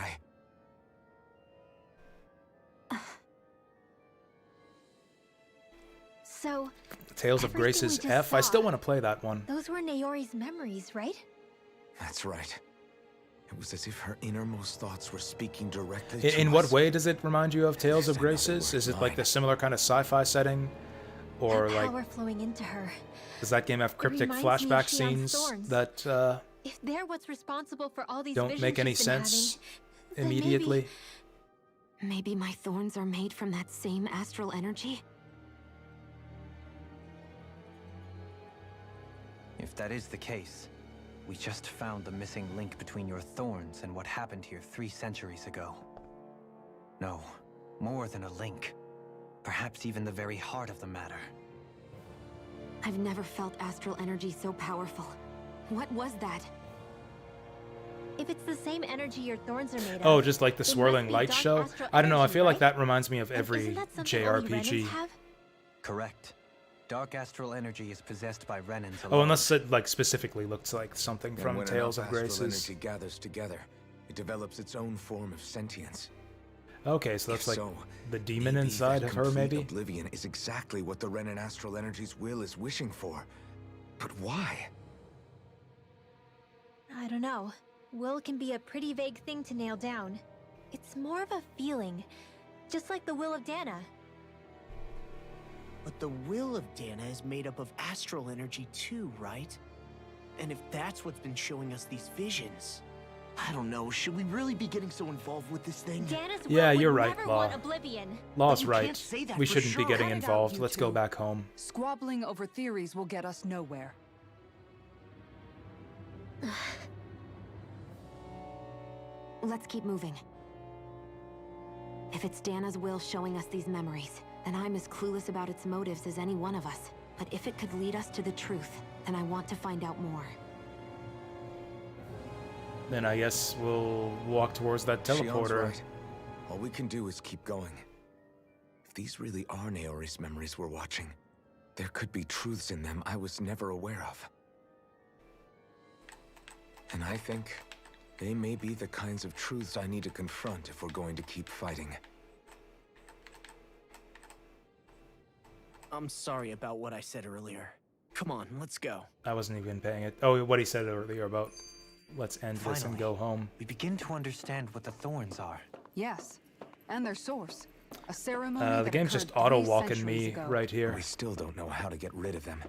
So, Tales of everything we Grace's just F. I still saw, want to play that one. those were Naori's memories, right? That's right. It was as if her innermost thoughts were speaking directly to In what us. way does it remind you of Tales of Said that they Grace's? were Is it like mine. the similar kind of sci-fi setting, or That like power flowing into her. does that game have cryptic reminds me of flashback Shion's scenes thorns. that If they're what's responsible for all these don't visions make any she's been sense having, then immediately? Maybe my thorns are made from that same astral energy? If that is the case, We just found the missing link between your thorns and what happened here 3 centuries ago. No, more than a link. Perhaps even the very heart of the matter. I've never felt astral energy so powerful. What was that? If it's the same energy your thorns are made of... Oh, just like the it must swirling be light dark show? astral I don't know, I energy, feel like right? that reminds me of And every isn't that something only JRPG. Renans have? Correct. Dark astral energy is possessed by Renans alone. Oh, unless it like specifically looks like something And from when Tales of enough astral Graces. energy gathers together, it develops its own form of sentience. Okay, so that's If like so, the demon maybe inside that of her, complete maybe? Oblivion is exactly what the Renan astral energy's will is wishing for. But why? I don't know. Will can be a pretty vague thing to nail down. It's more of a feeling, just like the will of Dana. But the will of Dana is made up of astral energy too, right? And if that's what's been showing us these visions... I don't know, should we really be getting so involved with this thing? Dana's Yeah, will you're would right, never Law. want oblivion. Law's you right. can't say that We for shouldn't be sure. getting Cut it out, involved. you Let's go two. back home. Squabbling over theories will get us nowhere. Let's keep moving. If it's Dana's will showing us these memories, then I'm as clueless about its motives as any one of us. But if it could lead us to the truth, then I want to find out more. Then I guess we'll walk towards that Shion's teleporter. right. All we can do is keep going. If these really are Naori's memories we're watching, there could be truths in them I was never aware of. And I think they may be the kinds of truths I need to confront if we're going to keep fighting. I'm sorry about what I said earlier. Come on, let's go. I wasn't even paying it. Oh, what he said earlier about let's end this and Finally. go home. We begin to understand what the thorns are. Yes, and their source. A ceremony The that game's just occurred 3 auto-walking centuries me ago. right here. We still don't know how to get rid of them.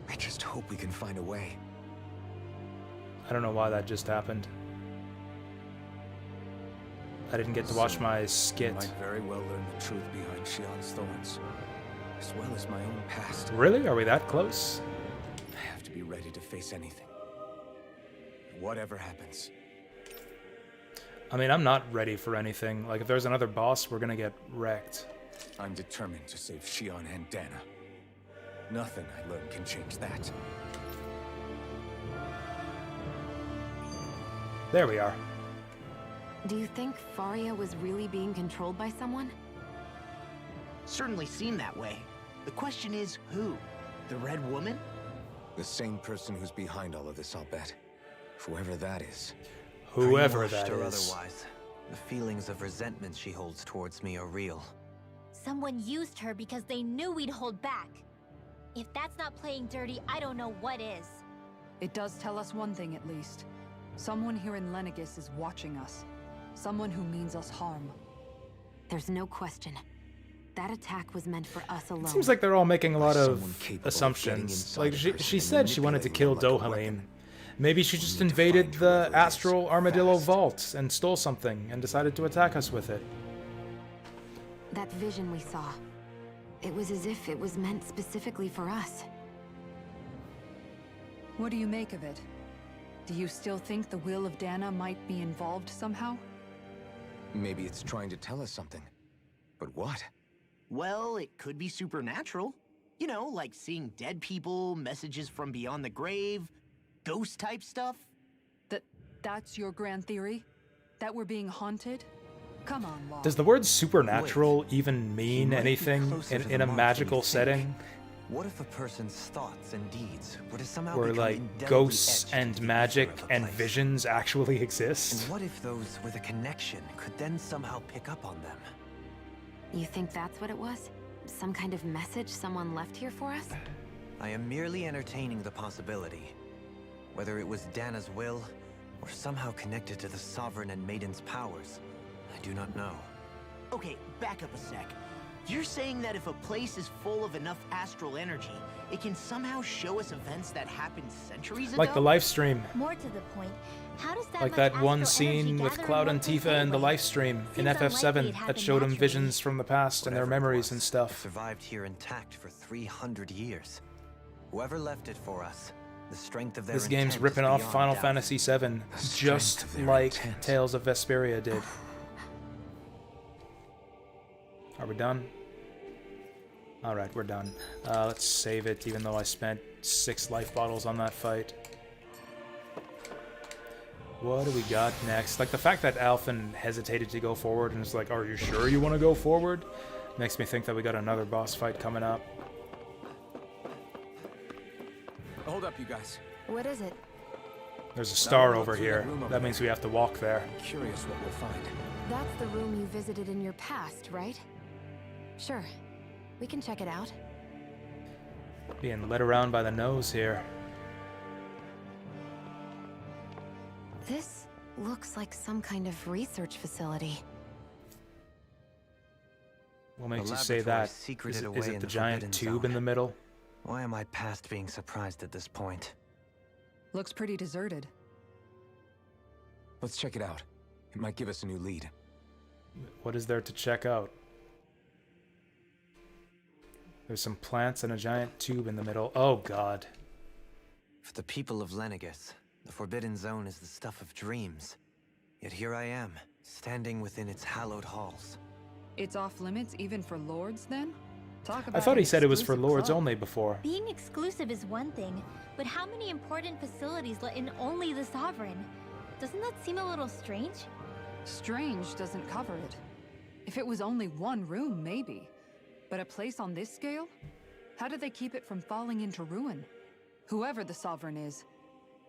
I just hope we can find a way. I don't know why that just happened. I didn't get to watch my I skit. might very well learn the truth behind Shion's thorns, as well as my own past. Really? Are we that close? I have to be ready to face anything. Whatever happens. I mean, I'm not ready for anything. Like, if there's another boss, we're gonna get wrecked. I'm determined to save Shion and Dana. Nothing I learn can change that. There we are. Do you think Faria was really being controlled by someone? Certainly seem that way. The question is, who? The Red Woman? The same person who's behind all of this, I'll bet. Whoever that is. Whoever Brainwashed that or is. otherwise, the feelings of resentment she holds towards me are real. Someone used her because they knew we'd hold back. If that's not playing dirty, I don't know what is. It does tell us one thing at least. Someone here in Lenegis is watching us. Someone who means us harm. There's no question. That attack was meant for us alone. It seems like they're all making a lot Someone of capable of getting assumptions. inside Like, a she person and said she wanted to kill manipulating them like a Dohalim. weapon. Maybe she just need to invaded find the whoever it is, Astral Armadillo fast. Vault and stole something and decided to attack us with it. That vision we saw. It was as if it was meant specifically for us. What do you make of it? Do you still think the will of Dana might be involved somehow? Maybe it's trying to tell us something. But what? Well, it could be supernatural. You know, like seeing dead people, messages from beyond the grave, ghost-type stuff. That's your grand theory? That we're being haunted? Come on, Law. Does the word supernatural even He mean might be anything closer to in the a mark than magical you think. setting? What if a person's thoughts and deeds were to somehow Where, become like, indelibly ghosts etched and into the magic ether of a and place? visions actually And exist? what if those with a connection could then somehow pick up on them? You think that's what it was? Some kind of message someone left here for us? I am merely entertaining the possibility. Whether it was Dana's will, or somehow connected to the Sovereign and Maiden's powers, I do not know. Okay, back up a sec. You're saying that if a place is full of enough astral energy, it can somehow show us events that happened centuries ago? Like the live stream. More to the point, how does that Like much that one astral energy scene with gather in Cloud one and place Tifa in the anyway? live stream in Seems unlikely FF7 it that happened showed them naturally. visions from the past and their Whatever it memories and was, stuff. it survived here intact for 300 years. Whoever left it for us, The strength of their This game's intent is ripping off beyond Final doubt. Fantasy VII, strength just of their like intent. Tales of Vesperia did. Are we done? Alright, we're done. Let's save it, even though I spent 6 life bottles on that fight. What do we got next? Like, the fact that Alphen hesitated to go forward and was like, are you sure you want to go forward? Makes me think that we got another boss fight coming up. Hold up, you guys. What is it? There's a star look over through here. that room over That means there. we have to walk there. I'm curious what we'll find. That's the room you visited in your past, right? Sure. We can check it out. Being led around by the nose here. This looks like some kind of research facility. What makes The you say laboratory that? secreted Is away it in the the giant Forbidden tube Zone. in the middle? Why am I past being surprised at this point? Looks pretty deserted. Let's check it out. It might give us a new lead. What is there to check out? There's some plants and a giant tube in the middle. Oh god. For the people of Lenegus, the Forbidden Zone is the stuff of dreams. Yet here I am, standing within its hallowed halls. It's off limits even for lords, then? Talk I about thought an he said it was for exclusive lords club. only before. Being exclusive is one thing, but how many important facilities let in only the Sovereign? Doesn't that seem a little strange? Strange doesn't cover it. If it was only one room, maybe. But a place on this scale? How do they keep it from falling into ruin? Whoever the Sovereign is,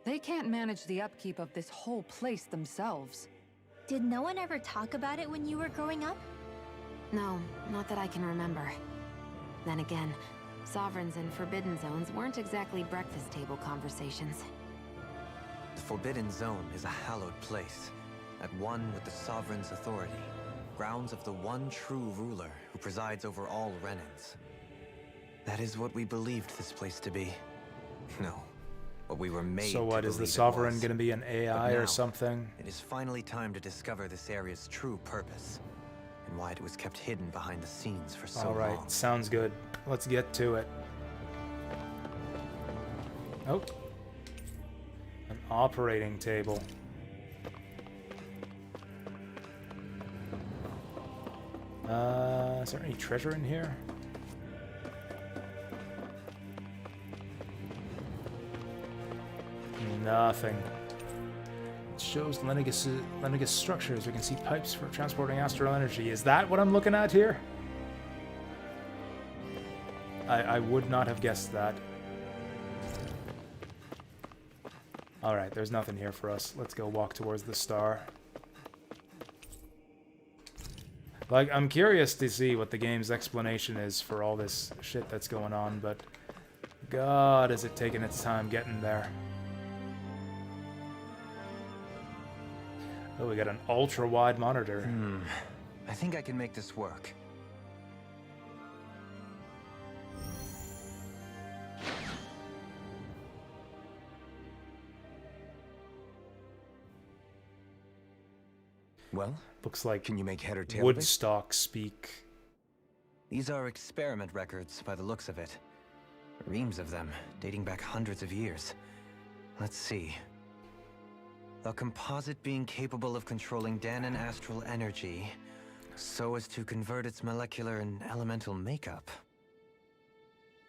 they can't manage the upkeep of this whole place themselves. Did no one ever talk about it when you were growing up? No, not that I can remember. Then again, Sovereigns and Forbidden Zones weren't exactly breakfast table conversations. The Forbidden Zone is a hallowed place, at one with the Sovereign's authority, grounds of the one true ruler who presides over all Renans. That is what we believed this place to be. No, what we were made So what, to is the believe it Sovereign was. gonna be an AI But or now, something? It is finally time to discover this area's true purpose, and why it was kept hidden behind the scenes for so Alright, long. sounds good. Let's get to it. Oh. An operating table. Is there any treasure in here? Nothing. It shows Lenegus structures. We can see pipes for transporting astral energy. Is that what I'm looking at here? I would not have guessed that. Alright, there's nothing here for us. Let's go walk towards the star. Like, I'm curious to see what the game's explanation is for all this shit that's going on, but God, is it taking its time getting there. Oh, we got an ultra-wide monitor. I think I can make this work. Well, Looks like can you make head or tail of it? Woodstock speak. These are experiment records by the looks of it. Reams of them, dating back hundreds of years. Let's see. A composite being capable of controlling Danon astral energy so as to convert its molecular and elemental makeup.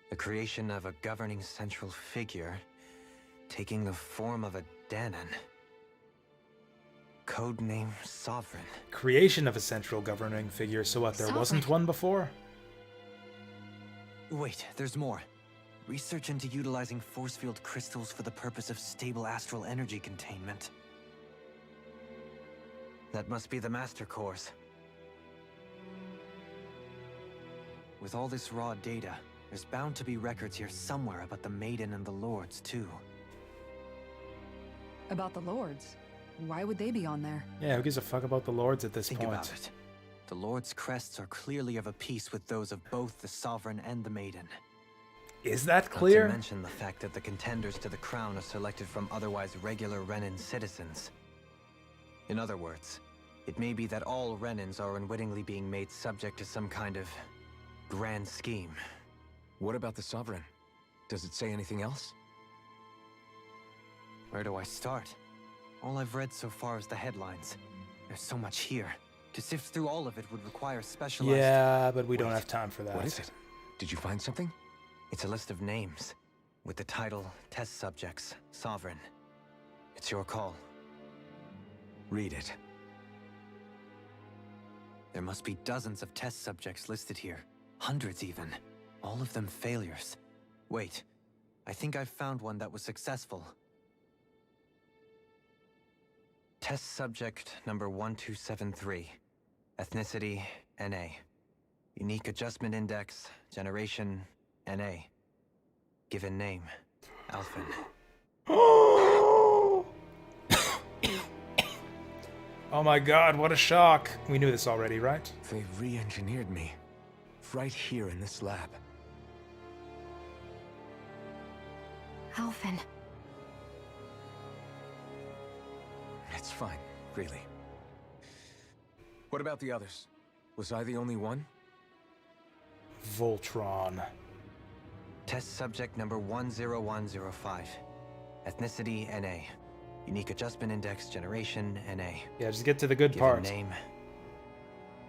The creation of a governing central figure, taking the form of a Danon. Codename Sovereign. Creation of a central governing figure, so what, there wasn't Sovereign. one before? Wait, there's more. Research into utilizing force field crystals for the purpose of stable astral energy containment. That must be the master cores. With all this raw data, there's bound to be records here somewhere about the Maiden and the Lords, too. About the lords? Why would they be on there? Yeah, who gives a fuck about the lords at this Think point? about it. The Lord's crests are clearly of a piece with those of both the Sovereign and the Maiden. Is that Not clear? to mention the fact that the contenders to the crown are selected from otherwise regular Renan citizens. In other words, it may be that all Renans are unwittingly being made subject to some kind of grand scheme. What about the Sovereign? Does it say anything else? Where do I start? All I've read so far is the headlines. There's so much here. To sift through all of it would require specialized... Yeah, but we don't have time for that. What is it? Did you find something? It's a list of names, with the title, Test Subjects, Sovereign. It's your call. Read it. There must be dozens of test subjects listed here. Hundreds even. All of them failures. Wait, I think I've found one that was successful. Test subject number 1273. Ethnicity, NA. Unique adjustment index, generation, NA. Given name, Alphen. Oh my god, what a shock. We knew this already, right? They re-engineered me. Right here in this lab. Alphen. It's fine, really. What about the others? Was I the only one? Voltron. Test subject number 10105. Ethnicity, NA. Unique adjustment index, generation, NA. Yeah, just get to the good Given part. name,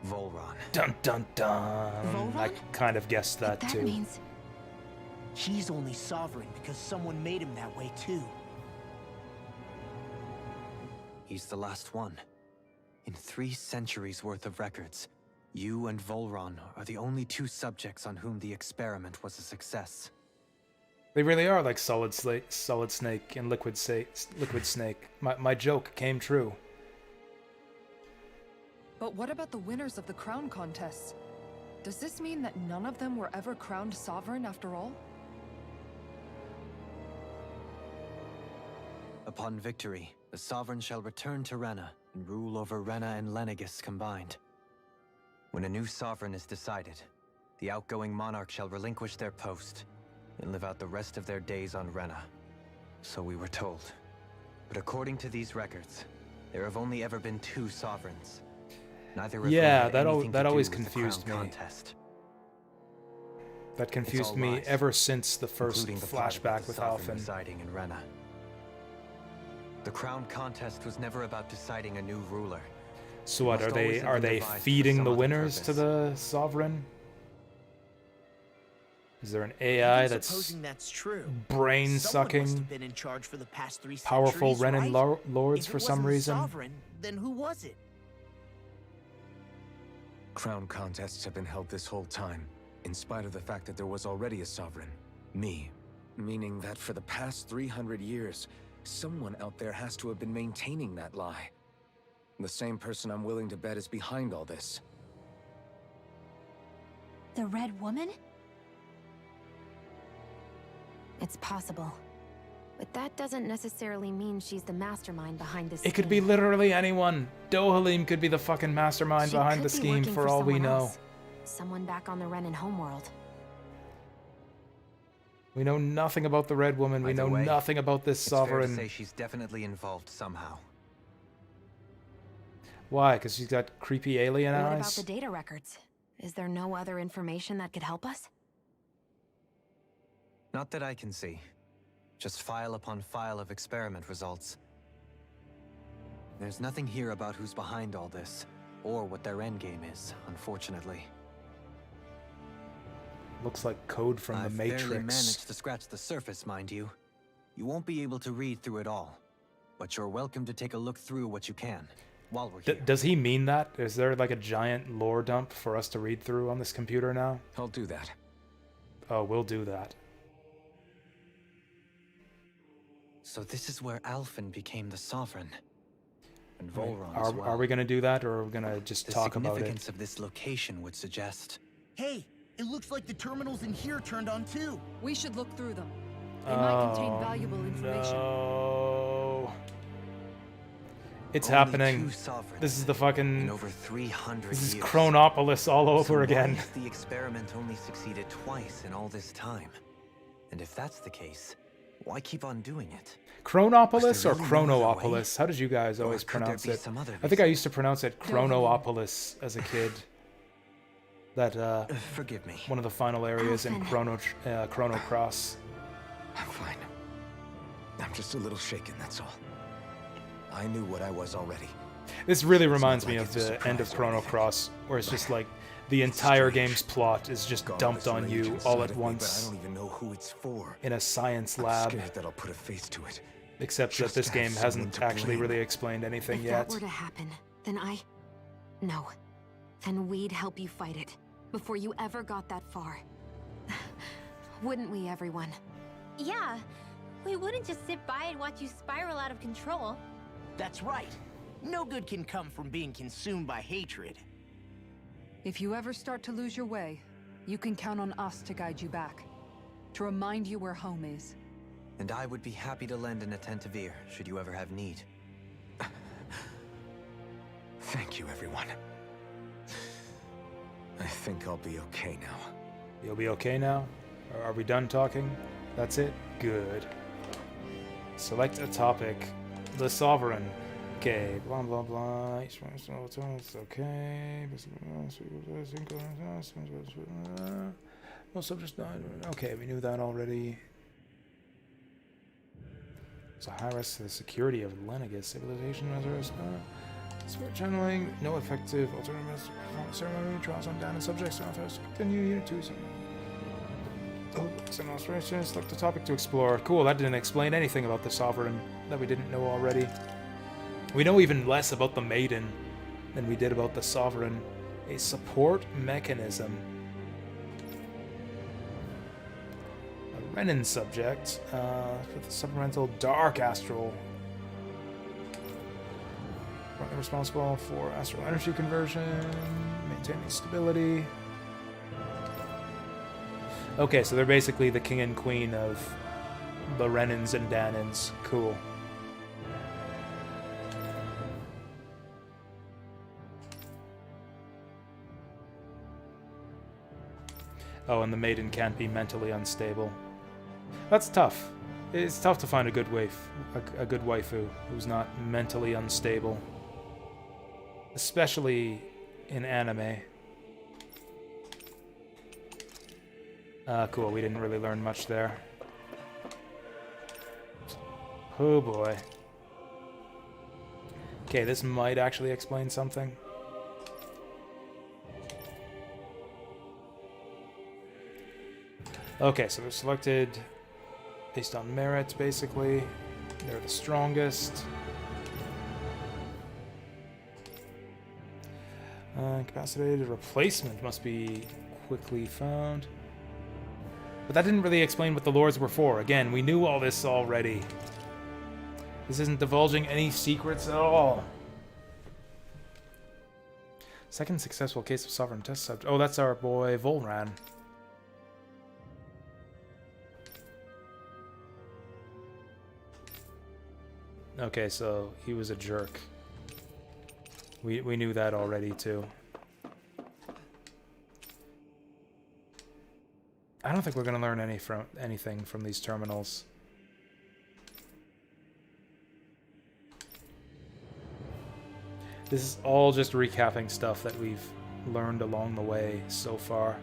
Volron. Dun dun dun. Volron? I kind of guessed that That too. means He's only sovereign because someone made him that way too. He's the last one. In 3 centuries worth of records, you and Volron are the only 2 subjects on whom the experiment was a success. They really are like Solid Snake and Liquid Snake. My joke came true. But what about the winners of the crown contests? Does this mean that none of them were ever crowned sovereign after all? Upon victory, the Sovereign shall return to Rena and rule over Rena and Lenegis combined. When a new Sovereign is decided, the outgoing monarch shall relinquish their post and live out the rest of their days on Rena. So we were told. But according to these records, there have only ever been 2 Sovereigns. Neither of whom had anything to always do with the confused crown me. contest. That confused all me lies, ever since the first including the part about flashback the with Sovereign Alphen. residing in Rena. The crown contest was never about deciding a new ruler. So what, It are must always they have are been they devised for feeding some the other winners to purpose. the Sovereign? Is there an AI Even that's supposing that's true, brain someone must sucking have been in charge for the past 3 powerful centuries, Renan right? lords If for it some wasn't the reason? Sovereign, then who was it? Crown contests have been held this whole time, in spite of the fact that there was already a sovereign. Me. Meaning that for the past 300 years, someone out there has to have been maintaining that lie. The same person I'm willing to bet is behind all this. The Red Woman? It's possible. But that doesn't necessarily mean she's the mastermind behind this It could be scheme. literally anyone. Dohalim could be the fucking mastermind She behind could the be scheme working for all we someone know. else. Someone back on the Renan homeworld. We know nothing about the Red Woman. We Either know way, nothing about this It's fair to Sovereign. say she's definitely involved somehow. Why? Because she's got creepy alien What about eyes? the data records? Is there no other information that could help us? Not that I can see. Just file upon file of experiment results. There's nothing here about who's behind all this, or what their endgame is, unfortunately. Looks like code from I've the barely Matrix. managed to scratch the surface, mind you. You won't be able to read through it all, but you're welcome to take a look through what you can, while we're here. Does he mean that? Is there like a giant lore dump for us to read through on this computer now? I'll do that. Oh, we'll do that. So this is where Alphen became the Sovereign. And Volron as well. Are we gonna do that, or are we gonna just The talk about significance it? of this location would suggest... Hey, it looks like the terminals in here turned on too. We should look through them. They might contain valuable information. No. It's Only happening. 2 sovereigns This is the in fucking... over 300 This is years. Chronopolis all over So again. why has the experiment only succeeded twice in all this time? And if that's the case, why keep on doing it? Chronopolis Was there or really no other way? Chronoopolis? How did you guys always could there pronounce be it? some other I think I reason? used to pronounce it Chronoopolis as a kid. That, Forgive me. one of the final areas in Alphen. Chrono Cross. I'm fine. I'm Just a little shaken, that's all. I knew what I was already. This really reminds not me like of it's a the end of surprise or Chrono anything. Cross, where it's just like the entire strange. game's plot is just God, this dumped on rage you inside all of at me, once But I don't even know who it's for. in a science I'm lab. scared that I'll put a face to it. Except that Just this to have game someone hasn't to actually blame. really explained anything If yet. that were to happen, then No. Then we'd help you fight it, before you ever got that far. Wouldn't we, everyone? Yeah, we wouldn't just sit by and watch you spiral out of control. That's right. No good can come from being consumed by hatred. If you ever start to lose your way, you can count on us to guide you back. To remind you where home is. And I would be happy to lend an attentive ear, should you ever have need. Thank you, everyone. I think I'll be okay now. You'll be okay now? Or are we done talking? That's it? Good. Select a topic. The Sovereign. Okay, blah blah blah. It's okay. Well, subjects died. Okay, we knew that already. It's a high risk to the security of Lenegus. Civilization measures. Spirit channeling. No effective alternative ceremony. Trials on down and subjects. Authors continue. Unit 2. Some illustrations. Select a topic to explore. Cool, that didn't explain anything about the Sovereign that we didn't know already. We know even less about the Maiden than we did about the Sovereign. A support mechanism. A Renin subject with a supplemental Dark Astral. Currently responsible for astral energy conversion, maintaining stability. Okay, so they're basically the king and queen of the Renins and Danins. Cool. Oh, and the maiden can't be mentally unstable. That's tough. It's tough to find a good waifu who's not mentally unstable. Especially in anime. Cool, we didn't really learn much there. Oh boy. Okay, this might actually explain something. Okay, so they're selected based on merit, basically. They're the strongest. Incapacitated replacement must be quickly found. But that didn't really explain what the lords were for. Again, we knew all this already. This isn't divulging any secrets at all. Second successful case of sovereign test subject. Oh, that's our boy Volran. Okay, so he was a jerk. We knew that already too. I don't think we're gonna learn anything from these terminals. This is all just recapping stuff that we've learned along the way so far.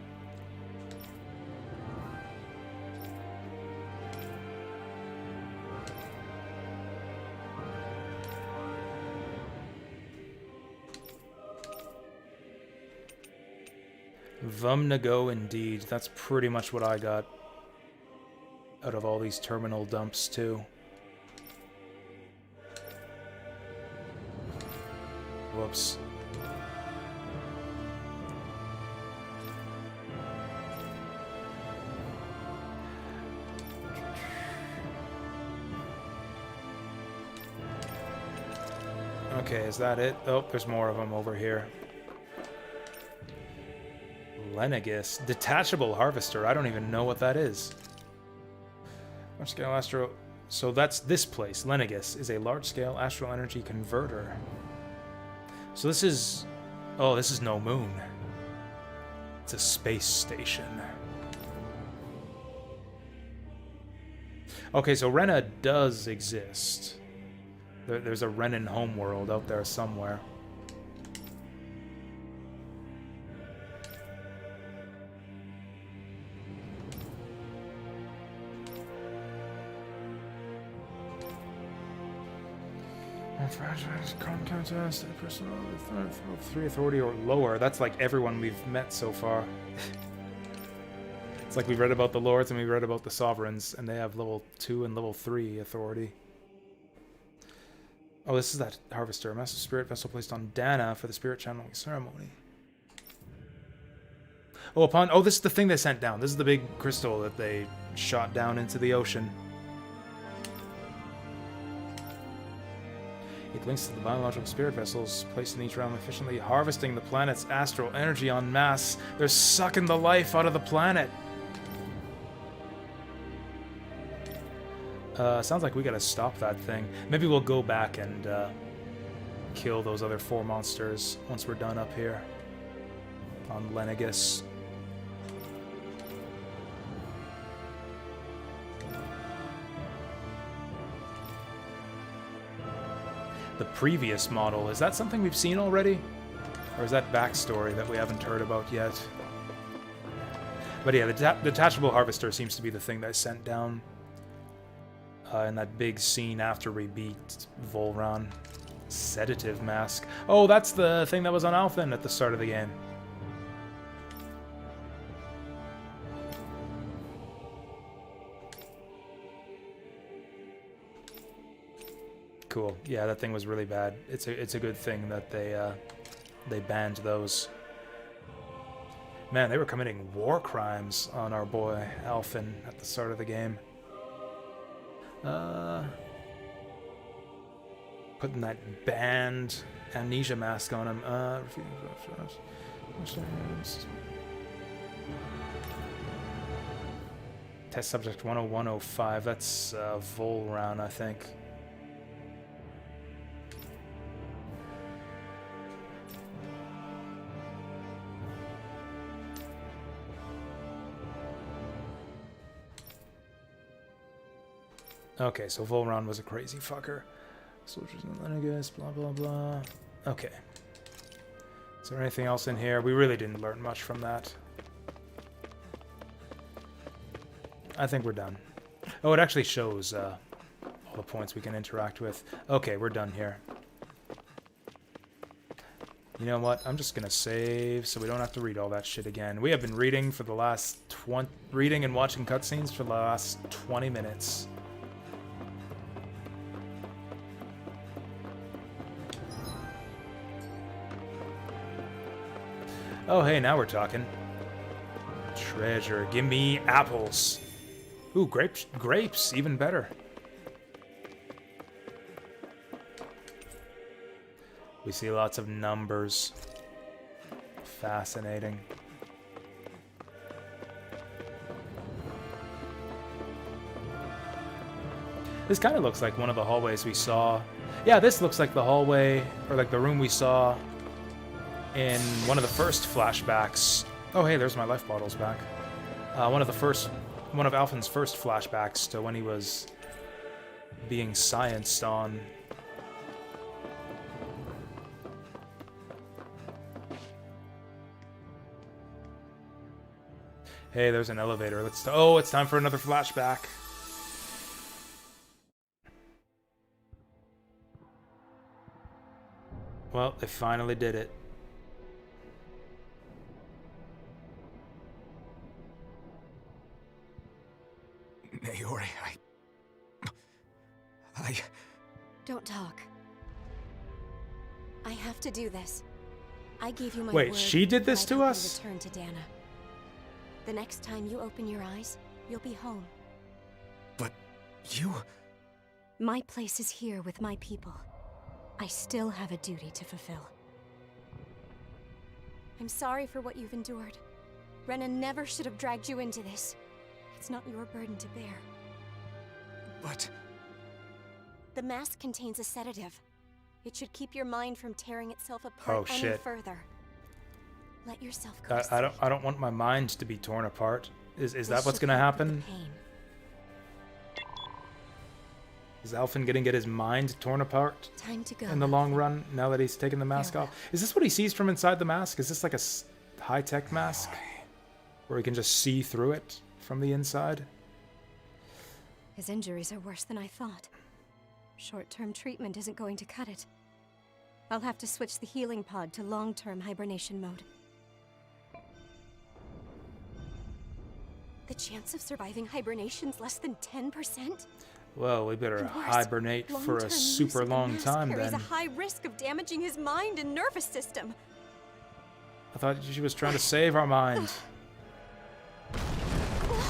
Vumnago indeed. That's pretty much what I got out of all these terminal dumps too. Whoops. Okay, is that it? Oh, there's more of them over here. Lenegus. Detachable harvester. I don't even know what that is. Large-scale astro... So that's this place. Lenegus is a large-scale astral energy converter. So this is... Oh, this is no moon. It's a space station. Okay, so Rena does exist. There's a Renin homeworld out there somewhere. Contest, personal 3 authority or lower. That's like everyone we've met so far. It's like we've read about the lords and we've read about the sovereigns, and they have level 2 and level 3 authority. Oh, this is that harvester. A massive spirit vessel placed on Dana for the spirit channeling ceremony. Oh, this is the thing they sent down. This is the big crystal that they shot down into the ocean. It links to the biological spirit vessels placed in each realm, efficiently harvesting the planet's astral energy en masse. They're sucking the life out of the planet. Sounds like we gotta stop that thing. Maybe we'll go back and kill those other 4 monsters once we're done up here on Lenegis. The previous model, is that something we've seen already? Or is that backstory that we haven't heard about yet? But yeah, the detachable harvester seems to be the thing that I sent down in that big scene after we beat Volran. Sedative mask. Oh, that's the thing that was on Alphen at the start of the game. Cool. Yeah, that thing was really bad. It's a good thing that they banned those. Man, they were committing war crimes on our boy Alphen at the start of the game. Putting that banned amnesia mask on him. Test subject 10105. That's Volran, I think. Okay, so Volran was a crazy fucker. Soldiers in Lenegis, blah blah blah. Okay. Is there anything else in here? We really didn't learn much from that. I think we're done. Oh, it actually shows all the points we can interact with. Okay, we're done here. You know what? I'm just gonna save so we don't have to read all that shit again. We have been reading for the last reading and watching cutscenes for the last 20 minutes. Oh, hey, now we're talking. Treasure. Give me apples. Ooh, grapes, even better. We see lots of numbers. Fascinating. This kind of looks like one of the hallways we saw. Yeah, this looks like the hallway, or like the room we saw in one of the first flashbacks. Oh, hey, there's my life bottles back. One of Alphen's first flashbacks to when he was being scienced on. Hey, there's an elevator. Oh, it's time for another flashback. Well, they finally did it. Naori, I... Don't talk. I have to do this. I gave you my Wait, word she did this I'd to help you us? Return to Dana. The next time you open your eyes, you'll be home. But you... My place is here with my people. I still have a duty to fulfill. I'm sorry for what you've endured. Renan never should have dragged you into this. It's not your burden to bear. But... The mask contains a sedative. It should keep your mind from tearing itself apart any further. Let yourself go. I don't want my mind to be torn apart. Is that what's gonna happen? Is Alphen gonna get his mind torn apart Time to go. in the long run now that he's taken the mask off? Is this what he sees from inside the mask? Is this like a high-tech mask where he can just see through it from the inside? His injuries are worse than I thought. Short-term treatment isn't going to cut it. I'll have to switch the healing pod to long-term hibernation mode. The chance of surviving hibernation's less than 10%? Well, we better hibernate for a super long time then. Carries a high risk of damaging his mind and nervous system. I thought she was trying to save our minds.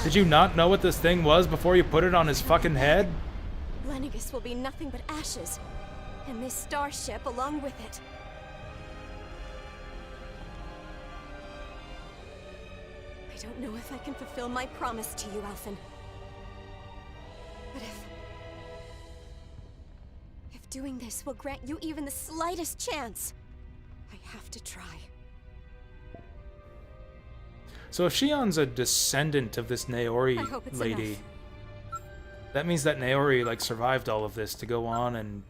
Did you not know what this thing was before you put it on his fucking head? Lenegis will be nothing but ashes, and this starship along with it. I don't know if I can fulfill my promise to you, Alphen. But if doing this will grant you even the slightest chance, I have to try. So if Shion's a descendant of this Naori lady, enough. that means that Naori like survived all of this to go on and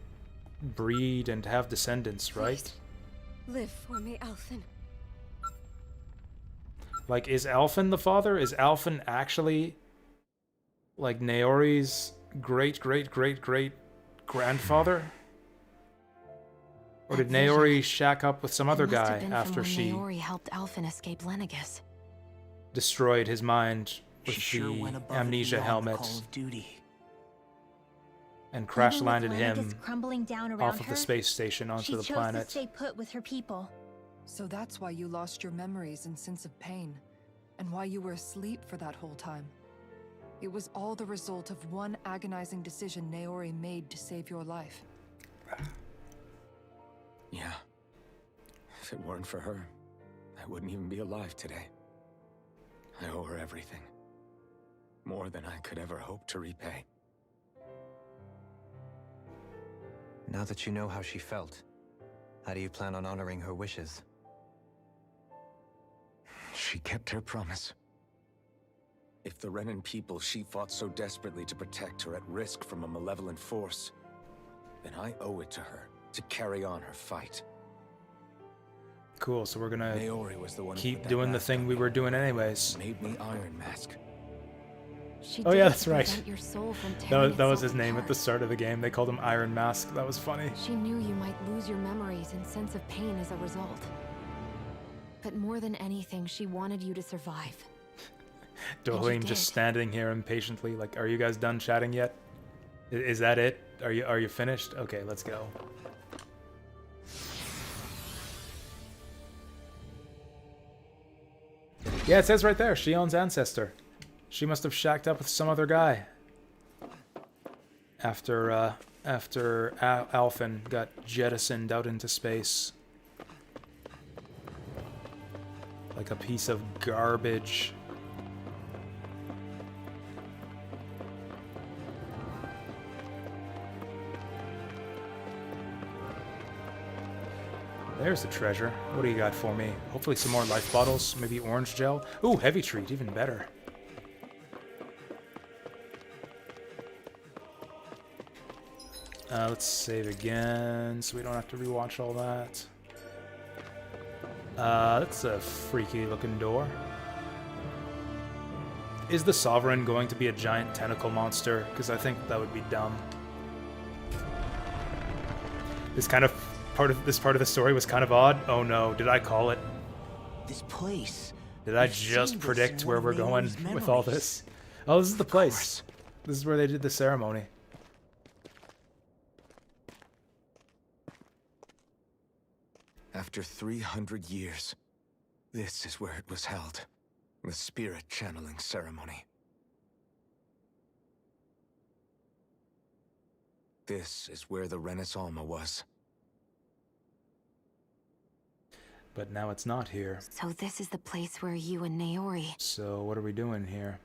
breed and have descendants, right? Please, live for me, Alphen. Like, is Alphen the father? Is Alphen actually like Naori's great-great-great-great-grandfather? Or did Naori shack up with some other guy after she Naori helped Alphen escape Lenegis? Destroyed his mind with She sure went the above and amnesia beyond helmet Call of Duty. and crash Even with landed him Lenegis crumbling down around off of her, the space station onto she the chose planet. to stay put with her people. So that's why you lost your memories and sense of pain, and why you were asleep for that whole time. It was all the result of one agonizing decision Naori made to save your life. Yeah. If it weren't for her, I wouldn't even be alive today. I owe her everything. More than I could ever hope to repay. Now that you know how she felt, how do you plan on honoring her wishes? She kept her promise. If the Renan people she fought so desperately to protect are at risk from a malevolent force, then I owe it to her to carry on her fight. Cool, so we're gonna Naori was the one keep doing the thing we were doing anyways. Made me Iron Mask. Oh yeah, that's right. Your soul from That was his name at the start of the game. They called him Iron Mask. That was funny. She knew you might lose your memories and sense of pain as a result. But more than anything, she wanted you to survive. Dohalim just standing here impatiently, like, are you guys done chatting yet? Is that it? Are you finished? Okay, let's go. Yeah, it says right there, Shion's ancestor. She must have shacked up with some other guy. After Alphen got jettisoned out into space. Like a piece of garbage. There's the treasure. What do you got for me? Hopefully some more life bottles, maybe orange gel. Ooh, heavy treat, even better. Let's save again, so we don't have to rewatch all that. That's a freaky looking door. Is the Sovereign going to be a giant tentacle monster? Because I think that would be dumb. This part of the story was kind of odd. Oh no, did I call it? This place. Did I just predict where we're going with all this? Oh, this is the place. This is where they did the ceremony. After 300 years, this is where it was held. The spirit channeling ceremony. This is where the Renis Alma was. But now it's not here. So this is the place where you and Naori... So what are we doing here?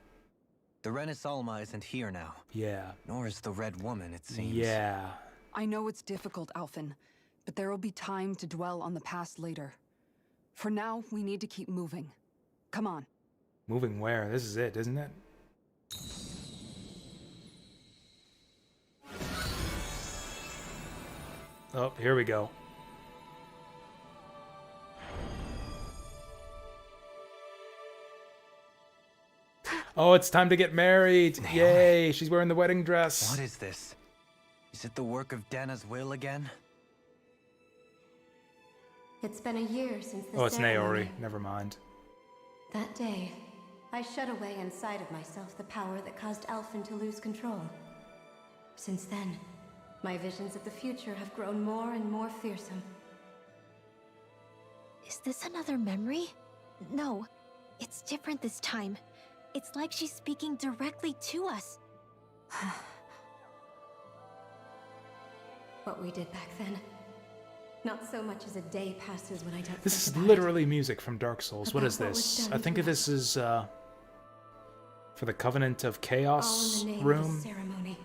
The Renis Alma isn't here now. Yeah. Nor is the Red Woman, it seems. Yeah. I know it's difficult, Alphen, but there will be time to dwell on the past later. For now, we need to keep moving. Come on. Moving where? This is it, isn't it? Oh, here we go. Oh, it's time to get married! Naori. Yay! She's wearing the wedding dress. What is this? Is it the work of Dana's will again? It's been a year since the Oh, it's ceremony. Naori. Never mind. That day, I shut away inside of myself the power that caused Alphen to lose control. Since then, my visions of the future have grown more and more fearsome. Is this another memory? No, it's different this time. It's like she's speaking directly to us. What we did back then. Not so much as a day passes when I don't This think is about literally music from Dark Souls. What About is what was this? done I think to this is for the Covenant of All Chaos in the name of room. a ceremony,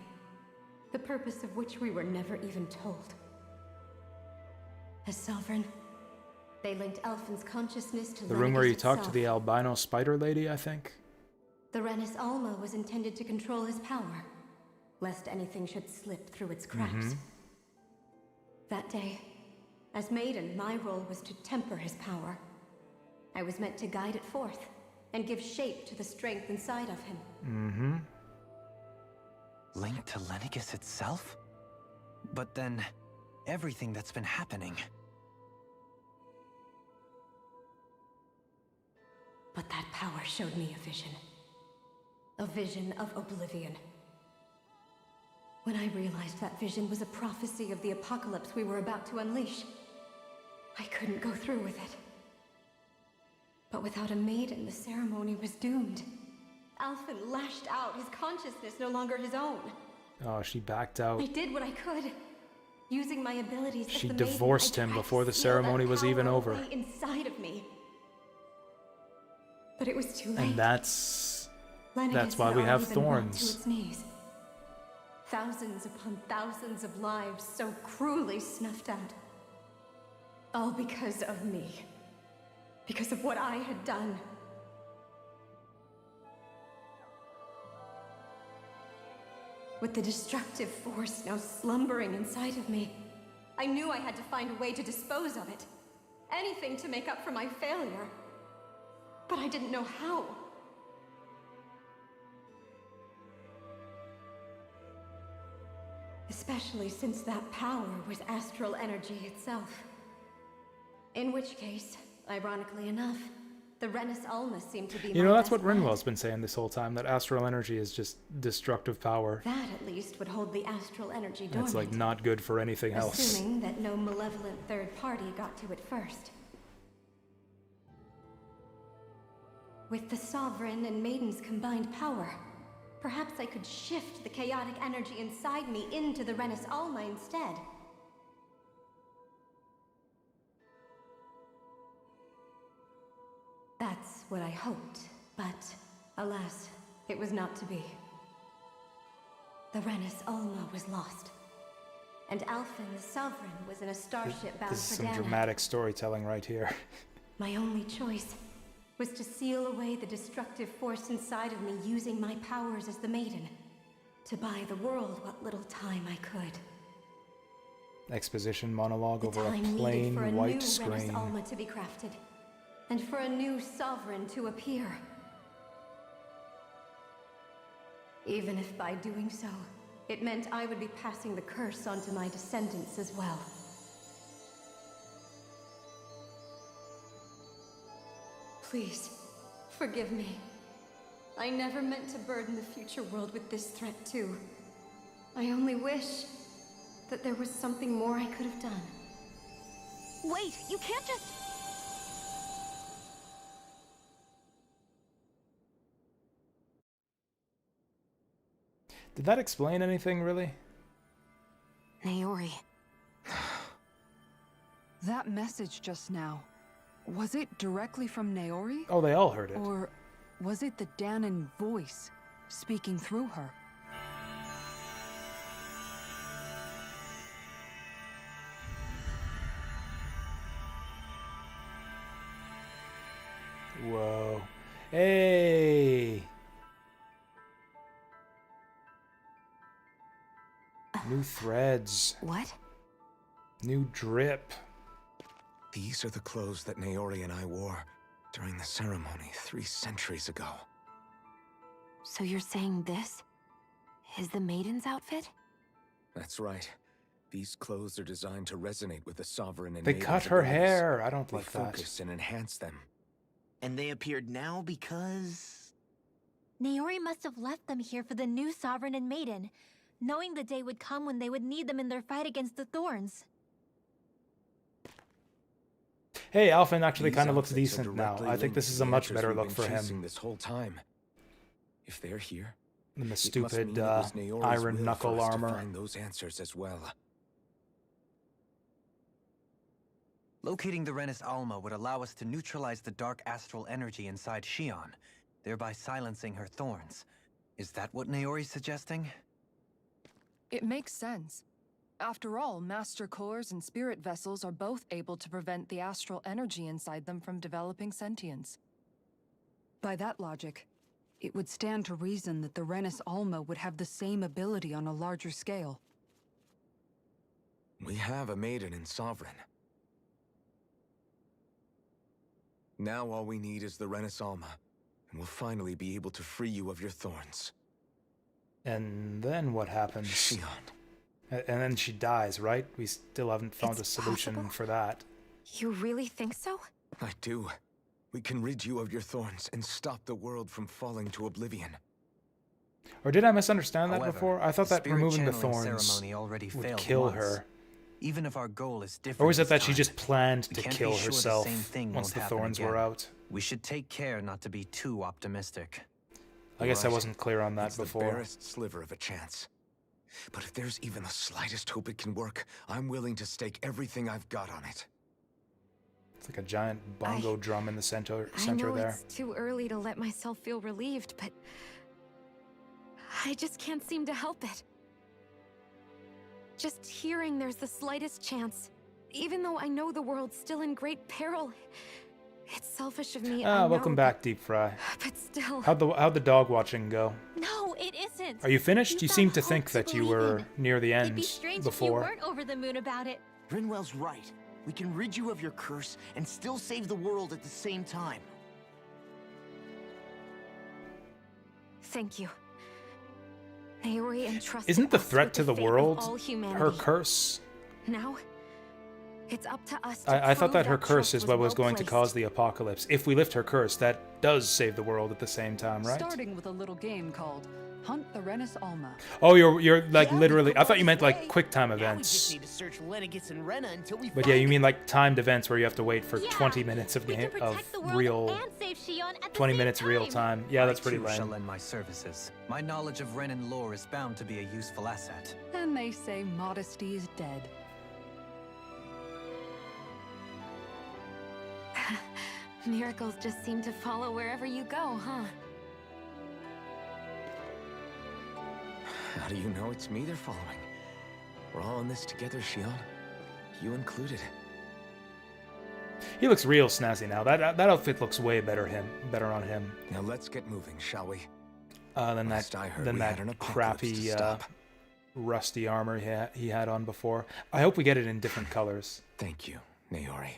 the purpose of which we were never even told. As Sovereign, they linked Alphen's consciousness to The room where you Lenegis talk to itself. the albino spider lady, I think. The Renis Alma was intended to control his power, lest anything should slip through its cracks. That day, as Maiden, my role was to temper his power. I was meant to guide it forth, and give shape to the strength inside of him. Linked to Lenegis itself? But then, everything that's been happening. But that power showed me a vision. A vision of oblivion. When I realized that vision was a prophecy of the apocalypse we were about to unleash, I couldn't go through with it. But without a maiden, the ceremony was doomed. Alphen lashed out, his consciousness no longer his own. Oh, she backed out. I did what I could. Using my abilities as She the maiden, divorced I him tried before to the seal that ceremony was even power over. away inside of me. But it was too late. And that's Lenegis why had we have already been brought thorns. to its knees. Thousands upon thousands of lives so cruelly snuffed out. All because of me. Because of what I had done. With the destructive force now slumbering inside of me, I knew I had to find a way to dispose of it. Anything to make up for my failure. But I didn't know how. Especially since that power was astral energy itself. In which case, ironically enough, the Renis Alma seemed to be You know, my that's what best bet. Rinwell's been saying this whole time, that astral energy is just destructive power. That at least would hold the astral energy dormant. It's like not good for anything else. Assuming that no malevolent third party got to it first. With the Sovereign and Maiden's combined power, perhaps I could shift the chaotic energy inside me into the Renis Alma instead. That's what I hoped, but alas, it was not to be. The Renis Alma was lost, and Alphen the Sovereign was in a starship bound This is for some Dana. dramatic storytelling right here. My only choice was to seal away the destructive force inside of me using my powers as the Maiden, to buy the world what little time I could. Exposition monologue The over a time needed plain for a new white Renis screen. Alma to be crafted, and for a new Sovereign to appear. Even if by doing so, it meant I would be passing the curse onto my descendants as well. Please, forgive me. I never meant to burden the future world with this threat too. I only wish that there was something more I could have done. Wait, you can't just... Did that explain anything, really? Naori. That message just now, was it directly from Naori? Oh, they all heard it. Or was it the Danon voice speaking through her? Whoa. Hey! New threads. What? New drip. These are the clothes that Naori and I wore during the ceremony 3 centuries ago. So you're saying this is the Maiden's outfit? That's right. These clothes are designed to resonate with the Sovereign and They Maiden's cut her abilities. hair. I don't They like that. focus and enhance them. And they appeared now because... Naori must have left them here for the new Sovereign and Maiden, knowing the day would come when they would need them in their fight against the Thorns. Hey, Alphen actually These kind of looks outfits are decent now. directly I think linked this to is the a much answers better we've look been for chasing him this whole time. If they're here, than the it must stupid mean it was Naori's iron will knuckle for us to armor. find those answers as well. Locating the Renis Alma would allow us to neutralize the dark astral energy inside Xion, thereby silencing her thorns. Is that what Naori's suggesting? It makes sense. After all, Master Cores and Spirit Vessels are both able to prevent the astral energy inside them from developing sentience. By that logic, it would stand to reason that the Renis Alma would have the same ability on a larger scale. We have a Maiden and Sovereign. Now all we need is the Renis Alma, and we'll finally be able to free you of your thorns. And then what happens? Xion. And then she dies, right? We still haven't found a It's solution possible. for that. You really think so? I do. We can rid you of your thorns and stop the world from falling to oblivion. Or did I misunderstand that However, before? I thought the that spirit removing the channeling thorns ceremony already would failed kill once. her. Even if our goal is different Or was it this that she time, just planned we to can't be kill sure the herself same thing once won't the happen thorns again. were out? We should take care not to be too optimistic. I guess I Right. wasn't clear on that It's before. the barest sliver of a chance. But if there's even the slightest hope it can work, I'm willing to stake everything I've got on it. It's like a giant bongo drum in the center I know there. it's too early to let myself feel relieved, but I just can't seem to help it. Just hearing there's the slightest chance, even though I know the world's still in great peril. It's selfish of me, I know, Welcome back, Deep Fry. but still. How'd the dog watching go? No, it isn't. Are you finished? You You've seem got to hope think to that you believe were in. near the It'd end be strange if you before. weren't over the moon about it. Rinwell's right. We can rid you of your curse and still save the world at the same time. Thank you. Naori entrusted Isn't the us threat with to the fate of world all humanity. her curse? Now, it's up to us to I thought prove that her curse trust is what was well going to placed. cause the apocalypse. If we lift her curse, that does save the world at the same time, right? Starting with a little game called Hunt the Renis Alma. Oh, you're like Yeah, literally. we've I come thought you all meant this like way. quick time Now we events. just need to search Lenegis and Rena until we But find yeah, you it. mean like timed events where you have to wait for Yeah, 20 minutes of we game can of protect the world real and save Xion at the 20 same minutes real time. Yeah, that's I, pretty too, shall lame. lend my services. My knowledge of Renin lore is bound to be a useful asset. And they say modesty is dead. Miracles just seem to follow wherever you go, huh? How do you know it's me they're following? We're all in this together, Xion. You included. He looks real snazzy now. That outfit looks way better on him Now let's get moving, shall we? than Last I heard, that we had an apocalypse to crappy stop. rusty armor he had on before. I hope we get it in different colors. Thank you, Naori.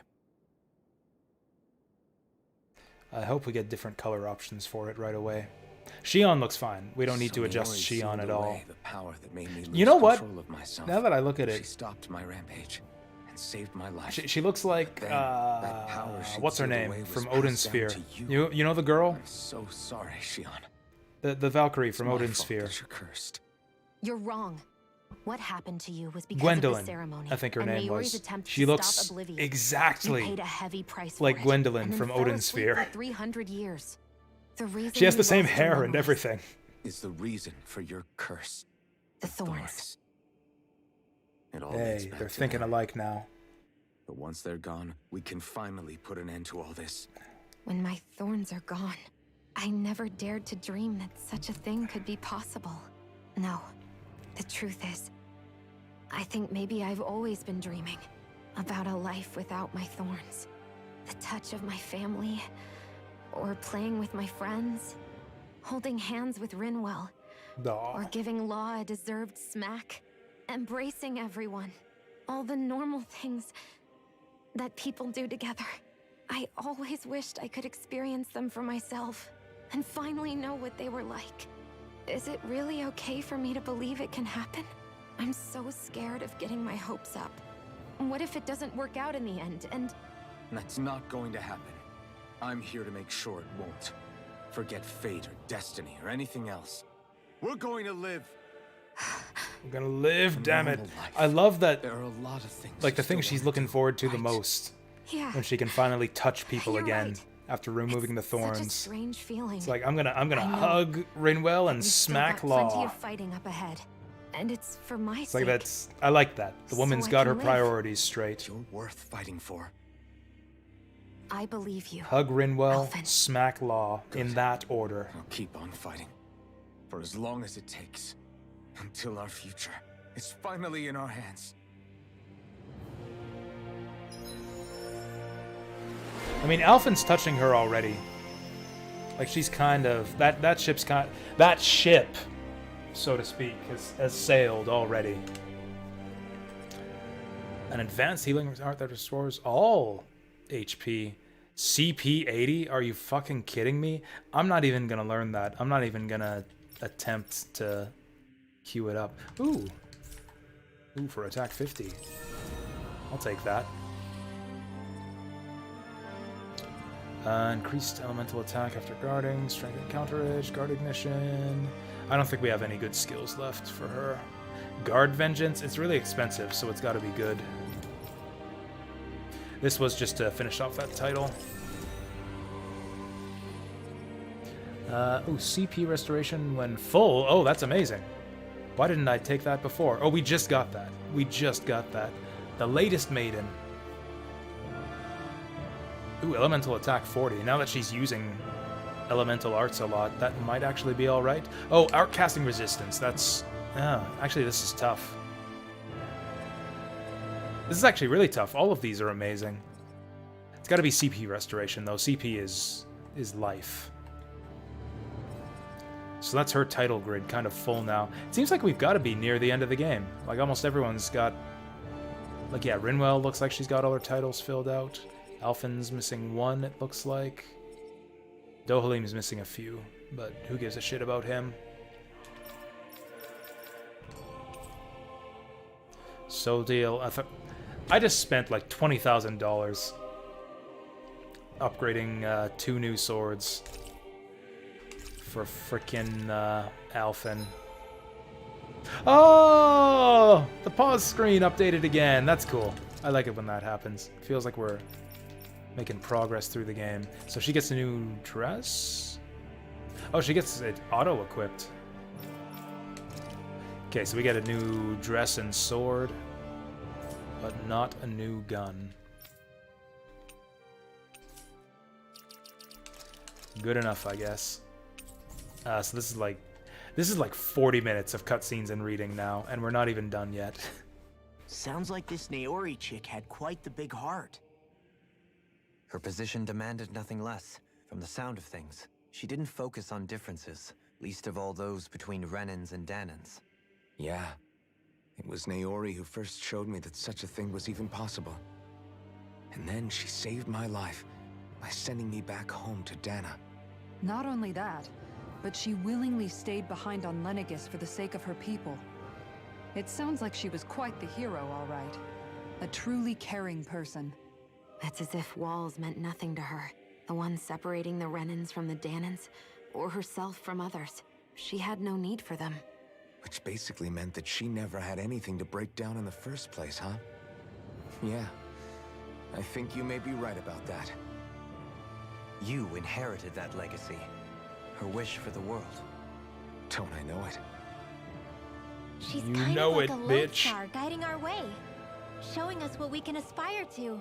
I hope we get different color options for it right away. Xion looks fine. We don't need to adjust Naori Xion sealed at all. away the power that made me You lose know what? control of myself. Now that I look at She it, stopped my rampage and saved my life. she looks like Then, that power she'd what's her sealed name away was from passed Odin's down Sphere. to you. You know the girl, I'm so sorry, Xion. the Valkyrie It's from my Odin's fault Sphere. that you're cursed. You're wrong. What happened to you was because of Gwendolyn, the ceremony. I think her and name Naori's was. attempt She to looks stop oblivion. exactly You paid a heavy price like for it, Gwendolyn and then from fell Odin's asleep Sphere. For 300 years. The reason She has you the same lost your hair and memories. everything. Is the reason for your curse. The thorns. It all leads Hey, back they're to thinking them. alike now. But once they're gone, we can finally put an end to all this. When my thorns are gone, I never dared to dream that such a thing could be possible. No, the truth is, I think maybe I've always been dreaming about a life without my thorns. The touch of my family, or playing with my friends, holding hands with Rinwell, or Aw. giving Law a deserved smack, embracing everyone. All the normal things that people do together. I always wished I could experience them for myself and finally know what they were like. Is it really okay for me to believe it can happen? I'm so scared of getting my hopes up. What if it doesn't work out in the end, and... That's not going to happen. I'm here to make sure it won't. Forget fate or destiny or anything else. We're going to live. We're gonna live, damn it. Normal life. I love that, There are a lot of things like the you thing still she's wanna looking do, forward to the right? most. Yeah. When she can finally touch people You're again right. after removing the Such a thorns. strange feeling. It's like I'm gonna I know. hug Rinwell and We've still smack got plenty Law. of fighting up ahead. And it's for my It's sake. like that's I like that. The So woman's I got her can live. priorities straight. You're worth fighting for. I believe you. Hug Rinwell, Alphen. smack Law, in that order. I'll keep on fighting. For as long as it takes. Until our future is finally in our hands. I mean, Alphen's touching her already. Like she's kind of that ship, so to speak, has sailed already. An advanced healing art that restores all HP. CP 80? Are you fucking kidding me? I'm not even gonna learn that. I'm not even gonna attempt to queue it up. Ooh, for attack 50. I'll take that. Increased elemental attack after guarding, strength and counter edge, guard ignition. I don't think we have any good skills left for her. Guard vengeance, it's really expensive, so it's gotta be good. This was just to finish off that title. CP restoration when full. Oh, that's amazing. Why didn't I take that before? Oh, we just got that. We just got that. The latest maiden. Ooh, elemental attack 40. Now that she's using elemental arts a lot, that might actually be alright. Oh, art casting resistance. That's... actually, this is tough. This is actually really tough. All of these are amazing. It's gotta be CP restoration, though. CP is life. So that's her title grid, kind of full now. It seems like we've got to be near the end of the game. Like, almost everyone's got... Like, yeah, Rinwell looks like she's got all her titles filled out. Alphen's missing one, it looks like. Dohalim's missing a few, but who gives a shit about him? Soul deal. I just spent like $20,000 upgrading 2 new swords for frickin' Alphen. Oh! The pause screen updated again. That's cool. I like it when that happens. Feels like we're making progress through the game. So she gets a new dress? Oh, she gets it auto-equipped. Okay, so we get a new dress and sword, but not a new gun. Good enough, I guess. So this is like 40 minutes of cutscenes and reading now, and we're not even done yet. Sounds like this Naori chick had quite the big heart. Her position demanded nothing less. From the sound of things, she didn't focus on differences, least of all those between Renans and Danans. Yeah. It was Naori who first showed me that such a thing was even possible. And then she saved my life by sending me back home to Dana. Not only that, but she willingly stayed behind on Lenegis for the sake of her people. It sounds like she was quite the hero, all right. A truly caring person. It's as if walls meant nothing to her. The ones separating the Renans from the Danans, or herself from others. She had no need for them. Which basically meant that she never had anything to break down in the first place, huh? Yeah. I think you may be right about that. You inherited that legacy. Her wish for the world. Don't I know it? She's You kind know of like it, a bitch. lodestar guiding our way, showing us what we can aspire to.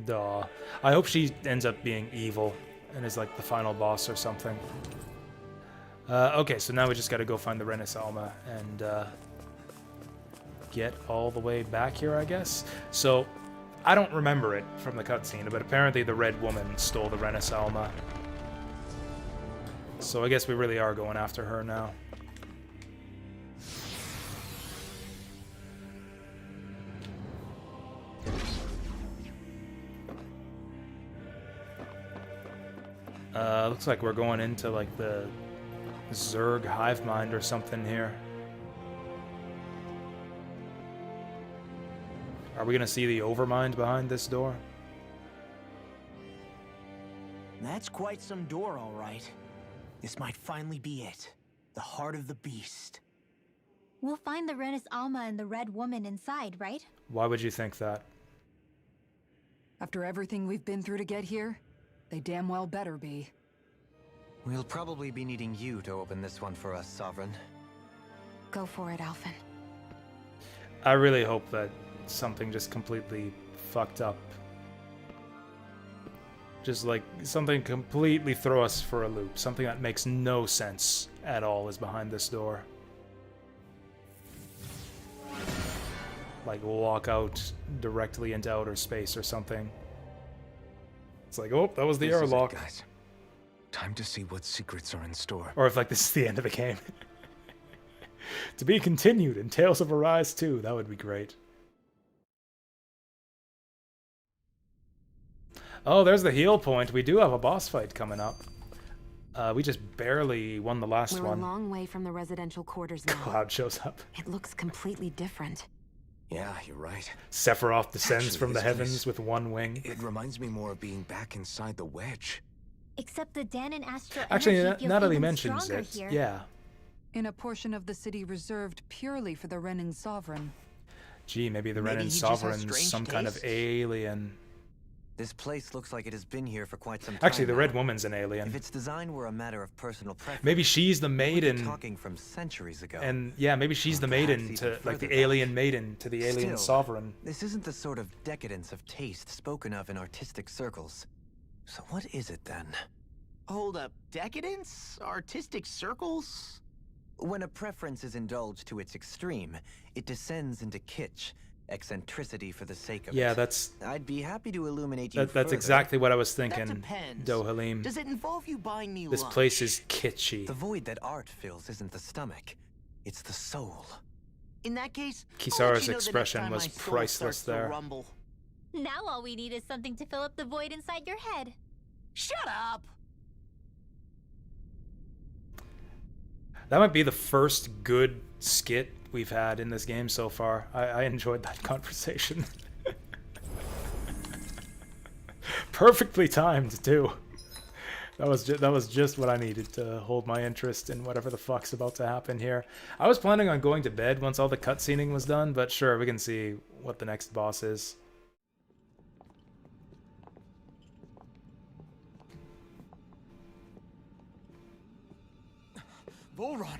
Duh. I hope she ends up being evil and is like the final boss or something. Okay, so now we just gotta go find the Renis Alma and get all the way back here, I guess. So, I don't remember it from the cutscene, but apparently the Red Woman stole the Renis Alma. So I guess we really are going after her now. Looks like we're going into like the Zerg hive mind or something here. Are we gonna see the Overmind behind this door? That's quite some door, all right. This might finally be it. The heart of the beast. We'll find the Renis Alma and the Red Woman inside, right? Why would you think that? After everything we've been through to get here, they damn well better be. We'll probably be needing you to open this one for us, Sovereign. Go for it, Alphen. I really hope that something just completely fucked up. Just like something completely throw us for a loop. Something that makes no sense at all is behind this door. Like walk out directly into outer space or something. It's like, oh, that was the airlock. Guys. Time to see what secrets are in store. Or if like this is the end of the game. To be continued in Tales of Arise 2. That would be great. Oh, there's the heal point. We do have a boss fight coming up. We just barely won the last We're one. a long way from the residential quarters now. Cloud shows up. It looks completely different. Yeah, you're right. Sephiroth descends Actually, from the this heavens place- with one wing. It reminds me more of being back inside the wedge. Except the Danon astral Actually, energy feels Natalie even mentions stronger it. here. Yeah. In a portion of the city reserved purely for the Renin Sovereign. Gee, maybe the Maybe Renin he just has Sovereign's strange some kind of tastes? alien. This place looks like it has been here for quite some time. Actually, the now. Red Woman's an If alien. its design were a matter of personal preference, Maybe she's the we'd be maiden. talking from centuries ago. And yeah, maybe she's the Or perhaps maiden even to, like further the back. alien maiden to the alien Still, sovereign. This isn't the sort of decadence of taste spoken of in artistic circles. So what is it then? Hold up. Decadence? Artistic circles? When a preference is indulged to its extreme, it descends into kitsch, eccentricity for the sake of Yeah, it. that's I'd be happy to illuminate you that's further. exactly what I was That thinking. depends. Dohalim. Does it involve you buying me This lunch? place is kitschy. The void that art fills isn't the stomach, it's the soul. In that case, I'll let Kisara's you know the next expression time was my soul priceless starts to there. rumble. Now all we need is something to fill up the void inside your head. Shut up! That might be the first good skit we've had in this game so far. I enjoyed that conversation. Perfectly timed too. That was just what I needed to hold my interest in whatever the fuck's about to happen here. I was planning on going to bed once all the cutscening was done, but sure, we can see what the next boss is. Volron!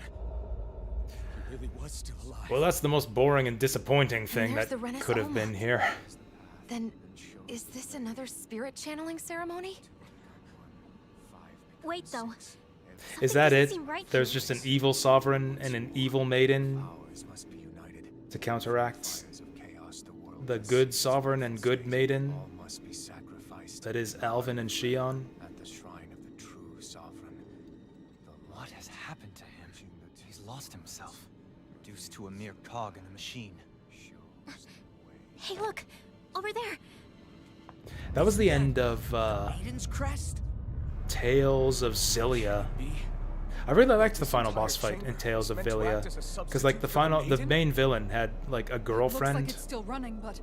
He really was still alive. Well, that's the most boring and disappointing thing there's that the Renis could have Alma. been here. Then, is this another spirit channeling ceremony? Wait, though. Is that doesn't it? seem right There's here. just an evil sovereign and an evil maiden Powers must be united. to counteract Fires of chaos the world the has good seen. sovereign and good maiden All must be sacrificed that is Alvin and Shion. at the shrine of the true sovereign. What has happened to him? He's lost himself, reduced to a mere cog in the machine. Hey, look! Over there! That was the end of Maiden's crest? Tales of Zillia. I really liked the final boss fight in Tales of Villia, because like the main villain had like a Looks like girlfriend, it's still running, but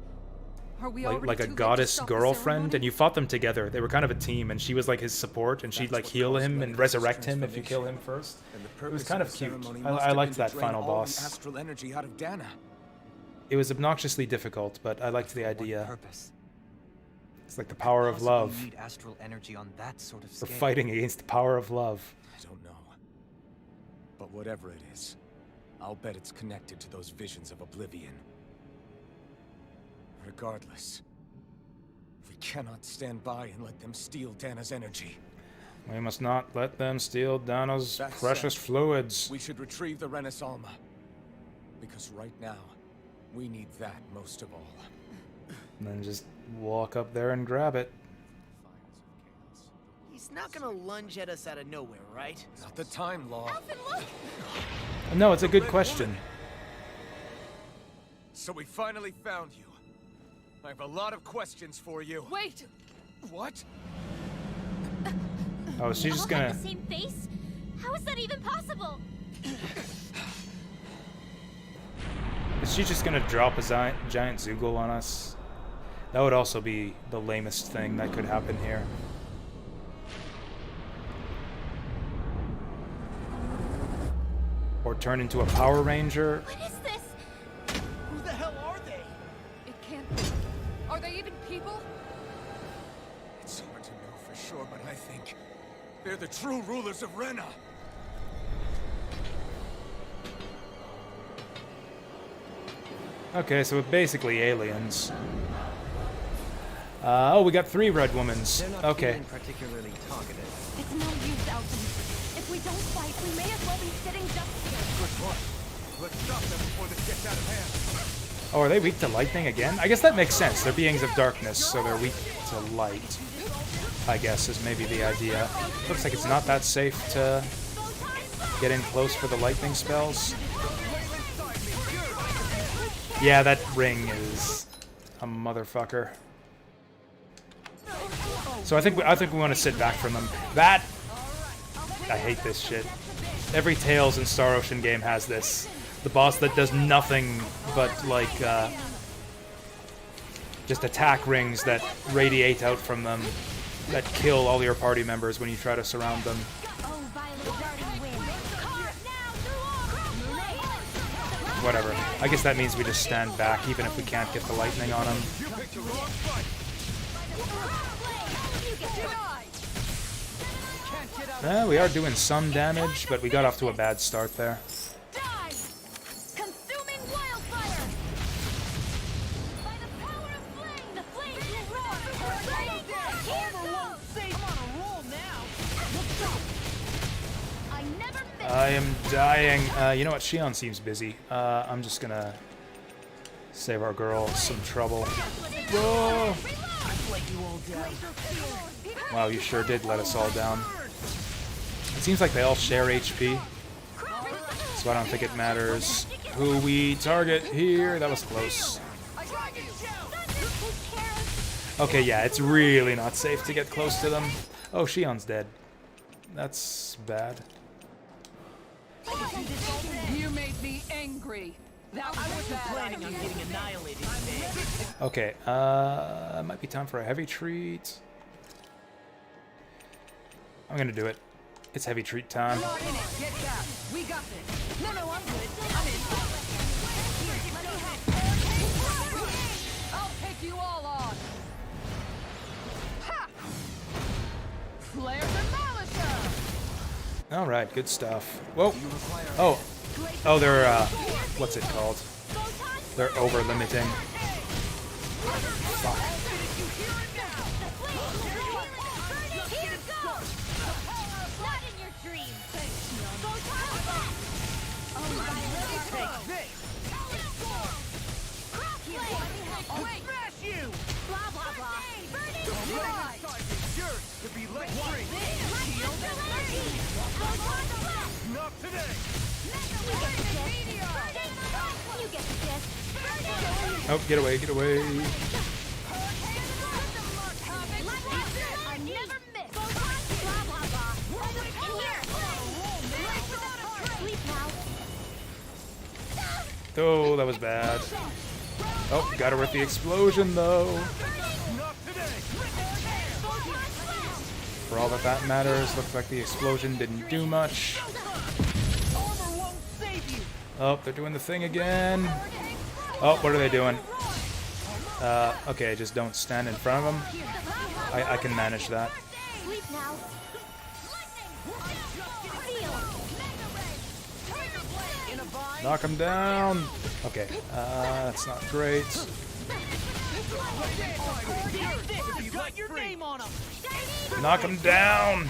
are we like already a too late to goddess stop the girlfriend, ceremony? and you fought them together. They were kind of a team, and she was like his support, and she'd like heal him and resurrect him if you kill him first. It was kind of cute. I liked that final boss. Astral energy out of Dana. It was obnoxiously difficult, but I liked the What idea. purpose? It's like the power of Possibly love. need astral energy on that sort of We're scale. fighting against the power of love. I don't know. But whatever it is, I'll bet it's connected to those visions of oblivion. Regardless, we cannot stand by and let them steal Dana's energy. We must not let them steal Dana's That precious said, fluids. We should retrieve the Renis Alma. Because right now, we need that most of all. And then just walk up there and grab it. He's not gonna lunge at us out of nowhere, right? Not the time, Law. No, it's a good question. So we finally found you. I have a lot of questions for you. Wait! What? Oh, she's just All gonna... have the same face? How is that even possible? Is Is she just gonna drop a giant Zoogle on us? That would also be the lamest thing that could happen here. Or turn into a Power Ranger. What is this? Who the hell are they? It can't be. Are they even people? It's hard to know for sure, but I think they're the true rulers of Rena. Okay, so we're basically aliens. Oh, we got 3 red womans. They're not Okay. feeling particularly talkative. It's no use, Elton. If we don't fight, we may as well be sitting just here. Good point. Let's stop them before this gets out of hand. Oh, are they weak to lightning again? I guess that makes sense. They're beings of darkness, so they're weak to light. I guess is maybe the idea. Looks like it's not that safe to get in close for the lightning spells. Yeah, that ring is a motherfucker. So I think we want to sit back from them. That I hate this shit. Every Tales and Star Ocean game has this. The boss that does nothing but like just attack rings that radiate out from them that kill all your party members when you try to surround them. Whatever. I guess that means we just stand back even if we can't get the lightning on them. We are doing some damage, but we got off to a bad start there. Consuming wildfire! By the power of flame, the flames will roar! Here goes! I'm on a roll now! Let's go! I never miss! I am dying. You know what? Shion seems busy. I'm just gonna save our girl some trouble. Whoa! Wow, you sure did let us all down. It seems like they all share HP, so I don't think it matters who we target here. That was close. Okay, yeah, it's really not safe to get close to them. Oh, Shion's dead. That's bad. You made me angry. That was a bad Planning on idea. getting annihilated today. Okay, might be time for a heavy treat. I'm gonna do it. It's heavy treat time. You're not in it. Get back. We got this. No, I'm good. I'm in. I'll take you all on. Ha! Flare Demolisher! Alright, good stuff. Whoa. Oh, they're, what's it called? They're over-limiting. Fuck. Oh, get away, get away. Oh, that was bad. Oh, got her with the explosion, though. For all that matters, looks like the explosion didn't do much. Oh, they're doing the thing again. Oh, what are they doing? Okay, just don't stand in front of them. I can manage that. Knock him down. Okay, that's not great. Knock him down.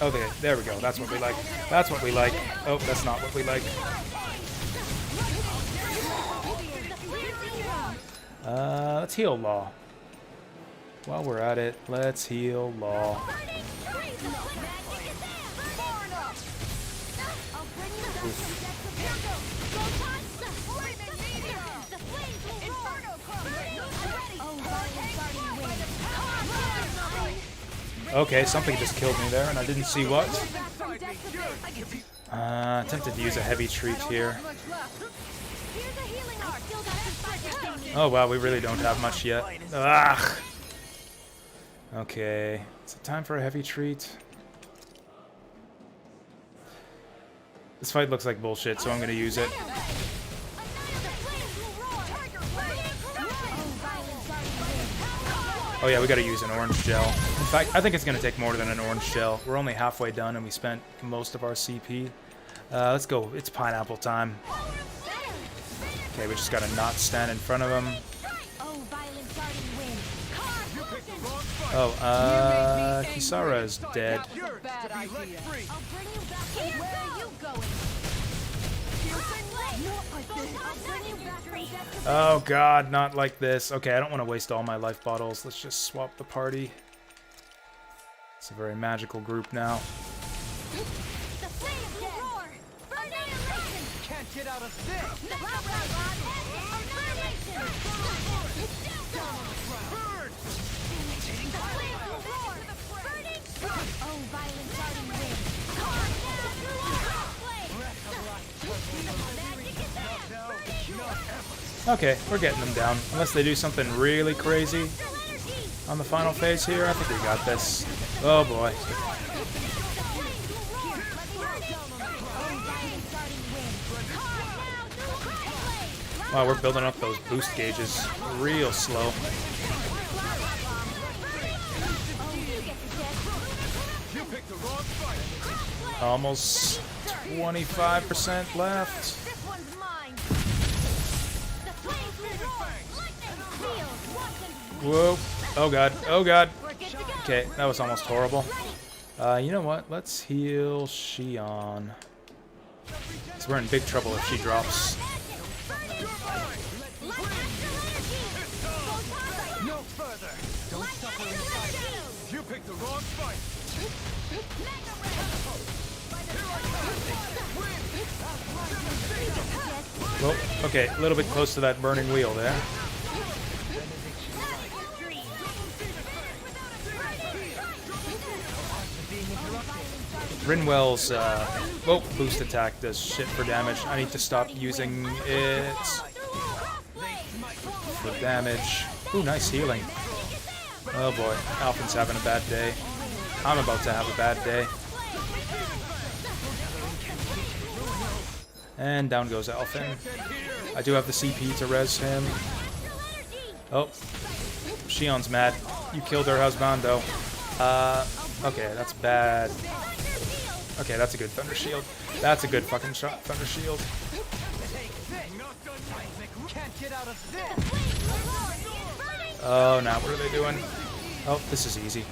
Okay, there we go. That's what we like. That's what we like. Oh, that's not what we like. Let's heal Law. While we're at it, let's heal Law. Okay, something just killed me there, and I didn't see what. Tempted to use a heavy treat here. Oh wow, we really don't have much yet. Ugh. Okay, is it time for a heavy treat? This fight looks like bullshit, so I'm gonna use it. Oh yeah, we gotta use an orange gel. In fact, I think it's gonna take more than an orange gel. We're only halfway done and we spent most of our CP. Let's go. It's pineapple time. Okay, we just gotta not stand in front of him. Oh, Kisara is dead. Oh god, not like this. Okay, I don't want to waste all my life bottles. Let's just swap the party. It's a very magical group now. Can't get out of this. Okay, we're getting them down. Unless they do something really crazy on the final phase here, I think we got this. Oh boy. Wow, we're building up those boost gauges real slow. Almost 25% left. Whoa. Oh god. Oh god. Okay, that was almost horrible. You know what? Let's heal Xion. So we're in big trouble if she drops. No further. Don't suffer inside. You picked the wrong fight. Well, okay, a little bit close to that burning wheel there. Rinwell's boost attack does shit for damage. I need to stop using it for damage. Ooh, nice healing. Oh boy, Alpin's having a bad day. I'm about to have a bad day. And down goes Alpin. I do have the CP to res him. Oh, Xion's mad. You killed her husbando. Okay, that's bad. Okay, that's a good Thunder Shield. That's a good fucking shot, Thunder Shield. Oh, now what are they doing? Oh, this is easy.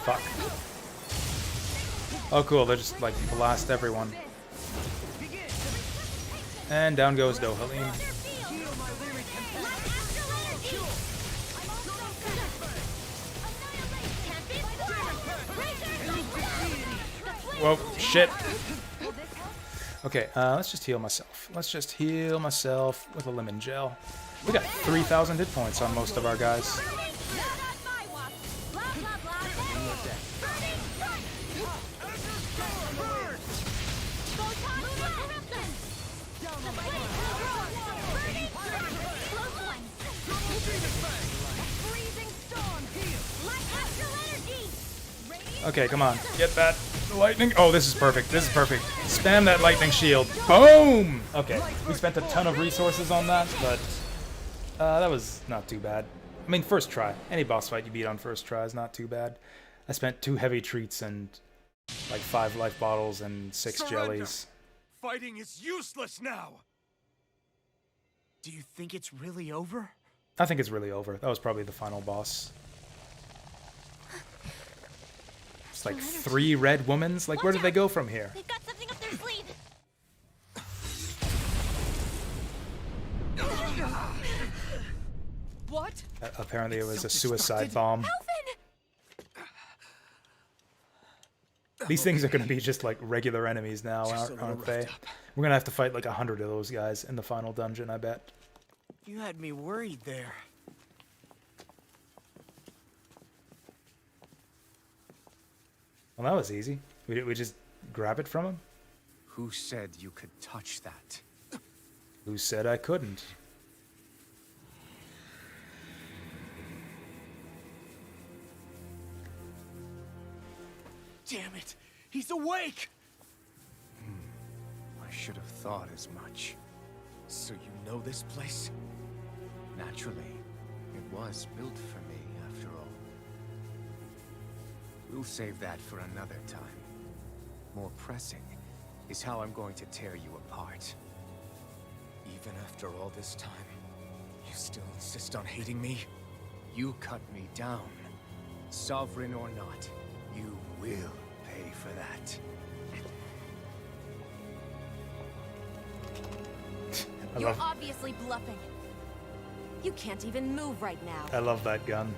Fuck. Oh, cool, they just, like, blast everyone. And down goes Dohalim. Whoa, shit. Okay, let's just heal myself. Let's just heal myself with a lemon gel. We got 3,000 hit points on most of our guys. Okay, come on. Get that lightning. Oh, this is perfect. This is perfect. Spam that lightning shield. Boom! Okay, we spent a ton of resources on that, but that was not too bad. I mean, first try. Any boss fight you beat on first try is not too bad. I spent 2 heavy treats and like 5 life bottles and 6 jellies. Fighting is useless now. Do you think it's really over? I think it's really over. That was probably the final boss. It's like 3 red womans. Like, where did they go from here? They've got something up their sleeve. What? Apparently, it was a suicide bomb. These things are going to be just like regular enemies now, aren't they? We're going to have to fight like 100 of those guys in the final dungeon, I bet. You had me worried there. Well, that was easy. We just grab it from him? Who said you could touch that? Who said I couldn't? Damn it! He's awake! I should have thought as much. So you know this place? Naturally. It was built for me, after all. We'll save that for another time. More pressing is how I'm going to tear you apart. Even after all this time, you still insist on hating me? You cut me down. Sovereign or not, you will pay for that. You're obviously bluffing. You can't even move right now. I love that gun.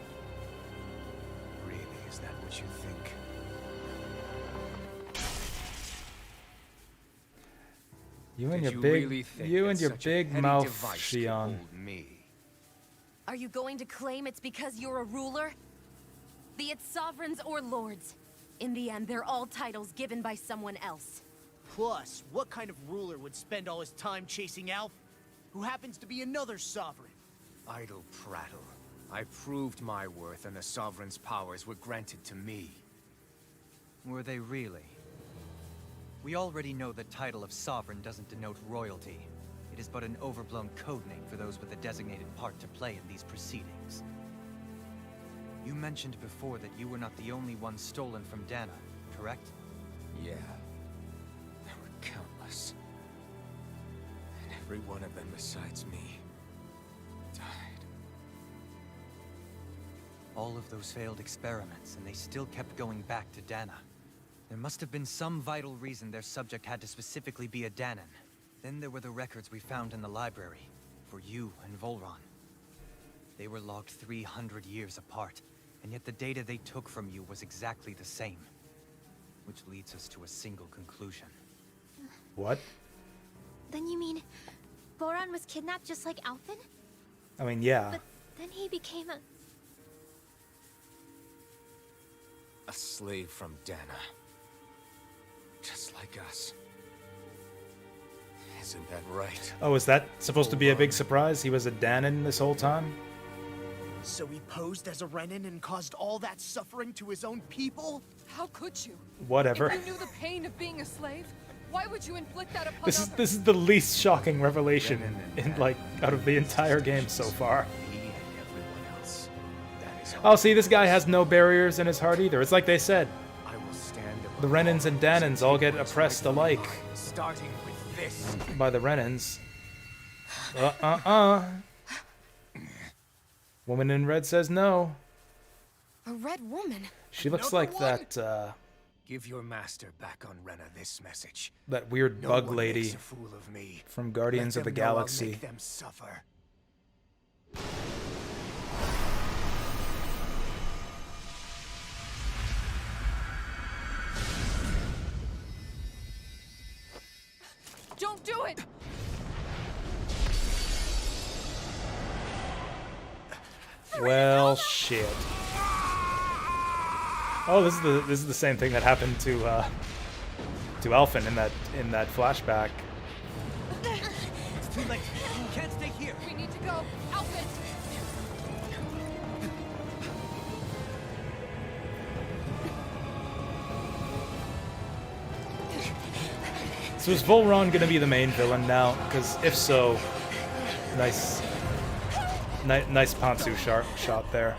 Really, is that what you think? You and Did your you big, really think you that and your such a big petty mouth, device could Shion. hold me? Are you going to claim it's because you're a ruler? Be it sovereigns or lords. In the end, they're all titles given by someone else. Plus, what kind of ruler would spend all his time chasing Alf, who happens to be another sovereign? Idle prattle. I proved my worth and the Sovereign's powers were granted to me. Were they really? We already know the title of Sovereign doesn't denote royalty. It is but an overblown codename for those with a designated part to play in these proceedings. You mentioned before that you were not the only one stolen from Dana, correct? Yeah. There were countless. And every one of them besides me died. All of those failed experiments, and they still kept going back to Dana. There must have been some vital reason their subject had to specifically be a Danan. Then there were the records we found in the library, for you and Volron. They were logged 300 years apart, and yet the data they took from you was exactly the same. Which leads us to a single conclusion. What? Then you mean Boran was kidnapped just like Alphen? I mean, yeah. But then he became A slave from Dana. Just like us. Isn't that right? Oh, is that supposed to be a big surprise? He was a Danon this whole time? So he posed as a Renin and caused all that suffering to his own people? How could you? Whatever. If you knew the pain of being a slave, why would you inflict that upon This others? is the least shocking revelation in like out of the entire game so far. Me and everyone else. That is Oh, see, this guy has no barriers in his heart either. It's like they said. I will stand The Renans and Danans all get oppressed alike starting with this. by the Renans. Woman in red says no. A red woman? She looks like that, Give your master back on Rena this message. that weird No bug one lady makes a fool of me. from Guardians Let of the them know I'll Galaxy. make them suffer. Don't do it! Well, shit. Oh, this is the same thing that happened to Alphen in that flashback. It's too late. You can't stay here. We need to go. Alphen! So is Volron gonna be the main villain now? Because if so, nice Pantsu shot there.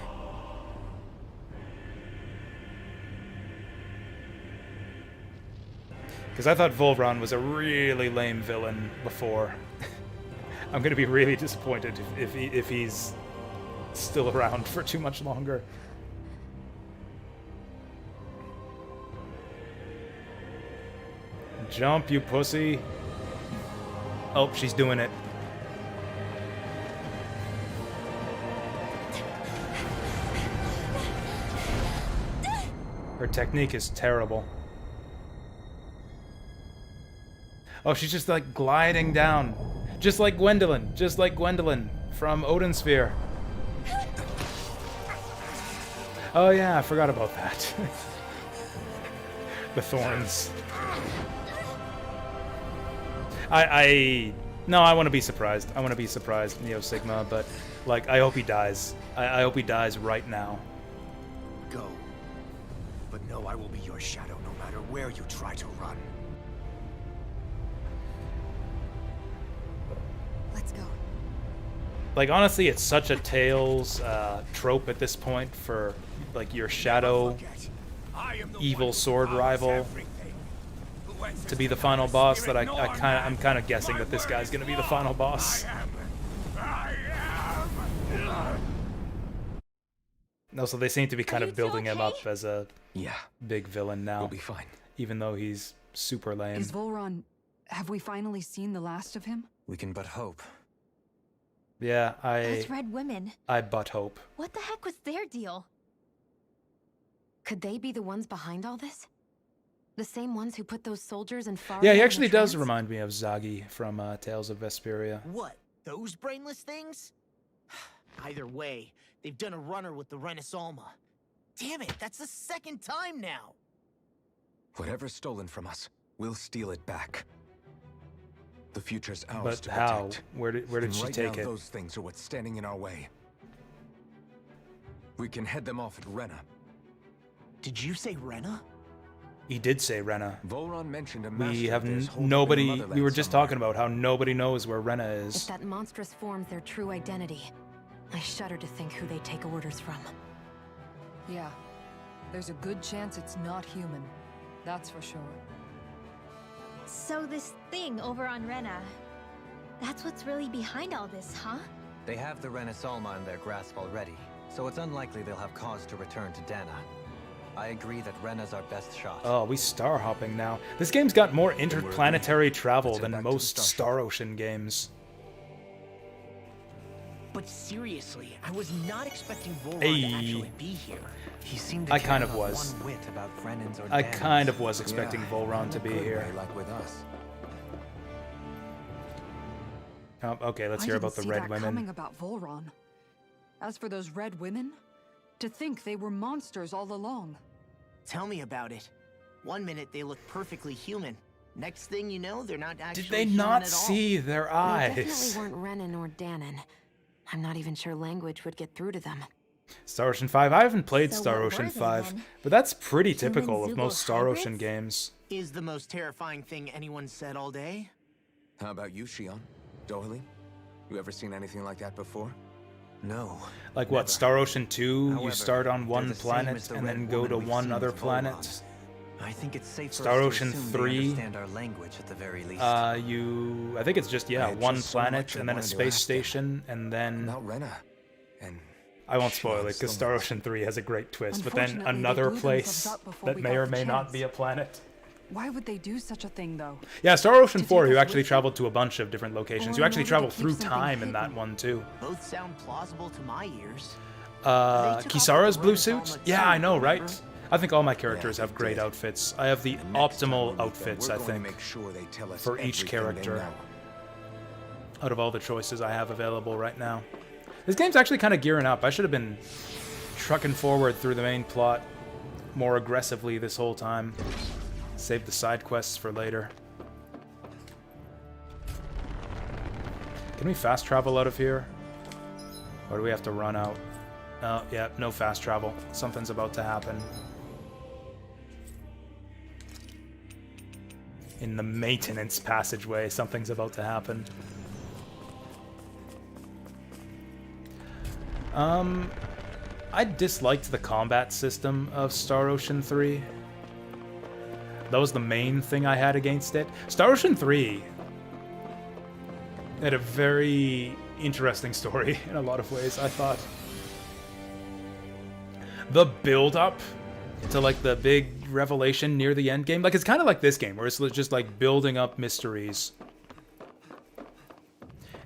Because I thought Volron was a really lame villain before. I'm gonna be really disappointed if he's still around for too much longer. Jump, you pussy. Oh, she's doing it. Her technique is terrible. Oh, she's just like gliding down. Just like Gwendolyn. Just like Gwendolyn from Odin Sphere. Oh yeah, I forgot about that. The thorns. No, I want to be surprised. I want to be surprised, Neo Sigma, but, like, I hope he dies. I hope he dies right now. Go. But know I will be your shadow no matter where you try to run. Let's go. Like, honestly, it's such a Tales trope at this point for, like, your shadow evil sword rival to be the final boss that I'm kind of guessing that this guy's gonna be the final boss. No, so they seem to be kind of building him up as a big villain now. We'll be fine. Even though he's super lame. Is Volron... Have we finally seen the last of him? We can but hope. Yeah, Those red women. I but hope. What the heck was their deal? Could they be the ones behind all this? The same ones who put those soldiers in Faria? Yeah, he actually does remind me of Zagi from Tales of Vesperia. What? Those brainless things? Either way, they've done a runner with the Renaissance. Damn it, that's the second time now! Whatever's stolen from us, we'll steal it back. The future's ours to how? protect. Where did she right take now, it? Those things are what's standing in our way. We can head them off at Rena. Did you say Rena? He did say Rena. Volron mentioned a We have nobody. We were just talking about how nobody knows where Rena is. If that monstrous form's their true identity, I shudder to think who they take orders from. Yeah. There's a good chance it's not human. That's for sure. So this thing over on Rena, that's what's really behind all this, huh? They have the Renaissance in their grasp already, so it's unlikely they'll have cause to return to Dana. I agree that Rena's our best shot. Oh, we star hopping now. This game's got more interplanetary travel than most Star Ocean games. But seriously, I was not expecting Volron Hey. to actually be here. He seemed to I care kind of not was. one whit about Brennan's or I Dan's. kind of was expecting Volron to be Good here. way, like with us. Oh, okay, let's I hear didn't about the see red that women. coming about Volron. As for those red women, to think they were monsters all along. Tell me about it. One minute they look perfectly human. Next thing you know, they're not actually Did they human not at see their They eyes? definitely weren't Renan or Danon. I'm not even sure language would get through to them. Star Ocean 5. I haven't played So Star what Ocean were they 5, then? but that's pretty Human typical of Zoogle most Star Ocean hybrids? games. all. Is the most terrifying thing anyone said all day? How about you, Shion? Dohalie? You ever seen anything like that before? No. Like what, never. Star Ocean 2, However, you start on they're one the same planet as the and red then go woman to we've one seen other with planet? Volron. I think it's safe for Star us to Ocean assume 3. they understand our language at the very least. I think it's just, I had one just so planet much I and then a wanted to space ask them. station and then... About Rena. And I won't spoil it, Shion's because Star Ocean 3 has a great twist, but then Unfortunately, they another blew place themselves up before that we may got or the may not chance. be a planet. Why would they do such a thing, though? Yeah, Star Ocean To 4, take you us actually with them? traveled to a bunch of different locations. Or You in actually order to travel keep through something time in that hidden? one, too. Both sound plausible to my ears. They took off Kisara's with blue the suit? Renaissance Yeah, I know, remember? right? I think all my characters Yeah, have they great did. outfits. I have the the next time we optimal meet them, outfits, we're I going to think, make sure they tell us for each everything they character. know. out of all the choices I have available right now. This game's actually kind of gearing up. I should have been trucking forward through the main plot more aggressively this whole time. Save the side quests for later. Can we fast travel out of here? Or do we have to run out? Oh, yeah, no fast travel. Something's about to happen. In the maintenance passageway, something's about to happen. I disliked the combat system of Star Ocean 3. That was the main thing I had against it. Star Ocean 3 had a very interesting story in a lot of ways, I thought. The build-up to, like, the big revelation near the end game, like, it's kind of like this game, where it's just, like, building up mysteries.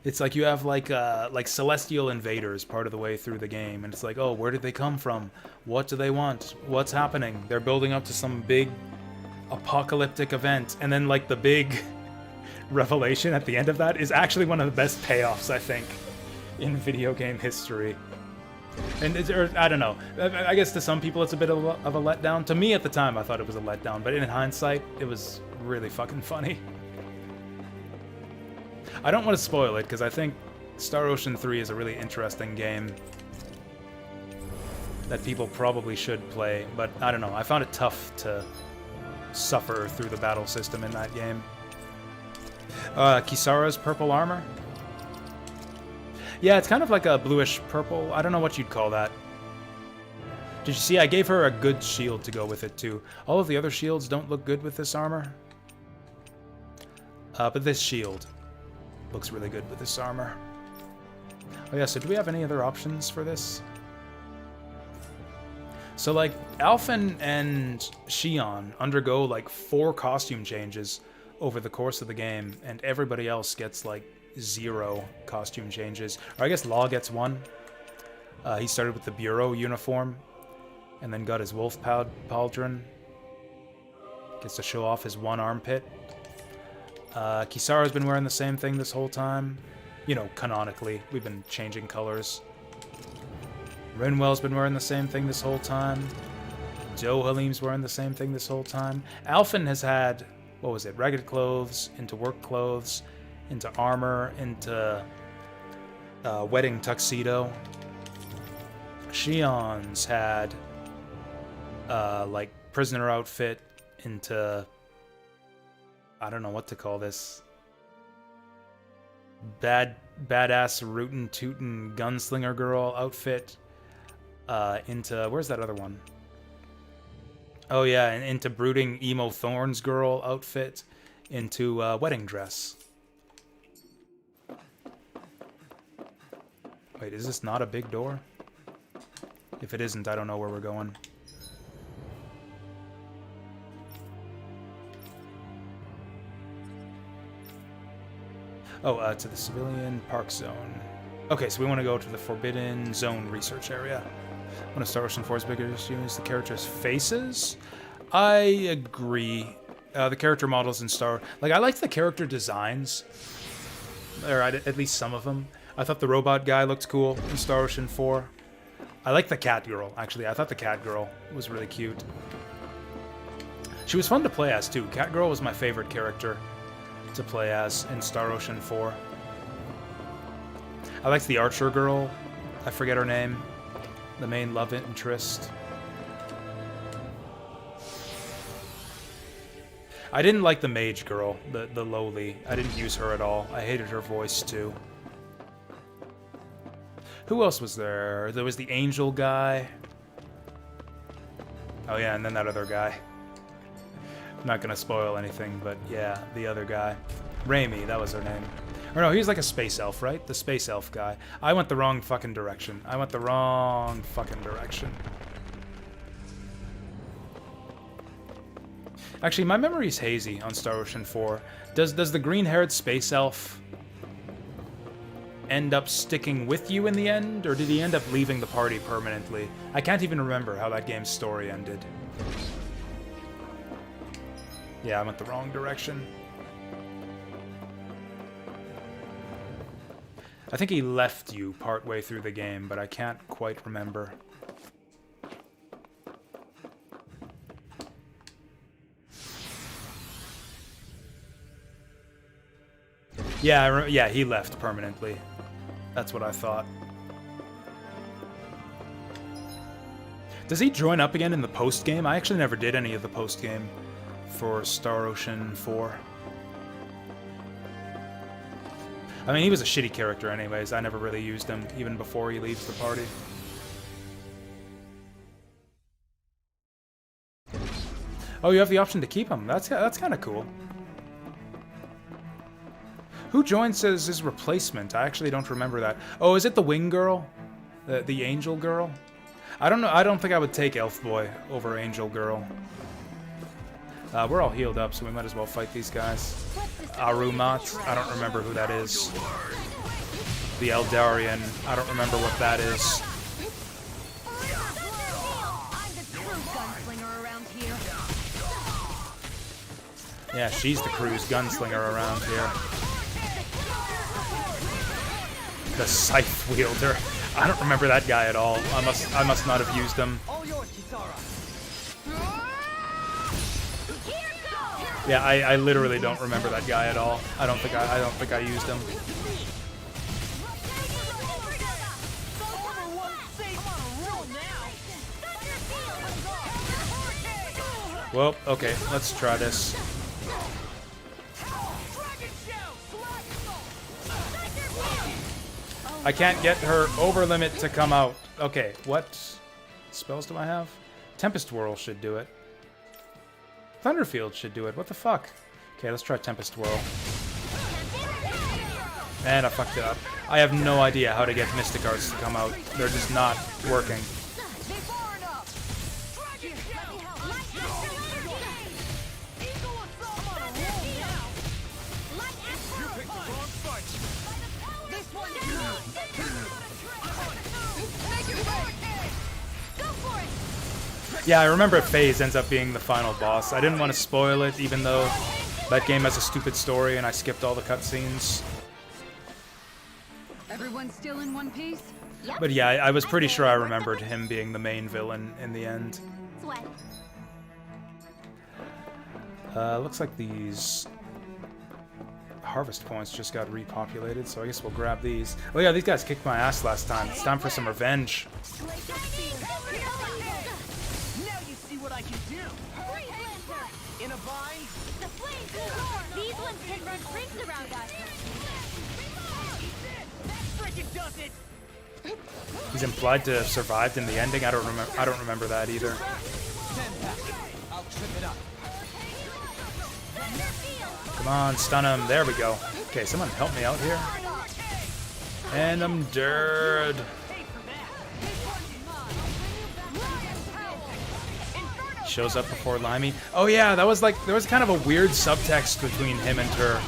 It's like you have, like celestial invaders part of the way through the game, and it's like, oh, where did they come from? What do they want? What's happening? They're building up to some big apocalyptic event, and then, like, the big revelation at the end of that is actually one of the best payoffs, I think, in video game history. And I don't know. I guess to some people it's a bit of a letdown. To me at the time, I thought it was a letdown, but in hindsight, it was really fucking funny. I don't want to spoil it, because I think Star Ocean 3 is a really interesting game that people probably should play, but I don't know. I found it tough to suffer through the battle system in that game. Kisara's purple armor? Yeah, it's kind of like a bluish purple. I don't know what you'd call that. Did you see? I gave her a good shield to go with it, too. All of the other shields don't look good with this armor. But this shield looks really good with this armor. Oh yeah, so do we have any other options for this? So, like, Alphen and Xion undergo, like, 4 costume changes over the course of the game, and everybody else gets, like, 0 costume changes. Or I guess Law gets 1. He started with the Bureau uniform, and then got his wolf pauldron. Gets to show off his 1 armpit. Kisara's been wearing the same thing this whole time. You know, canonically. We've been changing colors. Rinwell's been wearing the same thing this whole time. Dohalim's wearing the same thing this whole time. Alphen has had, what was it, ragged clothes, into work clothes, into armor, into wedding tuxedo. Xion's had, like, prisoner outfit into, I don't know what to call this. Badass rootin' tootin' gunslinger girl outfit. Into, where's that other one? Oh yeah, and into brooding emo thorns girl outfit, into wedding dress. Wait, is this not a big door? If it isn't, I don't know where we're going. Oh, to the civilian park zone. Okay, so we want to go to the Forbidden Zone research area. One of Star Ocean 4's biggest issues is the characters' faces. I agree. The character models in Star... Like, I liked the character designs. Or at least some of them. I thought the robot guy looked cool in Star Ocean 4. I like the cat girl, actually. I thought the cat girl was really cute. She was fun to play as, too. Cat girl was my favorite character to play as in Star Ocean 4. I liked the archer girl. I forget her name. The main love interest. I didn't like the mage girl, the lowly. I didn't use her at all. I hated her voice, too. Who else was there? There was the angel guy. Oh yeah, and then that other guy. I'm not gonna spoil anything, but yeah, the other guy. Raimi, that was her name. Or no, he was like a space elf, right? The space elf guy. I went the wrong fucking direction. I went the wrong fucking direction. Actually, my memory's hazy on Star Ocean 4. Does the green-haired space elf end up sticking with you in the end, or did he end up leaving the party permanently? I can't even remember how that game's story ended. Yeah, I went the wrong direction. I think he left you partway through the game, but I can't quite remember. Yeah, he left permanently. That's what I thought. Does he join up again in the post-game? I actually never did any of the post-game for Star Ocean 4. I mean, he was a shitty character anyways. I never really used him, even before he leaves the party. Oh, you have the option to keep him. That's kind of cool. Who joins as his replacement? I actually don't remember that. Oh, is it the wing girl? The angel girl? I don't know. I don't think I would take Elf Boy over Angel Girl. We're all healed up, so we might as well fight these guys. Arumat, I don't remember who that is. The Eldarian, I don't remember what that is. Yeah, she's the cruise gunslinger around here. The Scythe Wielder. I don't remember that guy at all. I must not have used him. Yeah, I literally don't remember that guy at all. I don't think I used him. Well, okay, let's try this. I can't get her over limit to come out. Okay, what spells do I have? Tempest Whirl should do it. Thunderfield should do it. What the fuck? Okay, let's try Tempest Whirl. And I fucked it up. I have no idea how to get Mystic Arts to come out. They're just not working. Yeah, I remember Phase ends up being the final boss. I didn't want to spoil it, even though that game has a stupid story and I skipped all the cutscenes. Everyone still in one piece? Yep. But yeah, I was pretty sure I remembered him being the main villain in the end. Sweat. Looks like these harvest points just got repopulated, so I guess we'll grab these. Oh yeah, these guys kicked my ass last time. It's time for some revenge. What I can do. In a bind. The flames will roar. These ones can run rings around us. That frickin' does it. He's implied to have survived in the ending. I don't remember that either. I'll trip it up. Come on, stun him. There we go. Okay, someone help me out here. And I'm dead. Shows up before Limey. Oh yeah, that was like, there was kind of a weird subtext between him and her.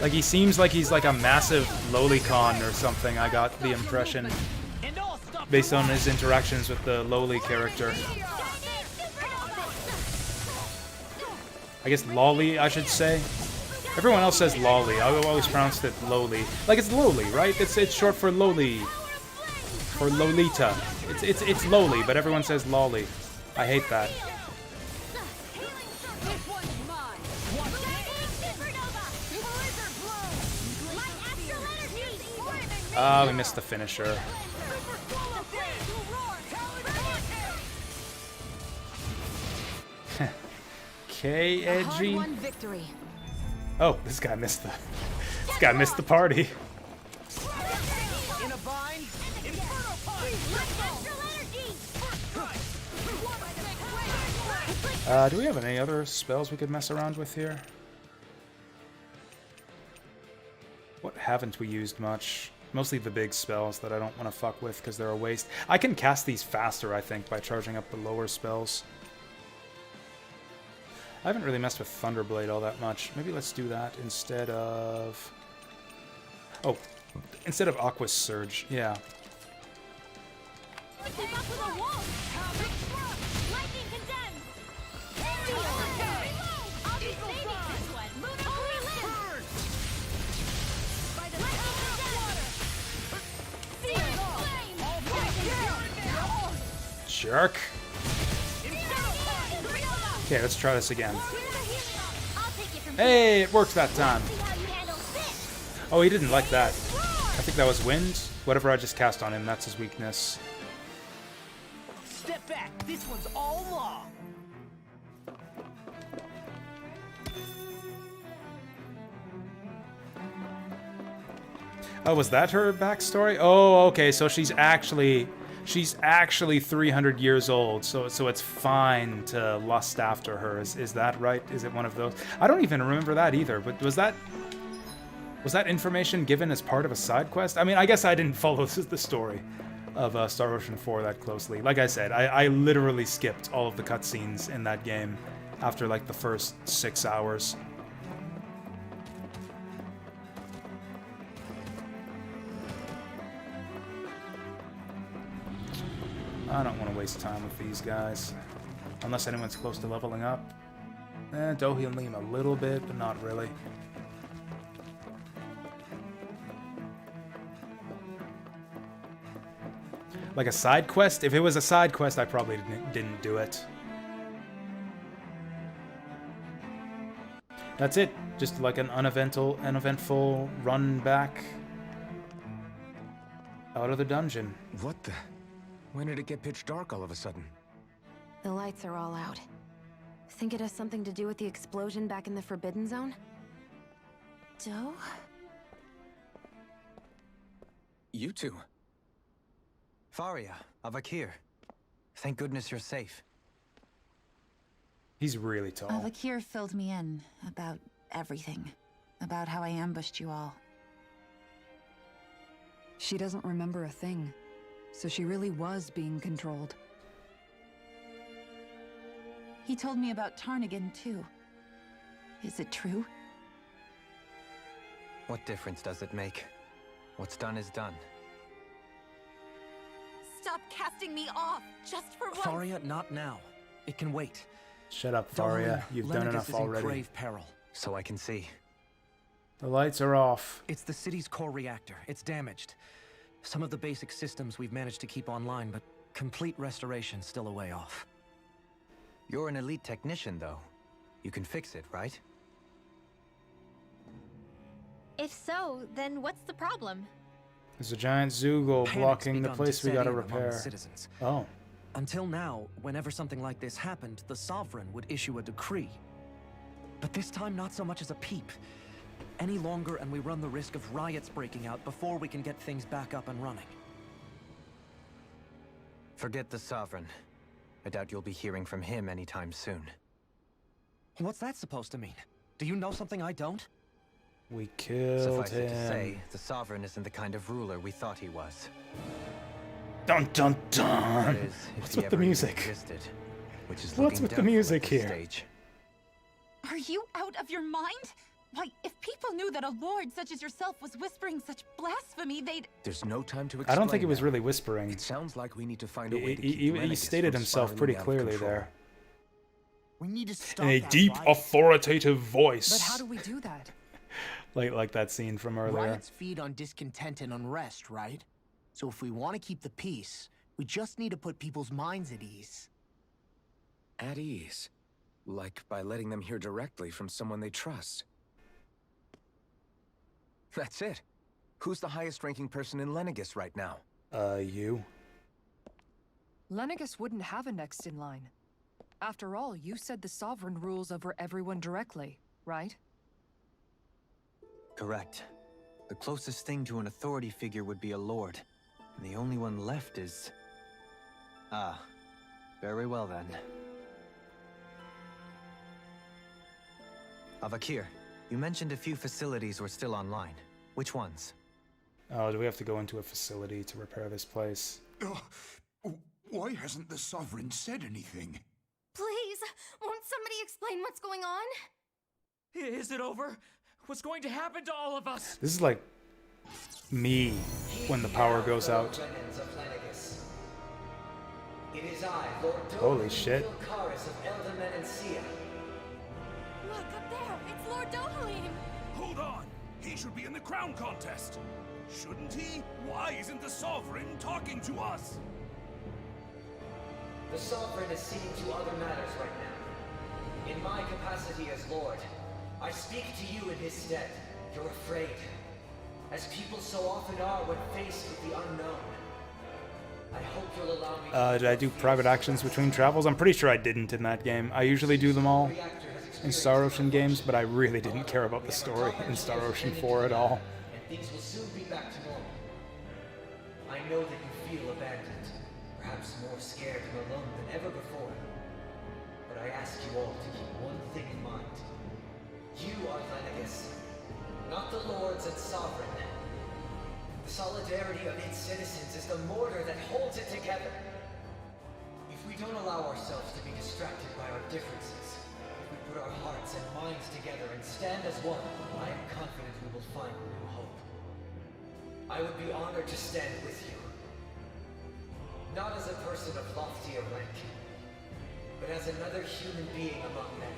Like, he seems like he's like a massive lolicon or something. I got the impression based on his interactions with the Loli character. I guess Lolly, I should say. Everyone else says Lolly. I always pronounced it Loli. Like, it's Loli, right? It's short for Loli. For Lolita. It's Loli, but everyone says Lolly. I hate that. Ah, we missed the finisher. Okay, edgy. Oh, this guy missed the party. In a bind. Do we have any other spells we could mess around with here? What haven't we used much? Mostly the big spells that I don't want to fuck with because they're a waste. I can cast these faster, I think, by charging up the lower spells. I haven't really messed with Thunderblade all that much. Maybe let's do that instead of... Oh, instead of Aqua Surge, yeah. Jerk. Okay, let's try this again. Hey, it worked that time. Oh, he didn't like that. I think that was wind. Whatever I just cast on him, that's his weakness. Step back. This one's all law. Oh, was that her backstory? Oh, okay, so she's actually 300 years old, so it's fine to lust after her. Is that right? Is it one of those? I don't even remember that either, but was that information given as part of a side quest? I mean, I guess I didn't follow the story of Star Ocean 4 that closely. Like I said, I literally skipped all of the cutscenes in that game after like the first 6 hours. I don't want to waste time with these guys. Unless anyone's close to leveling up. Do heal me a little bit, but not really. Like a side quest? If it was a side quest, I probably didn't do it. That's it. Just like an uneventful run back out of the dungeon. What the? When did it get pitch dark all of a sudden? The lights are all out. Think it has something to do with the explosion back in the Forbidden Zone? Doe? You two. Faria, Avakir. Thank goodness you're safe. He's really tall. Avakir filled me in about everything. About how I ambushed you all. She doesn't remember a thing, so she really was being controlled. He told me about Tarnigan, too. Is it true? What difference does it make? What's done is done. Stop casting me off, just for once! Faria, not now. It can wait. Shut up, Faria. You've done Lenegis enough is already. in grave peril. So I can see. The lights are off. It's the city's core reactor. It's damaged. Some of the basic systems we've managed to keep online, but complete restoration's still a way off. You're an elite technician, though. You can fix it, right? If so, then what's the problem? There's a giant Zoogle Panic's blocking the begun to place we set gotta in among repair. citizens. Oh. Until now, whenever something like this happened, the Sovereign would issue a decree. But this time, not so much as a peep. Any longer, and we run the risk of riots breaking out before we can get things back up and running. Forget the Sovereign. I doubt you'll be hearing from him anytime soon. What's that supposed to mean? Do you know something I don't? We killed Suffice him. it to say, the Sovereign isn't the kind of ruler we thought he was. Dun dun dun! That is, if What's he with the ever even music? existed, which is What's looking with the doubtful music at this here? stage. Are you out of your mind? Why, if people knew that a lord such as yourself was whispering such blasphemy, they'd... There's no time to explain. I don't think he was now. really whispering. It sounds like we need to find a way to He, keep he Lenegis stated from himself spiraling pretty out of clearly control. there. We need to stop In a that deep, riot. authoritative voice. But how do we do that? Like that scene from earlier. Riots feed on discontent and unrest, right? So if we want to keep the peace, we just need to put people's minds at ease. At ease? Like by letting them hear directly from someone they trust. That's it. Who's the highest-ranking person in Lenegis right now? You. Lenegis wouldn't have a next in line. After all, you said the Sovereign rules over everyone directly, right? Correct. The closest thing to an authority figure would be a lord. And the only one left is... Ah. Very well then. Avakir, you mentioned a few facilities were still online. Which ones? Oh, do we have to go into a facility to repair this place? Why hasn't the Sovereign said anything? Please, won't somebody explain what's going on? Is it over? What's going to happen to all of us? This is like me when the power goes out. It is I, Lord Holy shit. Look up there, it's Lord Dohalim! Hold on! He should be in the crown contest! Shouldn't he? Why isn't the Sovereign talking to us? The Sovereign is seeing to other matters right now. In my capacity as Lord, I speak to you in his stead. You're afraid. As people so often are when faced with the unknown. I hope you'll allow me Did I do private actions between travels? I'm pretty sure I didn't in that game. I usually do them all in Star Ocean games, but I really didn't care about the story in Star Ocean 4 at all. and things will soon be back to normal. I know that you feel abandoned, perhaps more scared and alone than ever before. But I ask you all to keep one thing in mind. You are Lenegis, not the Lords and Sovereign. The solidarity of its citizens is the mortar that holds it together. If we don't allow ourselves to be distracted by our differences, if we put our hearts and minds together and stand as one, I am confident we will find new hope. I would be honored to stand with you. Not as a person of loftier rank, but as another human being among men.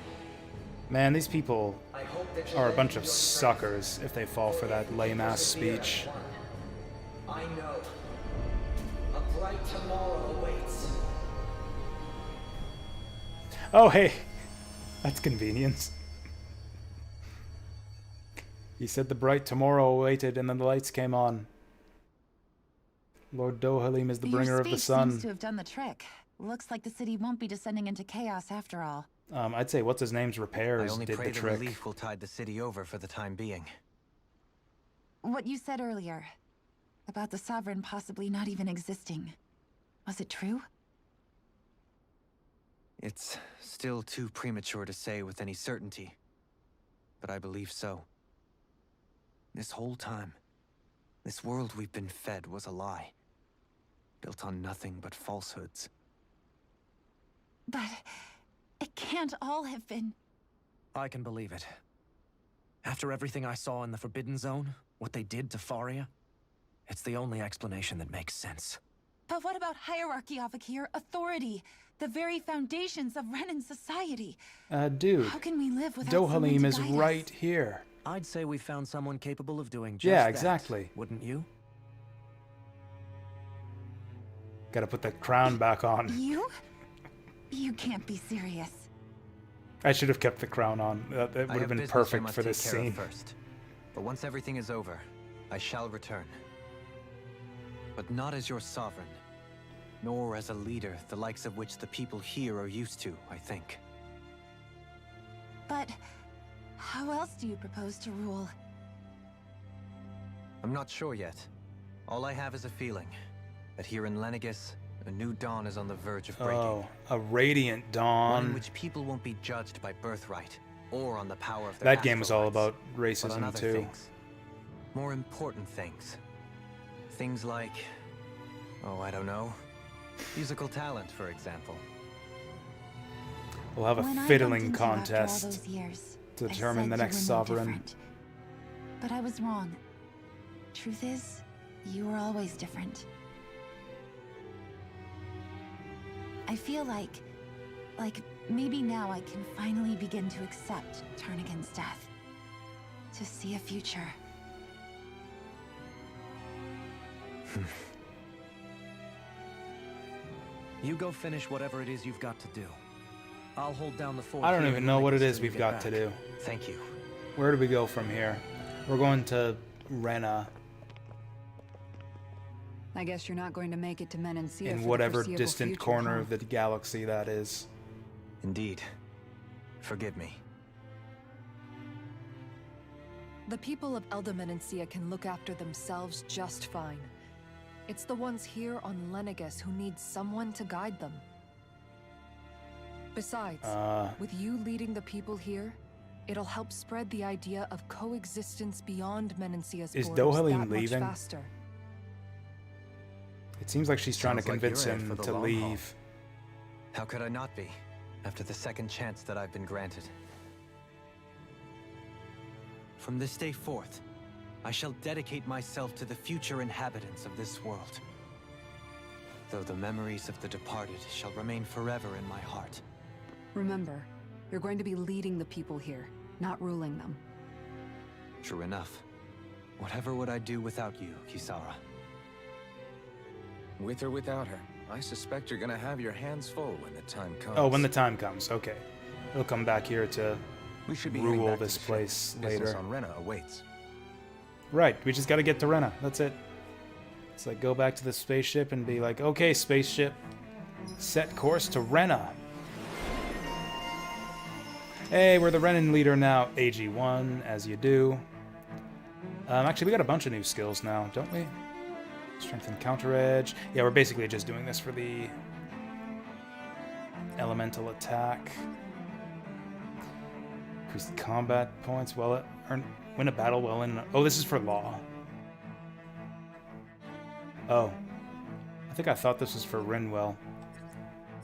Man, these people I hope that are a bunch of suckers if they fall for that lame-ass speech. I know. A bright tomorrow awaits. Oh, hey. That's convenience. He said the bright tomorrow awaited, and then the lights came on. Lord Dohalim is the bringer of the sun. Seems to have done the trick. Looks like the city won't be descending into chaos after all. I'd say what's his name's repairs I only did pray the trick. relief will tide the city over for the time being. What you said earlier about the Sovereign possibly not even existing. Was it true? It's still too premature to say with any certainty, but I believe so. This whole time, this world we've been fed was a lie, built on nothing but falsehoods. But it can't all have been... I can believe it. After everything I saw in the Forbidden Zone, what they did to Faria, it's the only explanation that makes sense. But what about hierarchy, Avakir? Authority? The very foundations of Renan society? Dude, How can we live without someone Dohalim to is guide right us? here. I'd say we found someone capable of doing just Yeah, that, exactly. wouldn't you? Gotta put the crown back on. You? You can't be serious. I should have kept the crown on. That would have been perfect for this scene. First. But once everything is over, I shall return. But not as your sovereign, nor as a leader the likes of which the people here are used to, I think. But how else do you propose to rule? I'm not sure yet. All I have is a feeling that here in Lenegis, a new dawn is on the verge of breaking. Oh, a radiant One dawn. in which people won't be judged by birthright or on the power of their That game was all about racism but on other too. Things. More important things. Things like, oh, I don't know, musical talent, for example. We'll have a When I bumped fiddling into you after all contest those years, to I determine said the you next were no sovereign. different. But I was wrong. Truth is, you were always different. I feel like maybe now I can finally begin to accept Turnigan's death. To see a future. You go finish whatever it is you've got to do. I'll hold down the fort. I don't here even in know what it Lenegis is till you we've get got to back. do. Thank you. Where do we go from here? We're going to Rena I guess you're not going to make it to Menancia in for whatever the foreseeable distant future, corner huh? of the galaxy that is. Indeed. Forgive me. The people of Elda Menancia can look after themselves just fine. It's the ones here on Lenegis who need someone to guide them. Besides, with you leading the people here, it'll help spread the idea of coexistence beyond Menancia's Is borders Dohalim that much leaving? faster. It seems like she's trying to Sounds like convince you're in him for the to long haul. leave. How could I not be, after the second chance that I've been granted? From this day forth, I shall dedicate myself to the future inhabitants of this world. Though the memories of the departed shall remain forever in my heart. Remember, you're going to be leading the people here, not ruling them. True enough. Whatever would I do without you, Kisara? With or without her, I suspect you're gonna have your hands full when the time comes. Oh, when the time comes. Okay. He'll come back here to we should be heading rule back to this the ship. place Business later. on Rena awaits. Right, we just gotta get to Rena. That's it. It's like go back to the spaceship and be like, okay, spaceship, set course to Rena. Hey, we're the Renan leader now. AG1, as you do. Actually, we got a bunch of new skills now, don't we? Strength and counter edge. Yeah, we're basically just doing this for the elemental attack. Increased combat points. Well, win a battle well in. Oh, this is for law. Oh, I think I thought this was for Rinwell.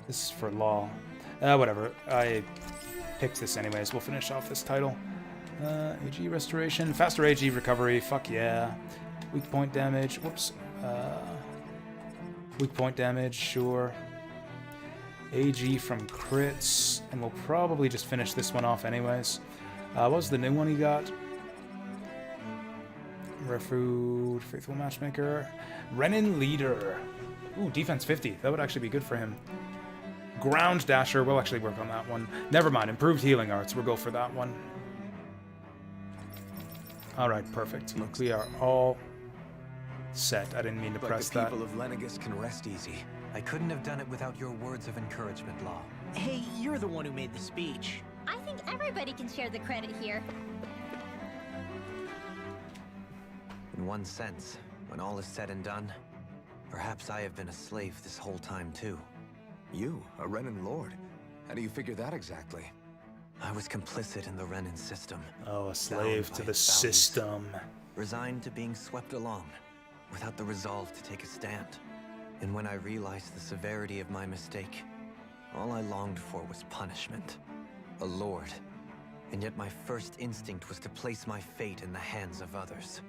This is for law. Whatever. I picked this anyways. We'll finish off this title. AG restoration, faster AG recovery. Fuck yeah. Weak point damage. Whoops. Weak point damage, sure. AG from crits, and we'll probably just finish this one off anyways. What was the new one he got? Refruit, Faithful Matchmaker. Renan Leader. Ooh, defense 50. That would actually be good for him. Ground Dasher. We'll actually work on that one. Never mind. Improved Healing Arts. We'll go for that one. All right, perfect. We are all set. I didn't mean to But press the that. people of Lenegis can rest easy. I couldn't have done it without your words of encouragement, Law. Hey, you're the one who made the speech. I think everybody can share the credit here. In one sense, when all is said and done, perhaps I have been a slave this whole time too. You, a Renan Lord? How do you figure that exactly? I was complicit in the Renan system. Oh, a slave to the system. Resigned to being swept along, without the resolve to take a stand. And when I realized the severity of my mistake, all I longed for was punishment. A lord. And yet my first instinct was to place my fate in the hands of others.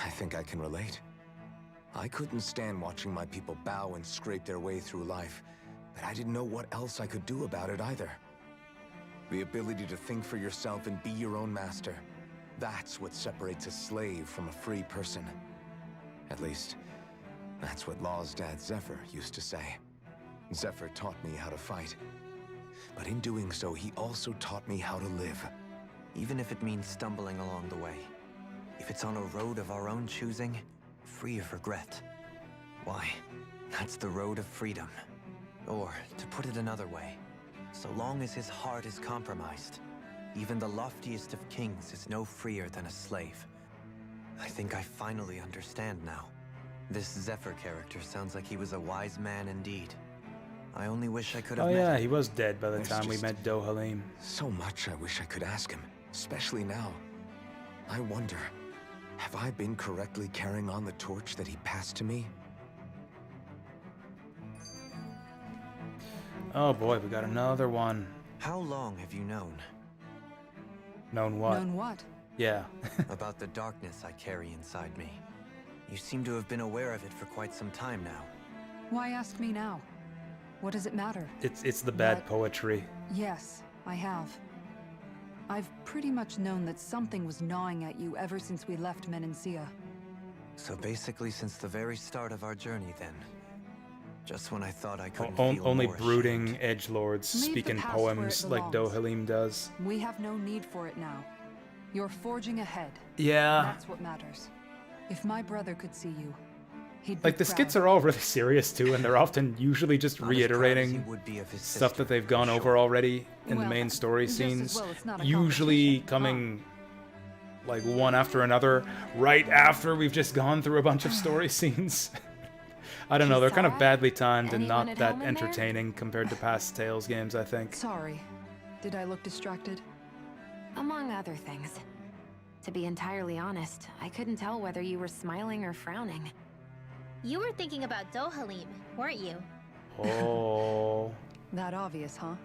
I think I can relate. I couldn't stand watching my people bow and scrape their way through life, but I didn't know what else I could do about it either. The ability to think for yourself and be your own master. That's what separates a slave from a free person. At least, that's what Law's dad Zephyr used to say. Zephyr taught me how to fight. But in doing so, he also taught me how to live. Even if it means stumbling along the way. If it's on a road of our own choosing, free of regret. Why, that's the road of freedom. Or, to put it another way, so long as his heart is compromised, even the loftiest of kings is no freer than a slave. I think I finally understand now. This Zephyr character sounds like he was a wise man indeed. I only wish I could have Oh met yeah, him. he was dead by the There's time we just met Dohalim. So much I wish I could ask him, especially now. I wonder, have I been correctly carrying on the torch that he passed to me? Oh boy, we got another one. How long have you known? Known what? Known what? Yeah. About the darkness I carry inside me. You seem to have been aware of it for quite some time now. Why ask me now? What does it matter? It's the bad poetry. Yes, I have. I've pretty much known that something was gnawing at you ever since we left Menancia. So basically since the very start of our journey then. Just when I thought I couldn't feel Only more brooding edgelords Leave the speaking past where it poems like belongs. Dohalim does. We have no need for it now. You're forging ahead. Yeah. That's what matters. If my brother could see you, he'd Like be the proud. skits are all really serious too, and they're often usually just Not as proud as he reiterating would be of his stuff sister, that they've gone over already in the Well, main story just as scenes. well it's not a Usually competition, coming like one after another, right after we've just gone through a bunch of story scenes. I don't know, they're kind of badly timed and Anyone not at that home in there? entertaining compared to past Tales games, I think. Sorry. Did I look distracted? Among other things. To be entirely honest, I couldn't tell whether you were smiling or frowning. You were thinking about Dohalim, weren't you? Oh. That obvious, huh?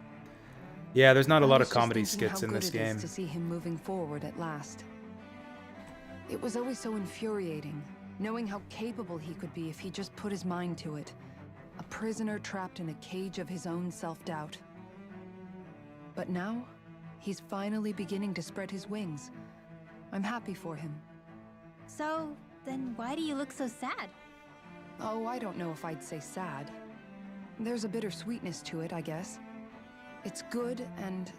Yeah, there's not a I lot was of just comedy thinking skits how in good this it is game. to see him moving forward at last. It was always so infuriating, knowing how capable he could be if he just put his mind to it. A prisoner trapped in a cage of his own self-doubt. But now, he's finally beginning to spread his wings. I'm happy for him. So, then why do you look so sad? Oh, I don't know if I'd say sad. There's a bittersweetness to it, I guess. It's good and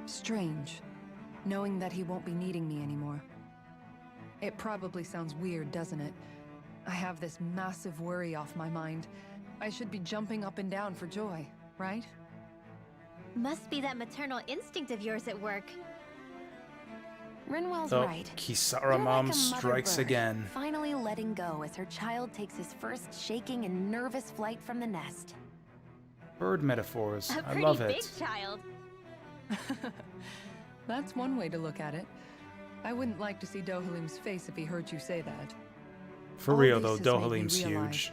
strange, knowing that he won't be needing me anymore. It probably sounds weird, doesn't it? I have this massive worry off my mind. I should be jumping up and down for joy, right? Must be that maternal instinct of yours at work. Rinwell's Oh, right. Kisara You're Mom like a mother strikes bird, again. finally letting go as her child takes his first shaking and nervous flight from the nest. Bird metaphors. A I pretty love big it. child. That's one way to look at it. I wouldn't like to see Dohalim's face if he heard you say that. For All real this though, has made me Dohalim's realize huge.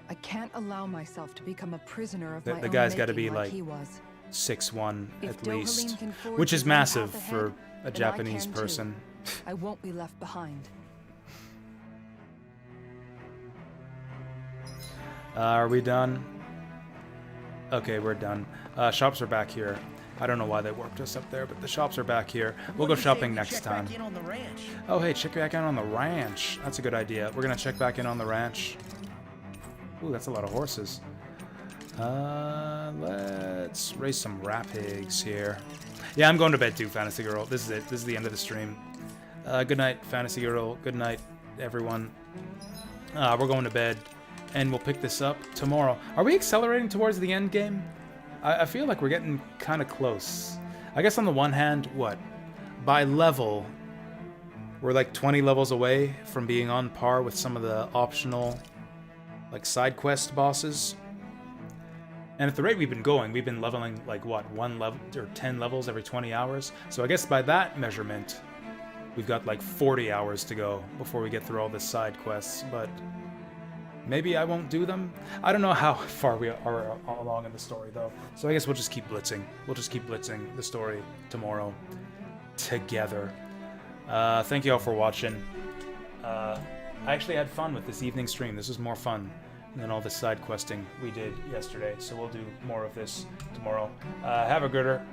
I can't allow myself to become a prisoner of The my the own guy's got to making be like he was. 6'1" If at Dohalim least, can forge which is his own path massive ahead, for a then I Japanese can too. person. I won't be left behind. Are we done? Okay, we're done. Shops are back here. I don't know why they worked us up there, but the shops are back here. We'll go shopping next time. Check back in on the ranch. Oh, hey, check back in on the ranch. That's a good idea. We're gonna check back in on the ranch. Ooh, that's a lot of horses. Let's raise some rapigs here. Yeah, I'm going to bed too, Fantasy Girl. This is it. This is the end of the stream. Good night, Fantasy Girl. Good night, everyone. We're going to bed, and we'll pick this up tomorrow. Are we accelerating towards the end game? I feel like we're getting kind of close. I guess on the one hand, what? By level, we're like 20 levels away from being on par with some of the optional, like, side quest bosses. And at the rate we've been going, we've been leveling, like, what, 1 level or 10 levels every 20 hours? So I guess by that measurement, we've got like 40 hours to go before we get through all the side quests, but maybe I won't do them? I don't know how far we are along in the story, though. So I guess we'll just keep blitzing. We'll just keep blitzing the story tomorrow together. Thank you all for watching. I actually had fun with this evening stream. This was more fun than all the side questing we did yesterday, so we'll do more of this tomorrow. Have a gooder.